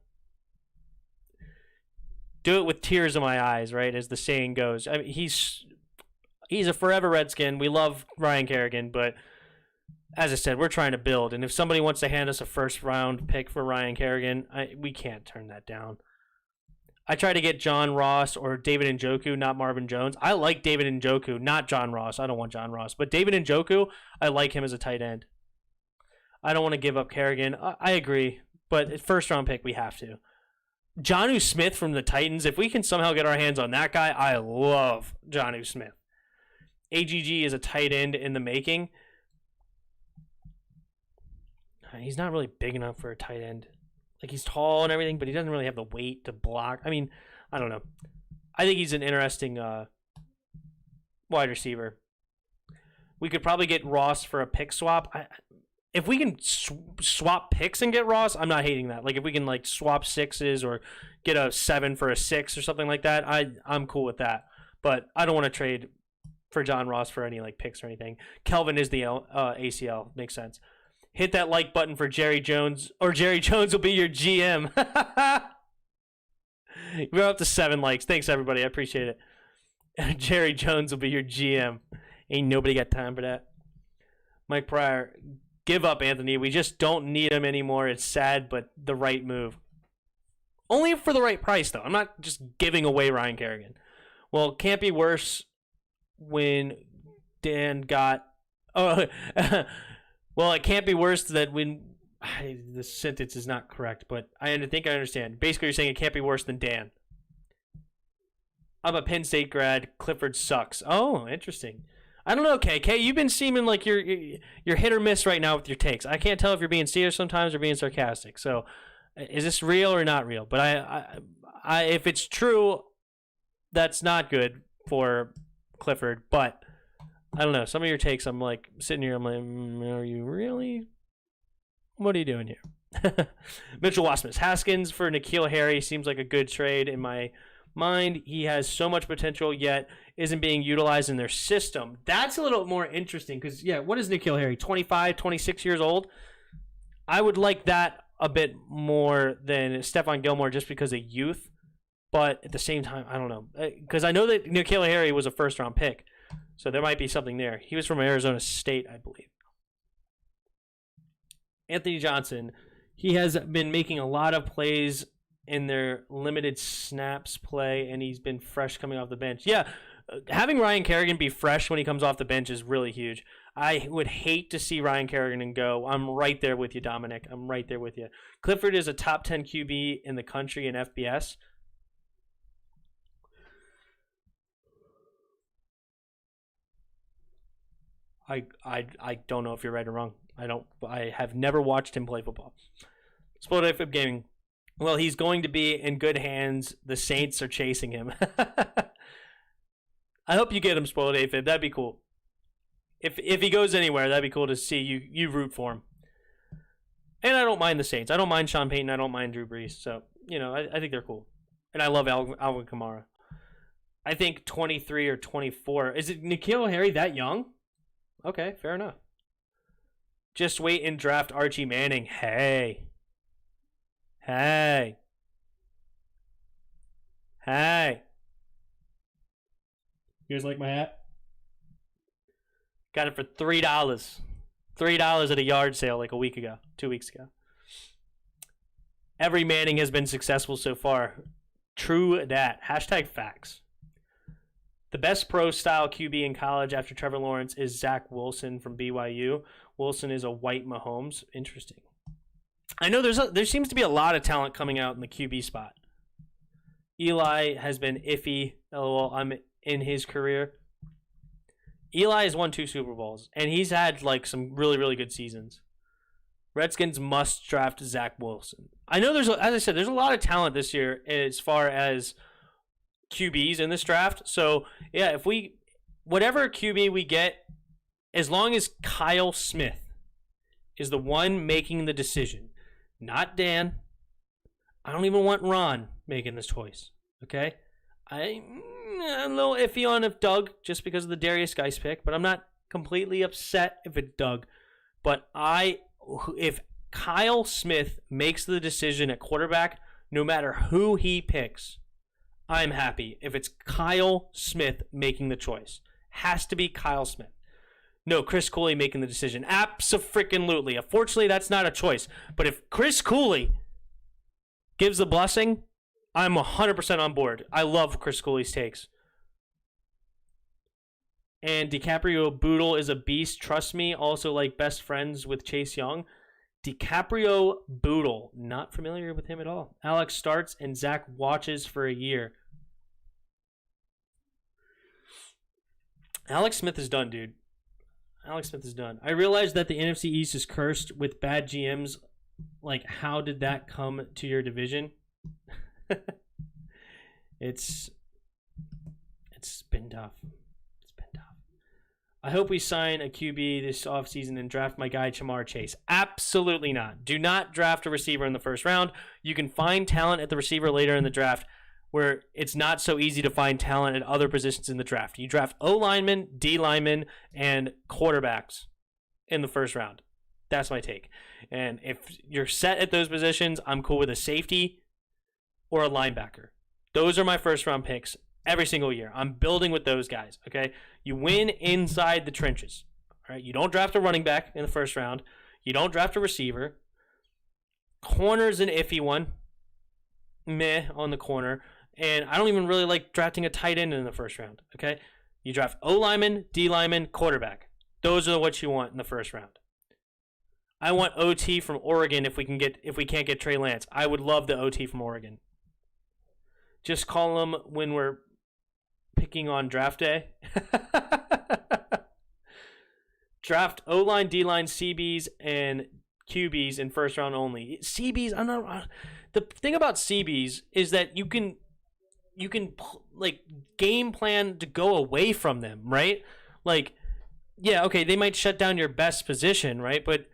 Speaker 1: do it with tears in my eyes, right? As the saying goes. I mean, he's a forever Redskin. We love Ryan Kerrigan, but as I said, we're trying to build. And if somebody wants to hand us a first-round pick for Ryan Kerrigan, we can't turn that down. I try to get John Ross or David Njoku, not Marvin Jones. I like David Njoku, not John Ross. I don't want John Ross. But David Njoku, I like him as a tight end. I don't want to give up Kerrigan. I agree. But first-round pick, we have to. Jonnu Smith from the Titans, if we can somehow get our hands on that guy, I love Jonnu Smith. AGG is a tight end in the making. He's not really big enough for a tight end. Like, he's tall and everything, but he doesn't really have the weight to block. I mean, I don't know. I think he's an interesting wide receiver. We could probably get Ross for a pick swap. If we can swap picks and get Ross, I'm not hating that. Like, if we can, like, swap 6s or get a 7 for a 6 or something like that, I'm cool with that. But I don't want to trade for John Ross for any, like, picks or anything. Kelvin is the ACL. Makes sense. Hit that like button for Jerry Jones, or Jerry Jones will be your GM. We're up to 7 likes. Thanks, everybody. I appreciate it. Jerry Jones will be your GM. Ain't nobody got time for that. Mike Pryor, give up, Anthony. We just don't need him anymore. It's sad, but the right move. Only for the right price, though. I'm not just giving away Ryan Kerrigan. Well, it can't be worse when Dan got... Oh, well, it can't be worse that when... This sentence is not correct, but I think I understand. Basically, you're saying it can't be worse than Dan. I'm a Penn State grad. Clifford sucks. Oh, interesting. I don't know, KK. You've been seeming like you're hit or miss right now with your takes. I can't tell if you're being serious sometimes or being sarcastic. So, is this real or not real? But I if it's true, that's not good for Clifford. But I don't know. Some of your takes, I'm like sitting here. I'm like, are you really? What are you doing here? Mitchell Wassmus. Haskins for N'Keal Harry seems like a good trade in my mind. He has so much potential, yet isn't being utilized in their system. That's a little more interesting because, yeah, what is N'Keal Harry? 25, 26 years old? I would like that a bit more than Stephon Gilmore just because of youth. But at the same time, I don't know. Because I know that N'Keal Harry was a first-round pick. So there might be something there. He was from Arizona State, I believe. Anthony Johnson. He has been making a lot of plays in their limited snaps play, and he's been fresh coming off the bench. Yeah, having Ryan Kerrigan be fresh when he comes off the bench is really huge. I would hate to see Ryan Kerrigan go. I'm right there with you, Dominic. I'm right there with you. Clifford is a top 10 QB in the country in FBS. I don't know if you're right or wrong. I have never watched him play football. Spoiled AFib Gaming. Well, he's going to be in good hands. The Saints are chasing him. I hope you get him, Spoiled AFib. That'd be cool. If he goes anywhere, that'd be cool to see you root for him. And I don't mind the Saints. I don't mind Sean Payton. I don't mind Drew Brees. So, I think they're cool. And I love Alvin Kamara. I think 23 or 24. Is it N'Keal Harry that young? Okay, fair enough. Just wait and draft Archie Manning. Hey. You guys like my hat? Got it for $3. $3 at a yard sale like 2 weeks ago. Every Manning has been successful so far. True that. Hashtag facts. The best pro-style QB in college after Trevor Lawrence is Zach Wilson from BYU. Wilson is a white Mahomes. Interesting. I know there seems to be a lot of talent coming out in the QB spot. Eli has been iffy. LOL, I'm in his career. Eli has won 2 Super Bowls, and he's had like some really, really good seasons. Redskins must draft Zach Wilson. I know as I said, there's a lot of talent this year as far as QBs in this draft. So, yeah, whatever QB we get, as long as Kyle Smith is the one making the decision, not Dan. I don't even want Ron making this choice, okay? I'm a little iffy on if Doug, just because of the Darius Geis pick, but I'm not completely upset if it's Doug. But if Kyle Smith makes the decision at quarterback, no matter who he picks, I'm happy if it's Kyle Smith making the choice. Has to be Kyle Smith. No, Chris Cooley making the decision. Abso-freaking-lutely. Unfortunately, that's not a choice. But if Chris Cooley gives the blessing, I'm 100% on board. I love Chris Cooley's takes. And DiCaprio Boodle is a beast. Trust me. Also, like, best friends with Chase Young. DiCaprio Boodle. Not familiar with him at all. Alex starts and Zach watches for a year. Alex Smith is done, dude. Alex Smith is done. I realize that the NFC East is cursed with bad GMs. Like, how did that come to your division? It's been tough. It's been tough. I hope we sign a QB this offseason and draft my guy Jamar Chase. Absolutely not. Do not draft a receiver in the first round. You can find talent at the receiver later in the draft where it's not so easy to find talent at other positions in the draft. You draft O linemen, D linemen, and quarterbacks in the first round. That's my take. And if you're set at those positions, I'm cool with a safety or a linebacker. Those are my first round picks every single year. I'm building with those guys, okay? You win inside the trenches, all right? You don't draft a running back in the first round. You don't draft a receiver. Corner's an iffy one. Meh on the corner. And I don't even really like drafting a tight end in the first round, okay? You draft O lineman, D lineman, quarterback. Those are what you want in the first round. I want OT from Oregon if we can't get Trey Lance. I would love the OT from Oregon. Just call them when we're picking on draft day. Draft O-line, D-line, CBs, and QBs in first round only. CBs, I'm not. The thing about CBs is that you can like game plan to go away from them, right? Like, yeah, okay, they might shut down your best position, right? But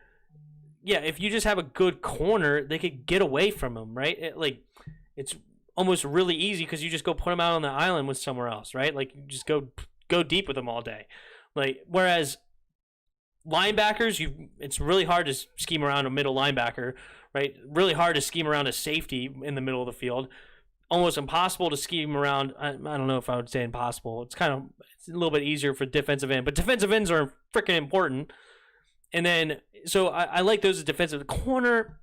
Speaker 1: yeah, if you just have a good corner, they could get away from them, right? It's almost really easy because you just go put them out on the island with somewhere else, right? Like, you just go deep with them all day. Like, whereas linebackers, it's really hard to scheme around a middle linebacker, right? Really hard to scheme around a safety in the middle of the field. Almost impossible to scheme around. I don't know if I would say impossible. It's a little bit easier for defensive end, but defensive ends are freaking important. And then, so I like those as defensive. Corner,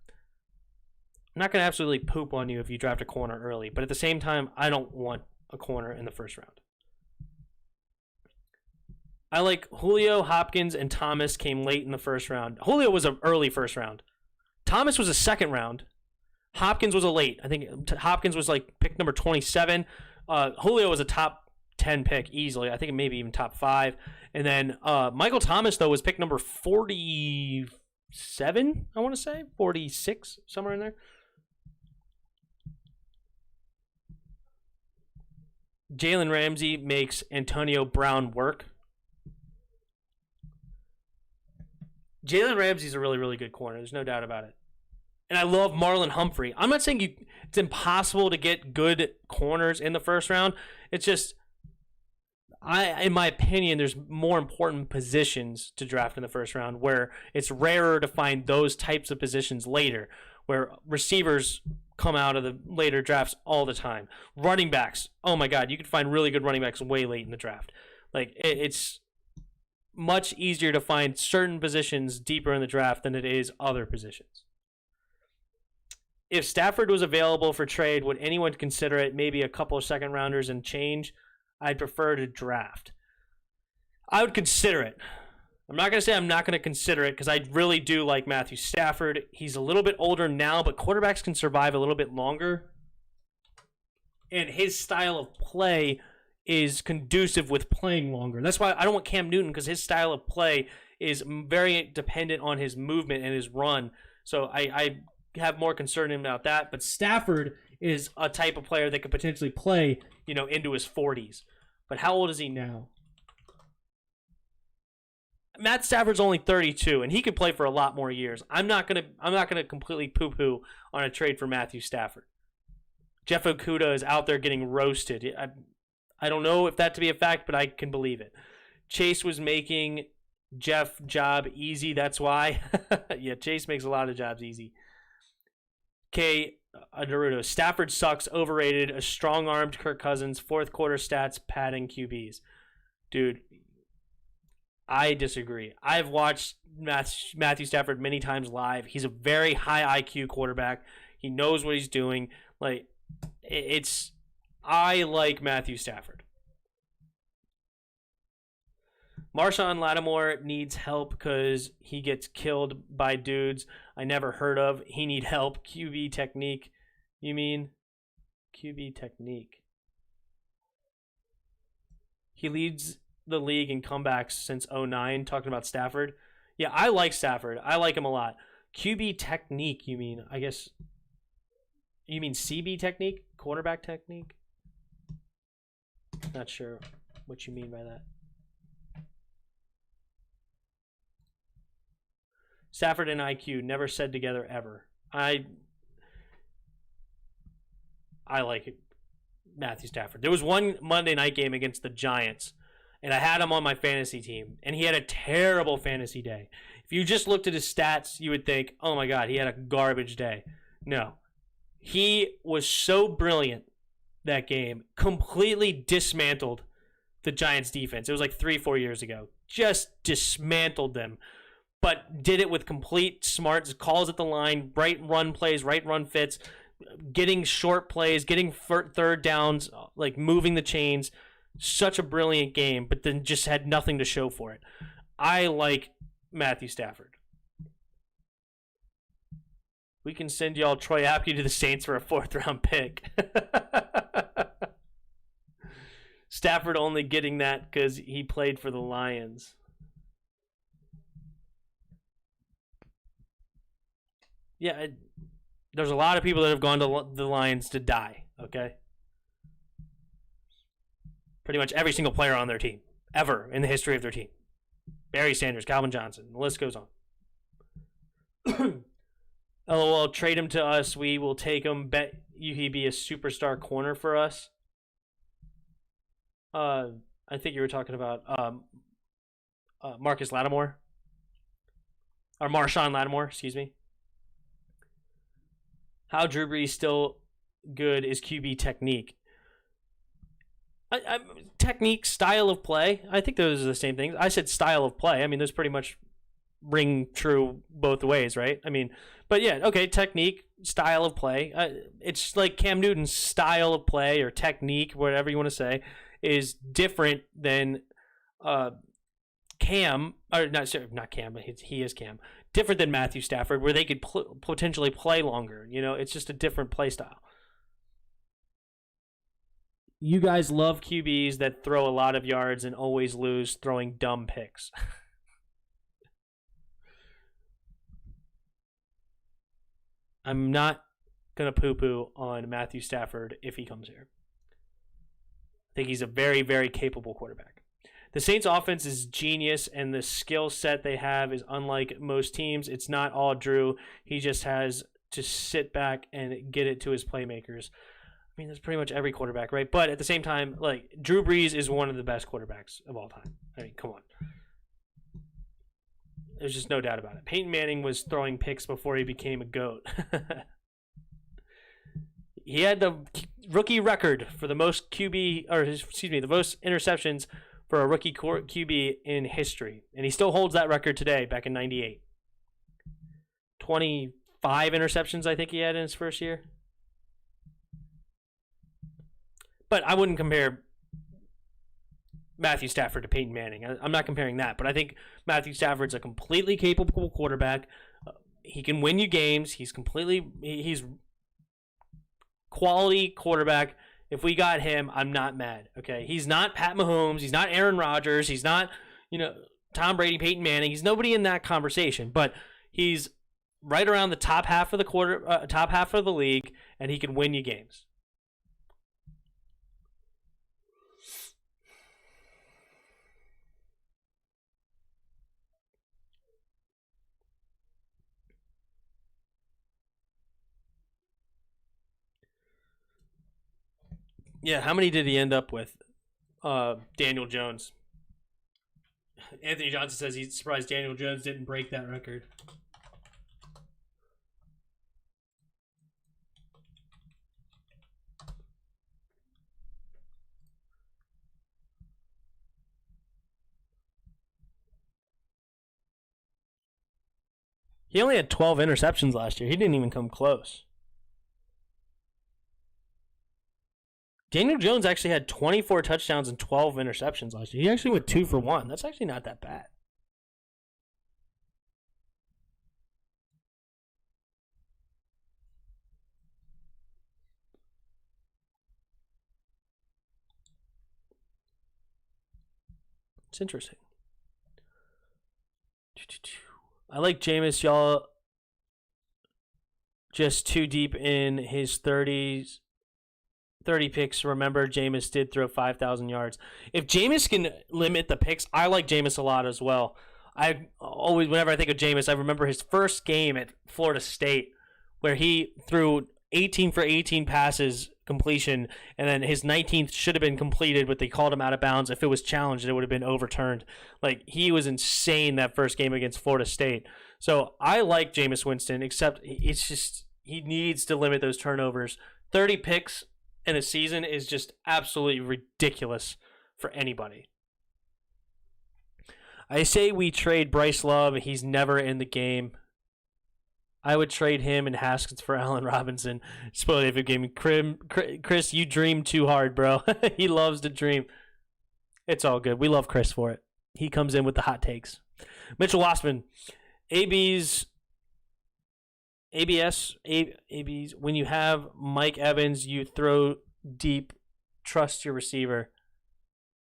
Speaker 1: I'm not going to absolutely poop on you if you draft a corner early, but at the same time, I don't want a corner in the first round. I like Julio, Hopkins, and Thomas came late in the first round. Julio was an early first round. Thomas was a second round. Hopkins was a late. I think Hopkins was like pick number 27. Julio was a top 10 pick easily. I think maybe even top 5. And then Michael Thomas, though, was pick number 47, I want to say. 46, somewhere in there. Jalen Ramsey makes Antonio Brown work. Jalen Ramsey's a really, really good corner. There's no doubt about it. And I love Marlon Humphrey. I'm not saying it's impossible to get good corners in the first round. It's just, in my opinion, there's more important positions to draft in the first round where it's rarer to find those types of positions later, where receivers come out of the later drafts all the time. Running backs, oh my God, you can find really good running backs way late in the draft. Like, it's much easier to find certain positions deeper in the draft than it is other positions. If Stafford was available for trade, would anyone consider it? Maybe a couple of second rounders and change? I'd prefer to draft. I would consider it. I'm not going to say I'm not going to consider it because I really do like Matthew Stafford. He's a little bit older now, but quarterbacks can survive a little bit longer. And his style of play is conducive with playing longer. That's why I don't want Cam Newton, because his style of play is very dependent on his movement and his run. So I have more concern about that. But Stafford is a type of player that could potentially play, into his 40s. But how old is he now? Matt Stafford's only 32, and he could play for a lot more years. I'm not gonna completely poo-poo on a trade for Matthew Stafford. Jeff Okudah is out there getting roasted. I don't know if that to be a fact, but I can believe it. Chase was making Jeff job easy. That's why. Yeah, Chase makes a lot of jobs easy. Naruto. Stafford sucks. Overrated. A strong-armed Kirk Cousins. Fourth quarter stats. Padding QBs. Dude, I disagree. I've watched Matthew Stafford many times live. He's a very high IQ quarterback. He knows what he's doing. Like, I like Matthew Stafford. Marshawn Lattimore needs help because he gets killed by dudes I never heard of. He need help. QB technique. You mean? QB technique. He leads the league in comebacks since 2009, talking about Stafford. Yeah, I like Stafford. I like him a lot. QB technique, you mean? I guess you mean CB technique? Quarterback technique? Not sure what you mean by that. Stafford and IQ never said together ever. I like it. Matthew Stafford. There was one Monday night game against the Giants, and I had him on my fantasy team, and he had a terrible fantasy day. If you just looked at his stats, you would think, oh my God, he had a garbage day. No. He was so brilliant that game, completely dismantled the Giants defense. It was like 3-4 years ago. Just dismantled them, but did it with complete smarts, calls at the line, right run plays, right run fits, getting short plays, getting third downs, like moving the chains. Such a brilliant game, but then just had nothing to show for it. I like Matthew Stafford. We can send y'all Troy Apke to the Saints for a 4th-round pick. Stafford only getting that because he played for the Lions. Yeah, there's a lot of people that have gone to the Lions to die, okay? Pretty much every single player on their team, ever in the history of their team. Barry Sanders, Calvin Johnson, the list goes on. LOL, trade him to us. We will take him. Bet you he be a superstar corner for us. I think you were talking about Marcus Lattimore. Or Marshawn Lattimore, excuse me. How Drew Brees still good is QB technique. Technique, style of play. I think those are the same things. I said style of play. I mean, those pretty much ring true both ways, right? I mean, but yeah, okay, technique, style of play. It's like Cam Newton's style of play or technique, whatever you want to say, is different than Cam, or not Cam, but he is Cam. Different than Matthew Stafford, where they could potentially play longer. You know, it's just a different play style. You guys love QBs that throw a lot of yards and always lose throwing dumb picks. I'm not going to poo-poo on Matthew Stafford if he comes here. I think he's a very, very capable quarterback. The Saints offense is genius, and the skill set they have is unlike most teams. It's not all Drew. He just has to sit back and get it to his playmakers. I mean, that's pretty much every quarterback, right? But at the same time, like, Drew Brees is one of the best quarterbacks of all time. I mean, come on. There's just no doubt about it. Peyton Manning was throwing picks before he became a GOAT. He had the rookie record for the most the most interceptions for a rookie QB in history. And he still holds that record today, back in 98. 25 interceptions, I think he had in his first year. But I wouldn't compare Matthew Stafford to Peyton Manning. I'm not comparing that, but I think Matthew Stafford's a completely capable quarterback. He can win you games. He's quality quarterback. If we got him, I'm not mad. Okay, he's not Pat Mahomes. He's not Aaron Rodgers. He's not, Tom Brady, Peyton Manning. He's nobody in that conversation. But he's right around the top half of the league, and he can win you games. Yeah, how many did he end up with? Daniel Jones. Anthony Johnson says he's surprised Daniel Jones didn't break that record. He only had 12 interceptions last year. He didn't even come close. Daniel Jones actually had 24 touchdowns and 12 interceptions last year. He actually went 2 for 1. That's actually not that bad. It's interesting. I like Jameis, y'all. Just too deep in his 30s. 30 picks. Remember, Jameis did throw 5,000 yards. If Jameis can limit the picks, I like Jameis a lot as well. I always, whenever I think of Jameis, I remember his first game at Florida State where he threw 18 for 18 passes completion, and then his 19th should have been completed, but they called him out of bounds. If it was challenged, it would have been overturned. Like, he was insane that first game against Florida State. So I like Jameis Winston, except it's just he needs to limit those turnovers. 30 picks in a season is just absolutely ridiculous for anybody. I say we trade Bryce Love. He's never in the game. I would trade him and Haskins for Allen Robinson. Spoiler if it game. Chris, you dream too hard, bro. He loves to dream. It's all good. We love Chris for it. He comes in with the hot takes. Mitchell Wassman. AB's, when you have Mike Evans, you throw deep, trust your receiver.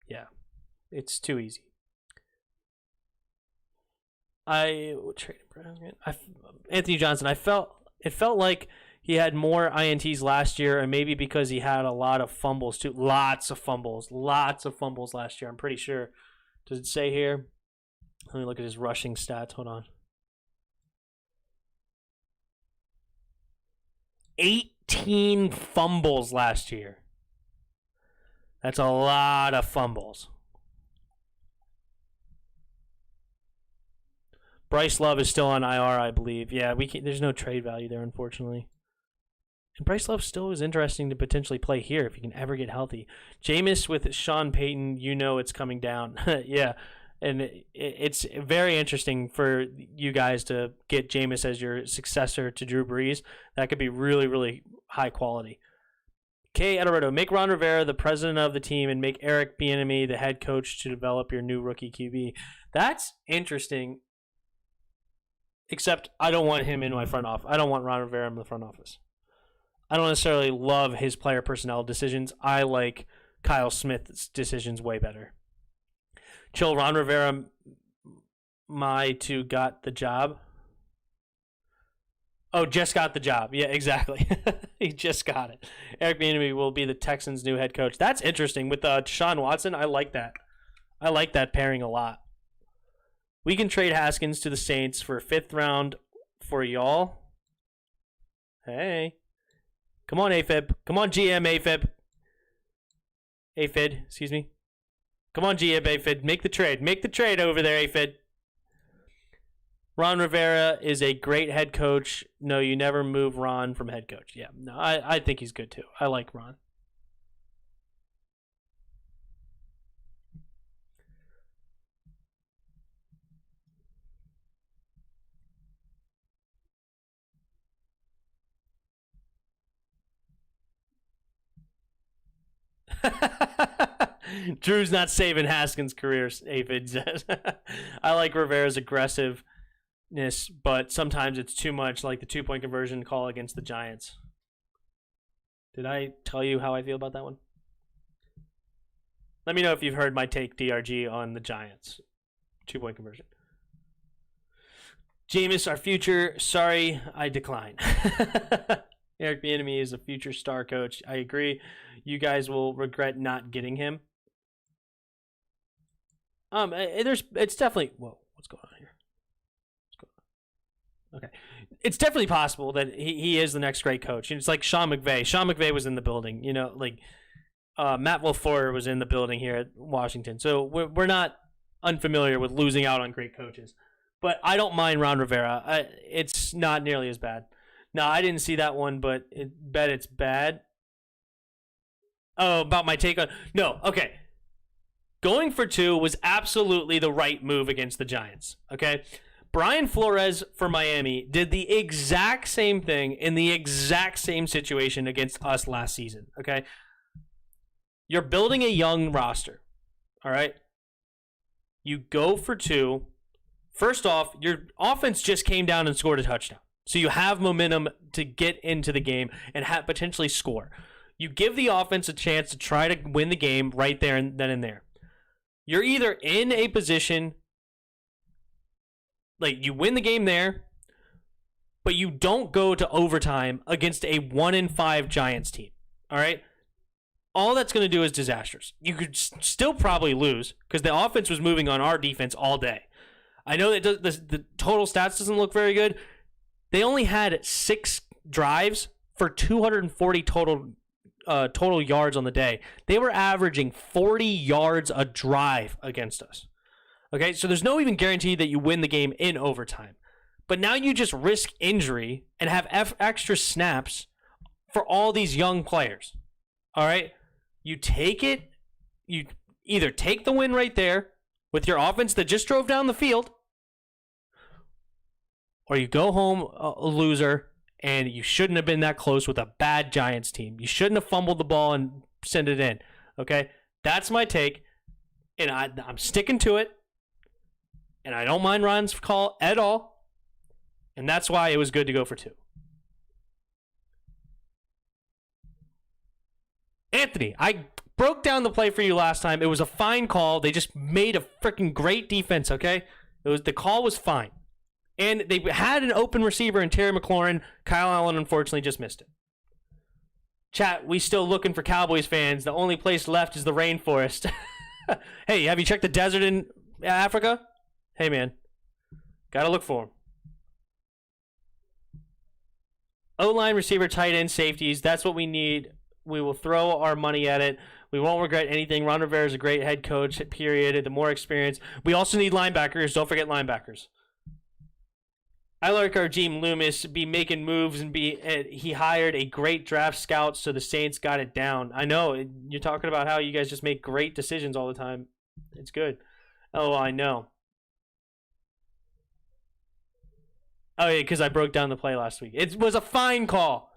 Speaker 1: Yeah, it's too easy. Anthony Johnson, it felt like he had more INTs last year, and maybe because he had a lot of fumbles too. Lots of fumbles last year, I'm pretty sure. Does it say here? Let me look at his rushing stats. Hold on. 18 fumbles last year. That's a lot of fumbles. Bryce Love is still on IR, I believe. Yeah, there's no trade value there, unfortunately. And Bryce Love still is interesting to potentially play here if he can ever get healthy. Jameis with Sean Payton, it's coming down. Yeah, and it's very interesting for you guys to get Jameis as your successor to Drew Brees. That could be really, really high quality. K. Edelberto, make Ron Rivera the president of the team and make Eric Bieniemy the head coach to develop your new rookie QB. That's interesting. Except I don't want him in my front office. I don't want Ron Rivera in the front office. I don't necessarily love his player personnel decisions. I like Kyle Smith's decisions way better. Chill, Ron Rivera, got the job. Oh, just got the job. Yeah, exactly. He just got it. Eric Bieniemy will be the Texans' new head coach. That's interesting. With Deshaun Watson, I like that. I like that pairing a lot. We can trade Haskins to the Saints for a 5th round for y'all. Hey. Come on, AFib. Come on, GM AFib. AFid, excuse me. Come on, GM AFid. Make the trade. Make the trade over there, AFid. Ron Rivera is a great head coach. No, you never move Ron from head coach. Yeah, no, I think he's good too. I like Ron. Drew's not saving Haskins' career, Aphid says. I like Rivera's aggressiveness, but sometimes it's too much, like the 2-point conversion call against the Giants. Did I tell you how I feel about that one? Let me know if you've heard my take, DRG, on the Giants. 2-point conversion. Jameis, our future. Sorry, I decline. Eric Bieniemy is a future star coach. I agree. You guys will regret not getting him. It's definitely. Whoa, what's going on here? Okay, it's definitely possible that he is the next great coach. It's like Sean McVay. Sean McVay was in the building. Matt LaFleur was in the building here at Washington. So we're not unfamiliar with losing out on great coaches. But I don't mind Ron Rivera. It's not nearly as bad. No, I didn't see that one, but bet it's bad. Oh, about my take on... No, okay. Going for 2 was absolutely the right move against the Giants, okay? Brian Flores for Miami did the exact same thing in the exact same situation against us last season, okay? You're building a young roster, all right? You go for 2. First off, your offense just came down and scored a touchdown. So you have momentum to get into the game and potentially score. You give the offense a chance to try to win the game right there and then and there. You're either in a position, like you win the game there, but you don't go to overtime against a 1-5 Giants team. All right? All that's going to do is disastrous. You could still probably lose because the offense was moving on our defense all day. I know that the total stats doesn't look very good. They only had 6 drives for 240 total yards on the day. They were averaging 40 yards a drive against us. Okay, so there's no even guarantee that you win the game in overtime. But now you just risk injury and have extra snaps for all these young players. All right, you take it. You either take the win right there with your offense that just drove down the field, or you go home a loser, and you shouldn't have been that close with a bad Giants team. You shouldn't have fumbled the ball and sent it in. Okay? That's my take, and I'm sticking to it, and I don't mind Ron's call at all, and that's why it was good to go for 2. Anthony, I broke down the play for you last time. It was a fine call. They just made a freaking great defense, okay? The call was fine. And they had an open receiver in Terry McLaurin. Kyle Allen, unfortunately, just missed it. Chat, we still looking for Cowboys fans. The only place left is the rainforest. Hey, have you checked the desert in Africa? Hey, man. Gotta look for them. O-line, receiver, tight end, safeties. That's what we need. We will throw our money at it. We won't regret anything. Ron Rivera is a great head coach, period. The more experience. We also need linebackers. Don't forget linebackers. I like our Gene Loomis be making moves and he hired a great draft scout, so the Saints got it down. I know you're talking about how you guys just make great decisions all the time. It's good. Oh, I know. Oh yeah, because I broke down the play last week. It was a fine call.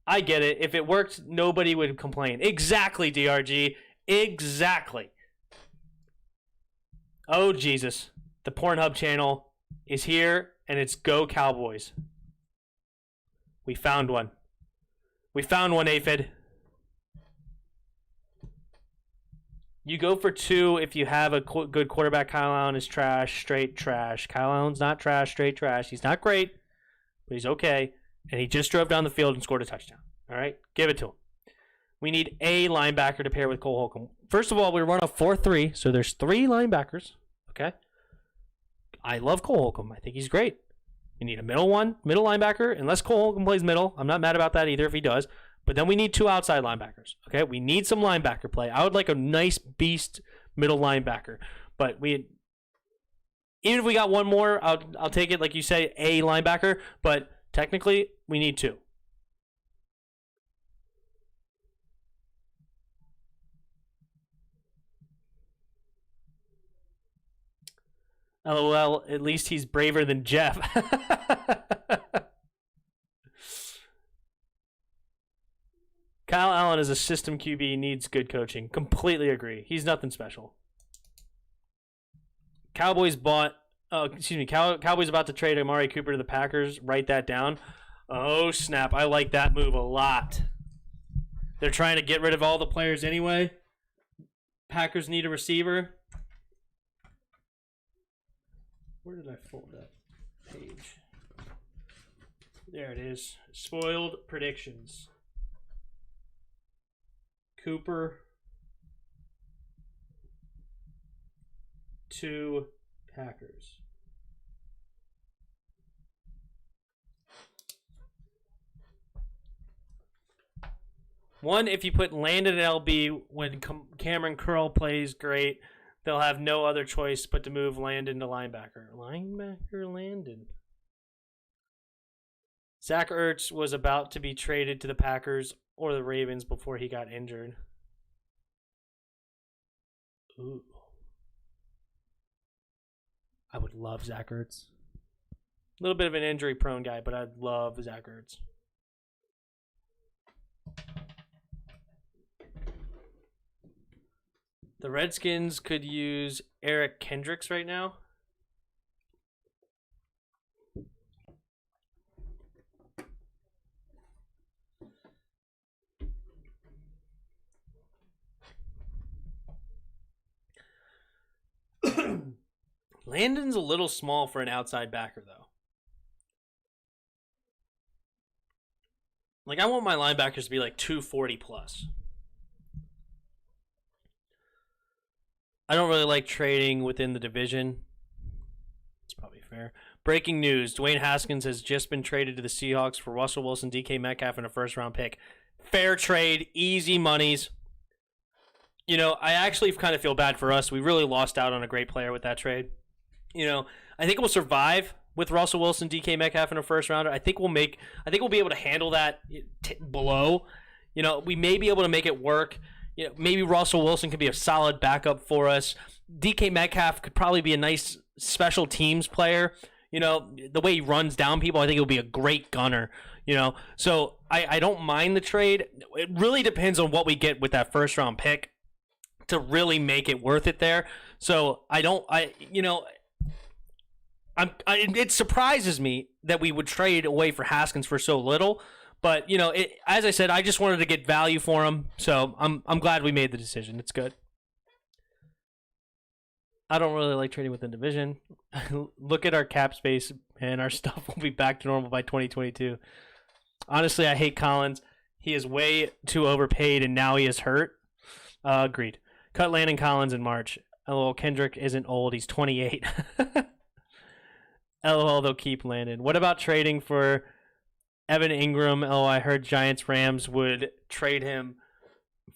Speaker 1: I get it. If it worked, nobody would complain. Exactly, DRG. Exactly. Oh Jesus, the Pornhub channel is here. And it's Go Cowboys. We found one. We found one, Aphid. You go for 2 if you have a good quarterback. Kyle Allen is trash, straight trash. Kyle Allen's not trash, straight trash. He's not great, but he's okay. And he just drove down the field and scored a touchdown. All right? Give it to him. We need a linebacker to pair with Cole Holcomb. First of all, we run a 4-3, so there's 3 linebackers. Okay? I love Cole Holcomb. I think he's great. You need a middle linebacker, unless Cole Holcomb plays middle. I'm not mad about that either if he does. But then we need 2 outside linebackers. Okay, we need some linebacker play. I would like a nice beast middle linebacker. But even if we got one more, I'll take it. Like you say, a linebacker. But technically, we need 2. LOL, at least he's braver than Jeff. Kyle Allen is a system QB, needs good coaching. Completely agree. He's nothing special. Cowboys about to trade Amari Cooper to the Packers. Write that down. Oh, snap. I like that move a lot. They're trying to get rid of all the players anyway. Packers need a receiver. Where did I fold that page? There it is. Spoiled predictions. Cooper to Packers. One, if you put Landon at LB when Cameron Curl plays great, they'll have no other choice but to move Landon to linebacker. Linebacker Landon. Zach Ertz was about to be traded to the Packers or the Ravens before he got injured. Ooh. I would love Zach Ertz. A little bit of an injury-prone guy, but I love Zach Ertz. The Redskins could use Eric Kendricks right now. Landon's a little small for an outside backer, though. Like, I want my linebackers to be like 240 plus. I don't really like trading within the division. It's probably fair. Breaking news. Dwayne Haskins has just been traded to the Seahawks for Russell Wilson, DK Metcalf, and a first-round pick. Fair trade. Easy monies. You know, I actually kind of feel bad for us. We really lost out on a great player with that trade. You know, I think we'll survive with Russell Wilson, DK Metcalf, and a first rounder. I think we'll be able to handle that below. You know, we may be able to make it work. You know, maybe Russell Wilson could be a solid backup for us. DK Metcalf could probably be a nice special teams player. You know, the way he runs down people, I think he'll be a great gunner. You know, so I don't mind the trade. It really depends on what we get with that first round pick to really make it worth it there. So it surprises me that we would trade away for Haskins for so little. But, you know, as I said, I just wanted to get value for him. So I'm glad we made the decision. It's good. I don't really like trading within division. Look at our cap space, and our stuff will be back to normal by 2022. Honestly, I hate Collins. He is way too overpaid, and now he is hurt. Agreed. Cut Landon Collins in March. LOL, Kendrick isn't old. He's 28. LOL, they'll keep Landon. What about trading for Evan Ingram? Oh, I heard Giants Rams would trade him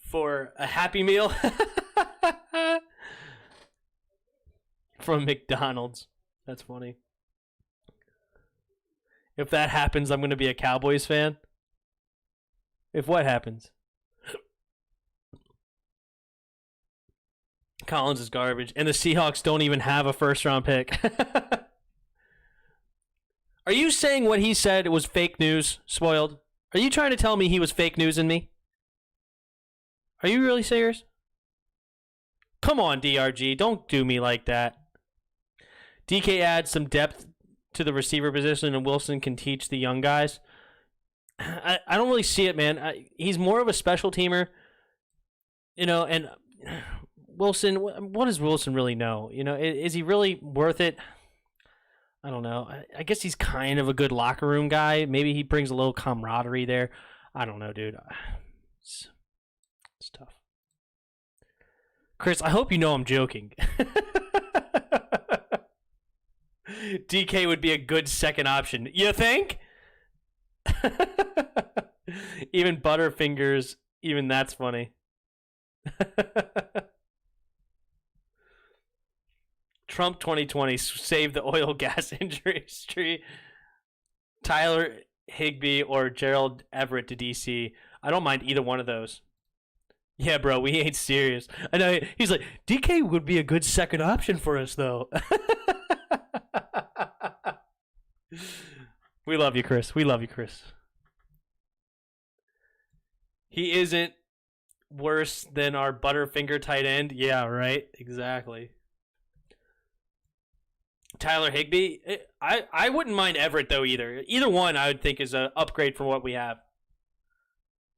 Speaker 1: for a Happy Meal from McDonald's. That's funny. If that happens, I'm going to be a Cowboys fan. If what happens? Collins is garbage. And the Seahawks don't even have a first-round pick. Are you saying what he said was fake news, Spoiled? Are you trying to tell me he was fake news in me? Are you really serious? Come on, DRG. Don't do me like that. DK adds some depth to the receiver position, and Wilson can teach the young guys. I don't really see it, man. He's more of a special teamer. You know, and Wilson, what does Wilson really know? You know, is he really worth it? I don't know. I guess he's kind of a good locker room guy. Maybe he brings a little camaraderie there. I don't know, dude. It's tough. Chris, I hope you know I'm joking. DK would be a good second option. You think? Even Butterfingers, even that's funny. Trump 2020 saved the oil gas industry. Tyler Higbee or Gerald Everett to DC. I don't mind either one of those. Yeah, bro, we ain't serious. I know he's like, DK would be a good second option for us, though. We love you, Chris. We love you, Chris. He isn't worse than our Butterfinger tight end. Yeah, right. Exactly. Tyler Higbee. I wouldn't mind Everett though either. Either one I would think is an upgrade from what we have.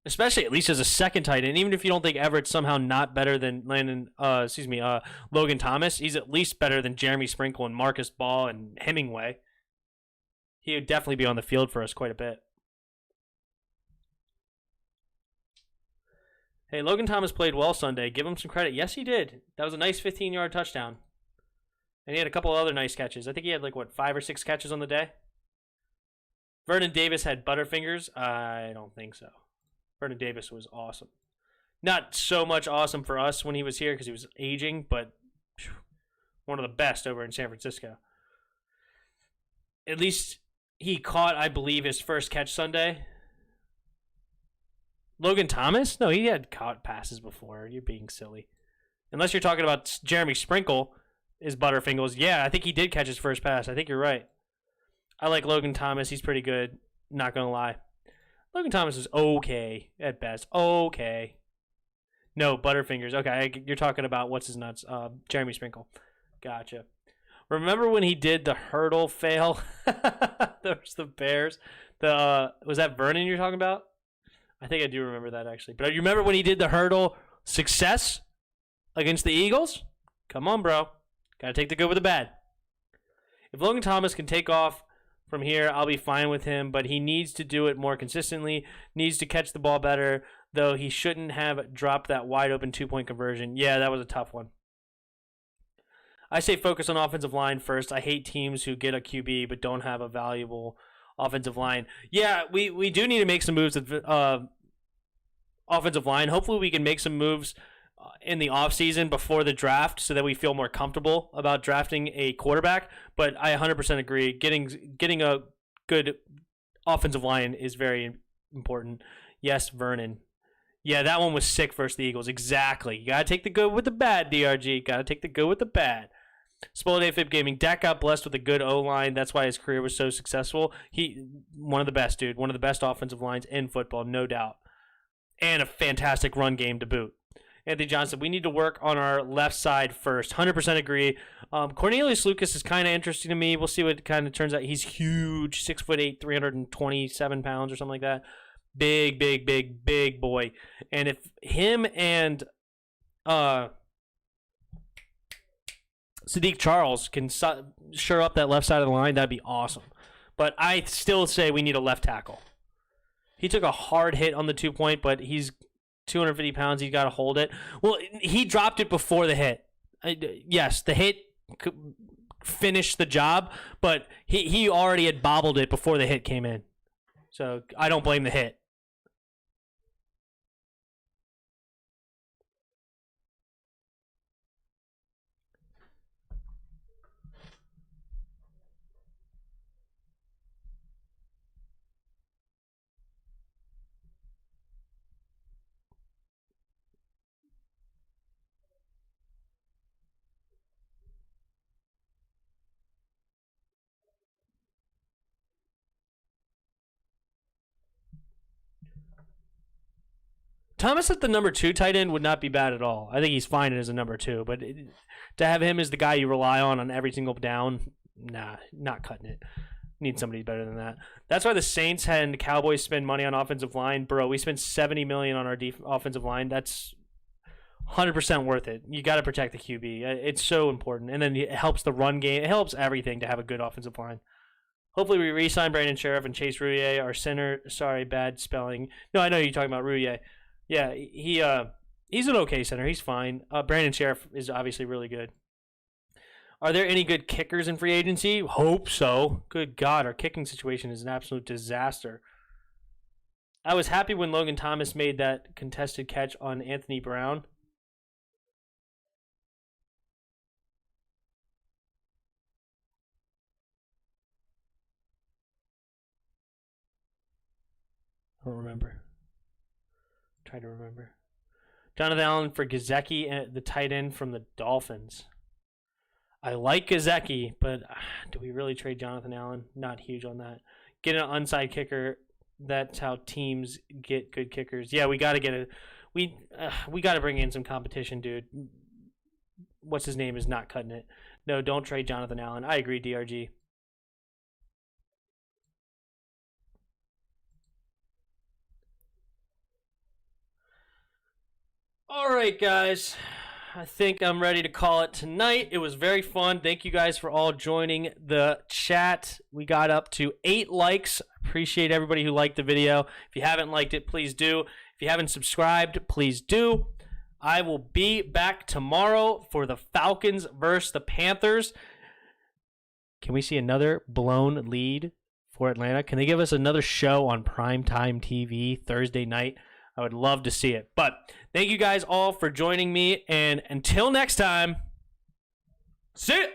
Speaker 1: Especially at least as a second tight end. Even if you don't think Everett's somehow not better than Logan Thomas, he's at least better than Jeremy Sprinkle and Marcus Ball and Hemingway. He would definitely be on the field for us quite a bit. Hey, Logan Thomas played well Sunday. Give him some credit. Yes, he did. That was a nice 15-yard touchdown. And he had a couple other nice catches. I think he had 5 or 6 catches on the day. Vernon Davis had Butterfingers. I don't think so. Vernon Davis was awesome. Not so much awesome for us when he was here because he was aging, but one of the best over in San Francisco. At least he caught, I believe, his first catch Sunday. Logan Thomas? No, he had caught passes before. You're being silly. Unless you're talking about Jeremy Sprinkle, is Butterfingers. Yeah, I think he did catch his first pass. I think you're right. I like Logan Thomas. He's pretty good. Not going to lie. Logan Thomas is okay at best. Okay. No, Butterfingers. Okay, you're talking about what's his nuts? Jeremy Sprinkle. Gotcha. Remember when he did the hurdle fail? There's the Bears. Was that Vernon you're talking about? I think I do remember that actually. But you remember when he did the hurdle success against the Eagles? Come on, bro. Got to take the good with the bad. If Logan Thomas can take off from here, I'll be fine with him, but he needs to do it more consistently, needs to catch the ball better, though he shouldn't have dropped that wide open 2-point conversion. Yeah, that was a tough one. I say focus on offensive line first. I hate teams who get a QB but don't have a valuable offensive line. Yeah, we do need to make some moves with offensive line. Hopefully we can make some moves in the offseason before the draft so that we feel more comfortable about drafting a quarterback. But I 100% agree. Getting a good offensive line is very important. Yes, Vernon. Yeah, that one was sick versus the Eagles. Exactly. You got to take the good with the bad, DRG. Got to take the good with the bad. Spolade Fib Gaming. Dak got blessed with a good O-line. That's why his career was so successful. One of the best, dude. One of the best offensive lines in football, no doubt. And a fantastic run game to boot. Anthony Johnson, we need to work on our left side first. 100% agree. Cornelius Lucas is kind of interesting to me. We'll see what kind of turns out. He's huge, 6'8", 327 pounds or something like that. Big, big, big, big boy. And if him and Sadiq Charles can shore up that left side of the line, that'd be awesome. But I still say we need a left tackle. He took a hard hit on the 2-point, but he's 250 pounds. He's got to hold it. Well, he dropped it before the hit. Yes, the hit finished the job, but he already had bobbled it before the hit came in. So I don't blame the hit. Thomas at the number 2 tight end would not be bad at all. I think he's fine as a number 2, but to have him as the guy you rely on every single down, nah, not cutting it. Need somebody better than that. That's why the Saints and the Cowboys spend money on offensive line. Bro, we spent $70 million on our offensive line. That's 100% worth it. You got to protect the QB. It's so important. And then it helps the run game. It helps everything to have a good offensive line. Hopefully we re-sign Brandon Sheriff and Chase Rouillet, our center. Sorry, bad spelling. No, I know you're talking about Rouillet. Yeah, he's an okay center. He's fine. Brandon Sheriff is obviously really good. Are there any good kickers in free agency? Hope so. Good God, our kicking situation is an absolute disaster. I was happy when Logan Thomas made that contested catch on Anthony Brown. I don't remember. Try to remember. Jonathan Allen for Gesicki, and the tight end from the Dolphins. I like Gesicki, but do we really trade Jonathan Allen? Not huge on that. Get an onside kicker. That's how teams get good kickers. Yeah, we got to get we got to bring in some competition, dude. What's his name is not cutting it. No, don't trade Jonathan Allen. I agree, DRG. All right, guys. I think I'm ready to call it tonight. It was very fun. Thank you guys for all joining the chat. We got up to 8 likes. Appreciate everybody who liked the video. If you haven't liked it, please do. If you haven't subscribed, please do. I will be back tomorrow for the Falcons versus the Panthers. Can we see another blown lead for Atlanta? Can they give us another show on primetime TV Thursday night? I would love to see it. But thank you guys all for joining me. And until next time, see ya!